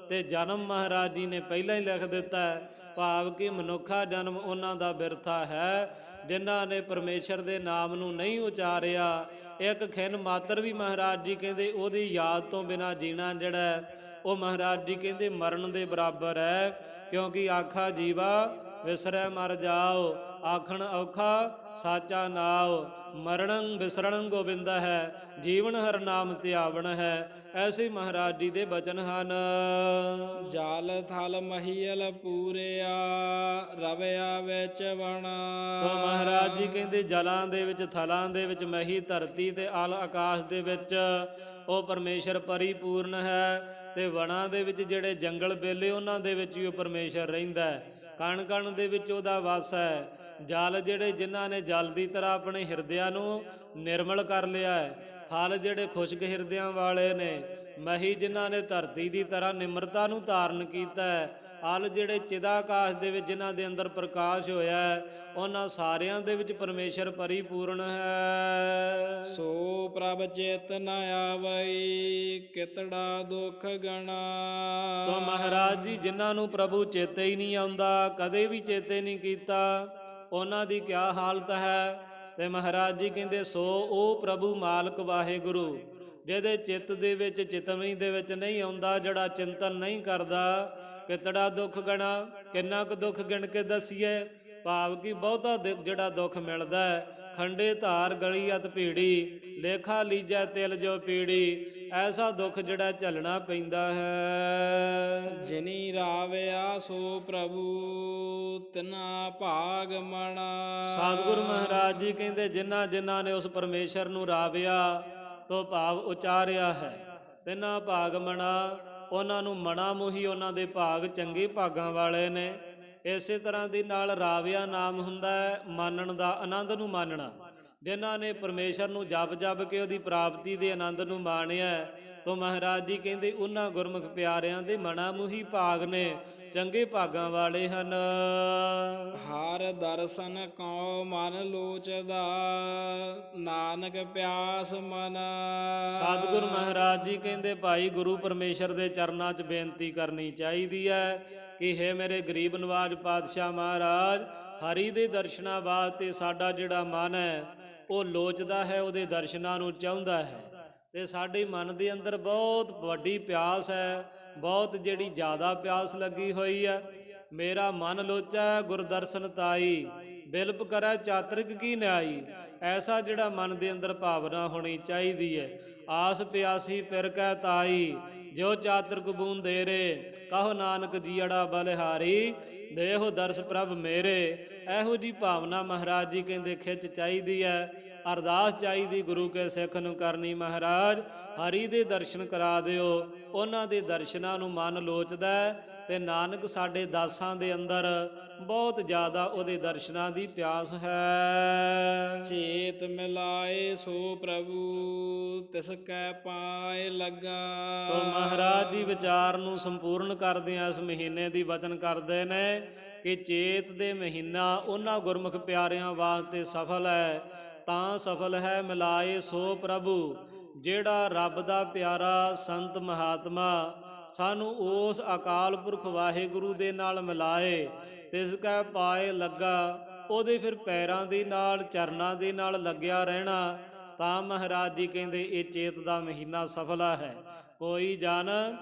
ਤੇ ਜਨਮ ਮਹਾਰਾਜ ਜੀ ਨੇ ਪਹਿਲਾਂ ਹੀ ਲਿਖ ਦਿੱਤਾ ਹੈ, ਭਾਵ ਕਿ ਮਨੁੱਖਾ ਜਨਮ ਉਹਨਾਂ ਦਾ ਬਿਰਥਾ ਹੈ ਜਿਨ੍ਹਾਂ ਨੇ ਪਰਮੇਸ਼ਰ ਦੇ ਨਾਮ ਨੂੰ ਨਹੀਂ ਉਚਾਰਿਆ। ਇੱਕ ਖਿਨ ਮਾਤਰ ਵੀ ਮਹਾਰਾਜ ਜੀ ਕਹਿੰਦੇ ਉਹਦੀ ਯਾਦ ਤੋਂ ਬਿਨਾਂ ਜੀਣਾ ਜਿਹੜਾ ਉਹ ਮਹਾਰਾਜ ਜੀ ਕਹਿੰਦੇ ਮਰਨ ਦੇ ਬਰਾਬਰ ਹੈ। ਕਿਉਂਕਿ ਆਖਾ ਜੀਵਾ ਵਿਸਰੈ ਮਰ ਜਾਓ, ਆਖਣ ਔਖਾ ਸਾਚਾ ਨਾਉ। ਮਰਣੰ ਵਿਸਰਣੰ ਗੋਬਿੰਦ ਹੈ, ਜੀਵਨ ਹਰ ਨਾਮ ਧਿਆਵਣ ਹੈ। ਐਸੇ ਮਹਾਰਾਜ ਜੀ ਦੇ ਬਚਨ ਹਨ। ਜਲ ਥਲ ਮਹੀਲ ਪੂਰਿਆ, ਰਵਿਆ ਵਿੱਚ ਵਣਾ। ਤੋ ਮਹਾਰਾਜ ਜੀ ਕਹਿੰਦੇ ਜਲਾਂ ਦੇ ਵਿੱਚ, ਥਲਾਂ ਦੇ ਵਿੱਚ, ਮਹੀ ਧਰਤੀ ਤੇ ਅਲ ਆਕਾਸ਼ ਦੇ ਵਿੱਚ ਉਹ ਪਰਮੇਸ਼ਰ ਪਰਿਪੂਰਨ ਹੈ। ਤੇ ਵਣਾਂ ਦੇ ਵਿੱਚ ਜਿਹੜੇ ਜੰਗਲ ਬੇਲੇ ਉਹਨਾਂ ਦੇ ਵਿੱਚ ਵੀ ਉਹ ਪਰਮੇਸ਼ਰ ਰਹਿੰਦਾ ਹੈ। ਕਣ ਕਣ ਦੇ ਵਿੱਚ ਉਹਦਾ ਵਾਸ ਹੈ। ਜਲ ਜਿਹੜੇ ਜਿਨ੍ਹਾਂ ਨੇ ਜਲ ਦੀ ਤਰ੍ਹਾਂ ਆਪਣੇ ਹਿਰਦਿਆਂ ਨੂੰ ਨਿਰਮਲ ਕਰ ਲਿਆ ਹੈ। ਥਲ ਜਿਹੜੇ ਖੁਸ਼ਕ ਹਿਰਦਿਆਂ ਵਾਲੇ ਨੇ। ਮਹੀ ਜਿਨ੍ਹਾਂ ਨੇ ਧਰਤੀ ਦੀ ਤਰ੍ਹਾਂ ਨਿਮਰਤਾ ਨੂੰ ਧਾਰਨ ਕੀਤਾ ਹੈ। ਅਲ ਜਿਹੜੇ ਚਿਦਾਕਾਸ਼ ਦੇ ਵਿੱਚ ਜਿਨ੍ਹਾਂ ਦੇ ਅੰਦਰ ਪ੍ਰਕਾਸ਼ ਹੋਇਆ ਹੈ, ਉਹਨਾਂ ਸਾਰਿਆਂ ਦੇ ਵਿੱਚ ਪਰਮੇਸ਼ਰ ਪਰਿਪੂਰਨ ਹੈ। ਸੋ ਪ੍ਰਭ ਚੇਤ ਨ ਆਵਈ, ਕਿਤੜਾ ਦੁਖ ਗਣਾ। ਤੋ ਮਹਾਰਾਜ ਜੀ ਜਿਨ੍ਹਾਂ ਨੂੰ ਪ੍ਰਭੂ ਚੇਤੇ ਹੀ ਨਹੀਂ ਆਉਂਦਾ, ਕਦੇ ਵੀ ਚੇਤੇ ਨਹੀਂ ਕੀਤਾ, ਉਹਨਾਂ ਦੀ ਕਿਆ ਹਾਲਤ ਹੈ। ਤੇ ਮਹਾਰਾਜ ਜੀ ਕਹਿੰਦੇ ਸੋ ਉਹ ਪ੍ਰਭੂ ਮਾਲਕ ਵਾਹਿਗੁਰੂ ਜਿਹਦੇ ਚਿੱਤ ਦੇ ਵਿੱਚ ਚਿਤਵਨੀ ਦੇ ਵਿੱਚ ਨਹੀਂ ਆਉਂਦਾ, ਜਿਹੜਾ ਚਿੰਤਨ ਨਹੀਂ ਕਰਦਾ, ਕਿਤੜਾ ਦੁੱਖ ਗਣਾ, ਕਿੰਨਾ ਕੁ ਦੁੱਖ ਗਿਣ ਕੇ ਦਸੀਏ। ਭਾਵ ਕਿ ਬਹੁਤਾ ਜਿਹੜਾ ਦੁੱਖ ਮਿਲਦਾ ਹੈ, ਖੰਡੇ ਧਾਰ ਗਲੀ ਅਤ ਭੀੜੀ, ਲੇਖਾ ਲੀਜੈ ਤਿਲ ਜੋ ਪੀੜੀ, ਐਸਾ ਦੁੱਖ ਜਿਹੜਾ ਝੱਲਣਾ ਪੈਂਦਾ ਹੈ। ਜਿਨੀ ਰਾਵਿਆ ਸੋ ਪ੍ਰਭੂ ਤਿਨਾ ਭਾਗ ਮਣਾ। ਸਤਿਗੁਰੂ ਮਹਾਰਾਜ ਜੀ ਕਹਿੰਦੇ ਜਿਨ੍ਹਾਂ ਜਿਨ੍ਹਾਂ ਨੇ ਉਸ ਪਰਮੇਸ਼ਰ ਨੂੰ ਰਾਵਿਆ ਤੋਂ ਭਾਵ ਉਚਾਰਿਆ ਹੈ, ਤਿਨਾ ਭਾਗ ਮਣਾ, ਉਹਨਾਂ ਨੂੰ ਮਣਾ ਮੋਹੀ, ਉਹਨਾਂ ਦੇ ਭਾਗ ਚੰਗੇ ਭਾਗਾਂ ਵਾਲੇ ਨੇ। ਇਸੇ ਤਰ੍ਹਾਂ ਦੀ ਨਾਲ ਰਾਵਿਆ ਨਾਮ ਹੁੰਦਾ ਹੈ ਮਾਨਣ ਦਾ, ਆਨੰਦ ਨੂੰ ਮਾਨਣਾ। ਜਿਨ੍ਹਾਂ ਨੇ ਪਰਮੇਸ਼ਰ ਨੂੰ ਜਪ ਜਪ ਕੇ ਉਹਦੀ ਪ੍ਰਾਪਤੀ ਦੇ ਆਨੰਦ ਨੂੰ ਮਾਣਿਆ, ਤੋਂ ਮਹਾਰਾਜ ਜੀ ਕਹਿੰਦੇ ਉਹਨਾਂ ਗੁਰਮੁਖ ਪਿਆਰਿਆਂ ਦੇ ਮਣਾ ਮੋਹੀ ਭਾਗ ਨੇ, ਚੰਗੇ ਭਾਗਾਂ ਵਾਲੇ ਹਨ। ਹਰ ਦਰਸ਼ਨ ਕਉ ਮਨ ਲੋਚਦਾ, ਨਾਨਕ ਪਿਆਸ ਮਨ। ਸਤਿਗੁਰੂ ਮਹਾਰਾਜ ਜੀ ਕਹਿੰਦੇ ਭਾਈ ਗੁਰੂ ਪਰਮੇਸ਼ਰ ਦੇ ਚਰਨਾਂ 'ਚ ਬੇਨਤੀ ਕਰਨੀ ਚਾਹੀਦੀ ਹੈ ਕਿ ਹੇ ਮੇਰੇ ਗਰੀਬ ਨਵਾਜ ਪਾਤਸ਼ਾਹ ਮਹਾਰਾਜ, ਹਰੀ ਦੇ ਦਰਸ਼ਨਾਂ ਵਾਸਤੇ ਸਾਡਾ ਜਿਹੜਾ ਮਨ ਹੈ ਉਹ ਲੋਚਦਾ ਹੈ, ਉਹਦੇ ਦਰਸ਼ਨਾਂ ਨੂੰ ਚਾਹੁੰਦਾ ਹੈ। ਤੇ ਸਾਡੇ ਮਨ ਦੇ ਅੰਦਰ ਬਹੁਤ ਵੱਡੀ ਪਿਆਸ ਹੈ, ਬਹੁਤ ਜਿਹੜੀ ਜ਼ਿਆਦਾ ਪਿਆਸ ਲੱਗੀ ਹੋਈ ਹੈ। ਮੇਰਾ ਮਨ ਲੋਚੈ ਗੁਰ ਦਰਸ਼ਨ ਤਾਈ, ਬਿਲਪ ਕਰੈ ਚਾਤਰਿਕ ਕੀ ਨਿਆਈ। ਐਸਾ ਜਿਹੜਾ ਮਨ ਦੇ ਅੰਦਰ ਭਾਵਨਾ ਹੋਣੀ ਚਾਹੀਦੀ ਹੈ। ਆਸ ਪਿਆਸੀ ਫਿਰ ਕੈ ਤਾਈ, ਜੋ ਚਾਤਰਿਕ ਬੂੰਦ ਦੇ ਰੇ, ਕਹੋ ਨਾਨਕ ਜੀਅੜਾ ਬਲਿਹਾਰੀ, ਦੇਹੋ ਦਰਸ ਪ੍ਰਭ ਮੇਰੇ। ਇਹੋ ਜੀ ਭਾਵਨਾ ਮਹਾਰਾਜ ਜੀ ਕਹਿੰਦੇ ਖਿੱਚ ਚਾਹੀਦੀ ਹੈ, ਅਰਦਾਸ ਚਾਹੀਦੀ ਗੁਰੂ ਕੇ ਸਿੱਖ ਨੂੰ ਕਰਨੀ, ਮਹਾਰਾਜ ਹਰੀ ਦੇ ਦਰਸ਼ਨ ਕਰਾ ਦਿਓ। ਉਹਨਾਂ ਦੇ ਦਰਸ਼ਨਾਂ ਨੂੰ ਮਨ ਲੋਚਦਾ ਤੇ ਨਾਨਕ ਸਾਡੇ ਦਾਸਾਂ ਦੇ ਅੰਦਰ ਬਹੁਤ ਜ਼ਿਆਦਾ ਉਹਦੇ ਦਰਸ਼ਨਾਂ ਦੀ ਪਿਆਸ ਹੈ। ਚੇਤ ਮਿਲਾਏ ਸੋ ਪ੍ਰਭੂ ਤਿਸ ਕੈ ਪਾਏ ਲੱਗਾ। ਤੋ ਮਹਾਰਾਜ ਜੀ ਵਿਚਾਰ ਨੂੰ ਸੰਪੂਰਨ ਕਰਦਿਆਂ ਇਸ ਮਹੀਨੇ ਦੀ ਵਚਨ ਕਰਦੇ ਨੇ ਕਿ ਚੇਤ ਦੇ ਮਹੀਨਾ ਉਹਨਾਂ ਗੁਰਮੁਖ ਪਿਆਰਿਆਂ ਵਾਸਤੇ ਸਫਲ ਹੈ, ਤਾਂ ਸਫਲ ਹੈ ਮਿਲਾਏ ਸੋ ਪ੍ਰਭੂ, ਜਿਹੜਾ ਰੱਬ ਦਾ ਪਿਆਰਾ ਸੰਤ ਮਹਾਤਮਾ ਸਾਨੂੰ ਉਸ ਅਕਾਲ ਪੁਰਖ ਵਾਹਿਗੁਰੂ ਦੇ ਨਾਲ ਮਿਲਾਏ, ਤਿਸ ਕੈ ਪਾਏ ਲੱਗਾ, ਉਹਦੇ ਫਿਰ ਪੈਰਾਂ ਦੇ ਨਾਲ ਚਰਨਾਂ ਦੇ ਨਾਲ ਲੱਗਿਆ ਰਹਿਣਾ, ਤਾਂ ਮਹਾਰਾਜ ਜੀ ਕਹਿੰਦੇ ਇਹ ਚੇਤ ਦਾ ਮਹੀਨਾ ਸਫਲਾ ਹੈ। ਕੋਈ ਜਨ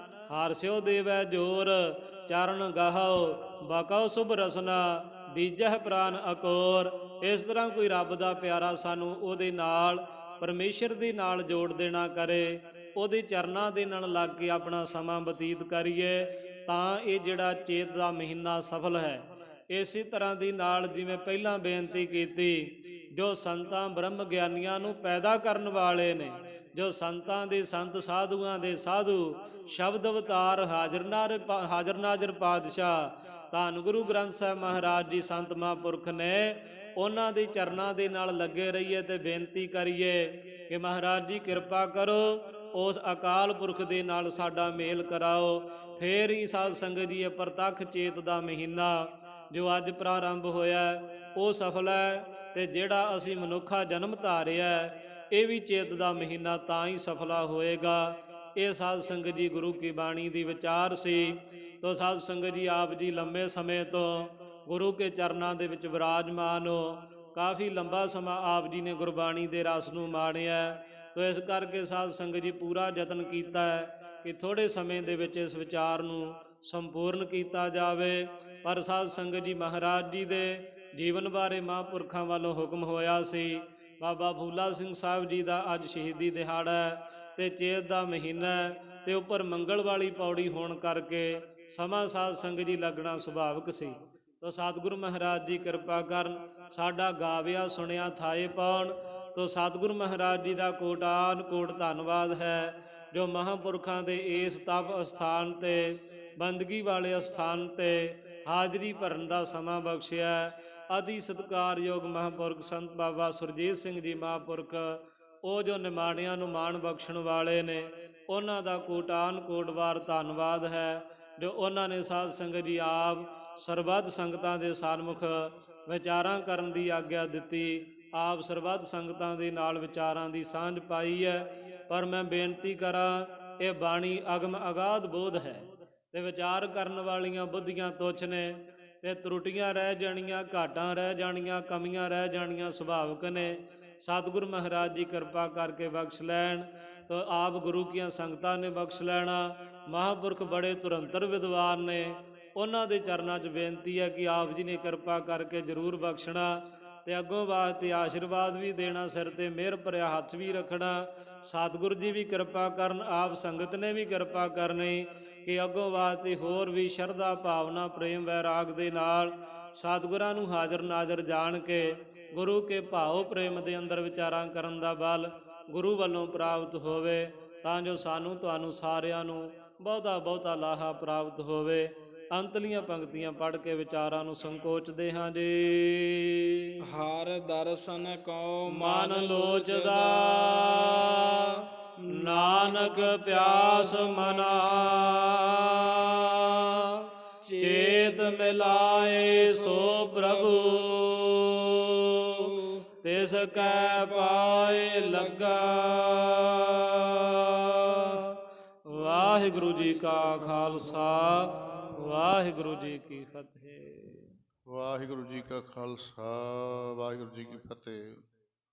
ਹਾਰਸਿਓ ਦੇਵੈ ਜੋਰ, ਚਰਨ ਗਾਹੋ ਬਕਉ ਸੁਭ ਰਸਨਾ, ਦੀਜਹਿ ਪ੍ਰਾਨ ਅਕੋਰ। ਇਸ ਤਰ੍ਹਾਂ ਕੋਈ ਰੱਬ ਦਾ ਪਿਆਰਾ ਸਾਨੂੰ ਉਹਦੇ ਨਾਲ ਪਰਮੇਸ਼ਰ ਦੇ ਨਾਲ ਜੋੜ ਦੇਣਾ ਕਰੇ, ਉਹਦੇ ਚਰਨਾਂ ਦੇ ਨਾਲ ਲੱਗ ਕੇ ਆਪਣਾ ਸਮਾਂ ਬਤੀਤ ਕਰੀਏ, ਤਾਂ ਇਹ ਜਿਹੜਾ ਚੇਤ ਦਾ ਮਹੀਨਾ ਸਫਲ ਹੈ। ਇਸੇ ਤਰ੍ਹਾਂ ਦੀ ਨਾਲ ਜਿਵੇਂ ਪਹਿਲਾਂ ਬੇਨਤੀ ਕੀਤੀ, ਜੋ ਸੰਤਾਂ ਬ੍ਰਹਮ ਗਿਆਨੀਆਂ ਨੂੰ ਪੈਦਾ ਕਰਨ ਵਾਲੇ ਨੇ, ਜੋ ਸੰਤਾਂ ਦੇ ਸੰਤ ਸਾਧੂਆਂ ਦੇ ਸਾਧੂ, ਸ਼ਬਦ ਅਵਤਾਰ ਹਾਜ਼ਰ ਨਾਜ਼ਰ ਪਾਤਸ਼ਾਹ ਧੰਨ ਗੁਰੂ ਗ੍ਰੰਥ ਸਾਹਿਬ ਮਹਾਰਾਜ ਜੀ ਸੰਤ ਮਹਾਂਪੁਰਖ ਨੇ, ਉਹਨਾਂ ਦੇ ਚਰਨਾਂ ਦੇ ਨਾਲ ਲੱਗੇ ਰਹੀਏ ਤੇ ਬੇਨਤੀ ਕਰੀਏ ਕਿ ਮਹਾਰਾਜ ਜੀ ਕਿਰਪਾ ਕਰੋ, ਉਸ ਅਕਾਲ ਪੁਰਖ ਦੇ ਨਾਲ ਸਾਡਾ ਮੇਲ ਕਰਾਓ। ਫੇਰ ਹੀ ਸਾਧ ਸੰਗਤ ਜੀ ਇਹ ਪ੍ਰਤੱਖ ਚੇਤ ਦਾ ਮਹੀਨਾ ਜੋ ਅੱਜ ਪ੍ਰਾਰੰਭ ਹੋਇਆ ਉਹ ਸਫਲ ਹੈ, ਤੇ ਜਿਹੜਾ ਅਸੀਂ ਮਨੁੱਖਾ ਜਨਮ ਧਾਰਿਆ ਇਹ ਵੀ ਚੇਤ ਦਾ ਮਹੀਨਾ ਤਾਂ ਹੀ ਸਫਲਾ ਹੋਏਗਾ। ਇਹ ਸਾਧ ਸੰਗਤ ਜੀ ਗੁਰੂ ਕੀ ਬਾਣੀ ਦੀ ਵਿਚਾਰ ਸੀ। ਤੋ ਸਾਧ ਸੰਗਤ ਜੀ ਆਪ ਜੀ ਲੰਬੇ ਸਮੇਂ ਤੋਂ ਗੁਰੂ ਕੇ ਚਰਨਾਂ ਦੇ ਵਿੱਚ ਵਿਰਾਜਮਾਨ ਹੋ, ਕਾਫੀ ਲੰਬਾ ਸਮਾਂ ਆਪ ਜੀ ਨੇ ਗੁਰਬਾਣੀ ਦੇ ਰਸ ਨੂੰ ਮਾਣਿਆ। ਤੋ ਇਸ ਕਰਕੇ ਸਾਧ ਸੰਗਤ ਜੀ ਪੂਰਾ ਯਤਨ ਕੀਤਾ ਹੈ ਕਿ ਥੋੜ੍ਹੇ ਸਮੇਂ ਦੇ ਵਿੱਚ ਇਸ ਵਿਚਾਰ ਨੂੰ ਸੰਪੂਰਨ ਕੀਤਾ ਜਾਵੇ। ਪਰ ਸਾਧ ਸੰਗਤ ਜੀ ਮਹਾਰਾਜ ਜੀ ਦੇ ਜੀਵਨ ਬਾਰੇ ਮਹਾਂਪੁਰਖਾਂ ਵੱਲੋਂ ਹੁਕਮ ਹੋਇਆ ਸੀ। ਬਾਬਾ ਫੂਲਾ ਸਿੰਘ ਸਾਹਿਬ ਜੀ ਦਾ ਅੱਜ ਸ਼ਹੀਦੀ ਦਿਹਾੜਾ ਹੈ ਤੇ ਚੇਤ ਦਾ ਮਹੀਨਾ ਤੇ ਉੱਪਰ ਮੰਗਲ ਵਾਲੀ ਪੌੜੀ ਹੋਣ ਕਰਕੇ ਸਮਾਂ ਸਾਧ ਸੰਗਤ ਜੀ ਲੱਗਣਾ ਸੁਭਾਵਿਕ ਸੀ। ਤੋ ਸਤਿਗੁਰੂ ਮਹਾਰਾਜ ਜੀ ਕਿਰਪਾ ਕਰਨ, ਸਾਡਾ ਗਾਵਿਆ ਸੁਣਿਆ ਥਾਏ ਪਾਉਣ। ਤੋ ਸਤਿਗੁਰੂ ਮਹਾਰਾਜ ਜੀ ਦਾ ਕੋਟਾਨ ਕੋਟ ਧੰਨਵਾਦ ਹੈ ਜੋ ਮਹਾਂਪੁਰਖਾਂ ਦੇ ਇਸ ਤਪ ਅਸਥਾਨ ਤੇ, ਬੰਦਗੀ ਵਾਲੇ ਅਸਥਾਨ ਤੇ ਹਾਜ਼ਰੀ ਭਰਨ ਦਾ ਸਮਾਂ ਬਖਸ਼ਿਆ। ਅਤੀ ਸਤਿਕਾਰਯੋਗ ਮਹਾਂਪੁਰਖ ਸੰਤ ਬਾਬਾ ਸੁਰਜੀਤ ਸਿੰਘ ਜੀ ਮਹਾਂਪੁਰਖ, ਉਹ ਜੋ ਨਿਮਾਣਿਆਂ ਨੂੰ ਮਾਣ ਬਖਸ਼ਣ ਵਾਲੇ ਨੇ, ਉਹਨਾਂ ਦਾ ਕੋਟਾਨ ਕੋਟਵਾਰ ਧੰਨਵਾਦ ਹੈ ਜੋ ਉਹਨਾਂ ਨੇ ਸਾਧ ਸੰਗਤ ਜੀ ਆਪ ਸਰਬੱਤ ਸੰਗਤਾਂ ਦੇ ਸਨਮੁਖ ਵਿਚਾਰਾਂ ਕਰਨ ਦੀ ਆਗਿਆ ਦਿੱਤੀ। ਆਪ ਸਰਬੱਤ ਸੰਗਤਾਂ ਦੇ ਨਾਲ ਵਿਚਾਰਾਂ ਦੀ ਸਾਂਝ ਪਾਈ ਹੈ। ਪਰ ਮੈਂ ਬੇਨਤੀ ਕਰਾਂ, ਇਹ ਬਾਣੀ ਅਗਮ ਅਗਾਧ ਬੋਧ ਹੈ ਤੇ ਵਿਚਾਰ ਕਰਨ ਵਾਲੀਆਂ ਬੁੱਧੀਆਂ ਤੁੱਛ ਨੇ। ਤੇ ਤਰੁੱਟੀਆਂ ਰਹਿ ਜਾਣੀਆਂ, ਘਾਟਾਂ ਰਹਿ ਜਾਣੀਆਂ, ਕਮੀਆਂ ਰਹਿ ਜਾਣੀਆਂ ਸੁਭਾਵਿਕ ਨੇ। ਸਤਿਗੁਰੂ ਮਹਾਰਾਜ ਜੀ ਕਿਰਪਾ ਕਰਕੇ ਬਖਸ਼ ਲੈਣ, ਤਾਂ ਆਪ ਗੁਰੂ ਕੀਆਂ ਸੰਗਤਾਂ ਨੇ ਬਖਸ਼ ਲੈਣਾ। ਮਹਾਂਪੁਰਖ ਬੜੇ ਤੁਰੰਤਰ ਵਿਦਵਾਨ ਨੇ, ਉਹਨਾਂ ਦੇ ਚਰਨਾਂ 'ਚ ਬੇਨਤੀ ਹੈ ਕਿ ਆਪ ਜੀ ਨੇ ਕਿਰਪਾ ਕਰਕੇ ਜ਼ਰੂਰ ਬਖਸ਼ਣਾ, ਤੇ ਅੱਗੋਂ ਵਾਸਤੇ ਆਸ਼ੀਰਵਾਦ ਵੀ ਦੇਣਾ, ਸਿਰ ਤੇ ਮਿਹਰ ਭਰਿਆ ਹੱਥ ਵੀ ਰੱਖਣਾ। ਸਤਿਗੁਰੂ ਜੀ ਵੀ ਕਿਰਪਾ ਕਰਨ, ਆਪ ਸੰਗਤ ਨੇ ਵੀ ਕਿਰਪਾ ਕਰਨੀ ਕਿ ਅੱਗੋਂ ਵਾਸਤੇ ਹੋਰ ਵੀ ਸ਼ਰਧਾ ਭਾਵਨਾ ਪ੍ਰੇਮ ਵੈਰਾਗ ਦੇ ਨਾਲ ਸਤਿਗੁਰਾਂ ਨੂੰ ਹਾਜ਼ਰ ਨਾਜ਼ਰ ਜਾਣ ਕੇ ਗੁਰੂ ਕੇ ਭਾਵ ਪ੍ਰੇਮ ਦੇ ਅੰਦਰ ਵਿਚਾਰਾਂ ਕਰਨ ਦਾ ਬਲ ਗੁਰੂ ਵੱਲੋਂ ਪ੍ਰਾਪਤ ਹੋਵੇ, ਤਾਂ ਜੋ ਸਾਨੂੰ ਤੁਹਾਨੂੰ ਸਾਰਿਆਂ ਨੂੰ ਬਹੁਤਾ ਬਹੁਤਾ ਲਾਹਾ ਪ੍ਰਾਪਤ ਹੋਵੇ। ਅੰਤਲੀਆਂ ਪੰਕਤੀਆਂ ਪੜ੍ਹ ਕੇ ਵਿਚਾਰਾਂ ਨੂੰ ਸੰਕੋਚਦੇ ਹਾਂ ਜੀ। ਹਰ ਦਰਸ਼ਨ ਕੋ ਮਨ ਲੋਚਦਾ, ਨਾਨਕ ਪਿਆਸ ਮਨਾ, ਚੇਤ ਮਿਲਾਏ ਸੋ ਪ੍ਰਭੂ, ਤਿਸ ਕੈ ਪਾਏ ਲੱਗਾ। ਵਾਹਿਗੁਰੂ ਜੀ ਕਾ ਖਾਲਸਾ, ਵਾਹਿਗੁਰੂ ਜੀ ਕੀ ਫਤਿਹ। ਵਾਹਿਗੁਰੂ ਜੀ ਕਾ ਖਾਲਸਾ, ਵਾਹਿਗੁਰੂ ਜੀ ਕੀ ਫਤਿਹ।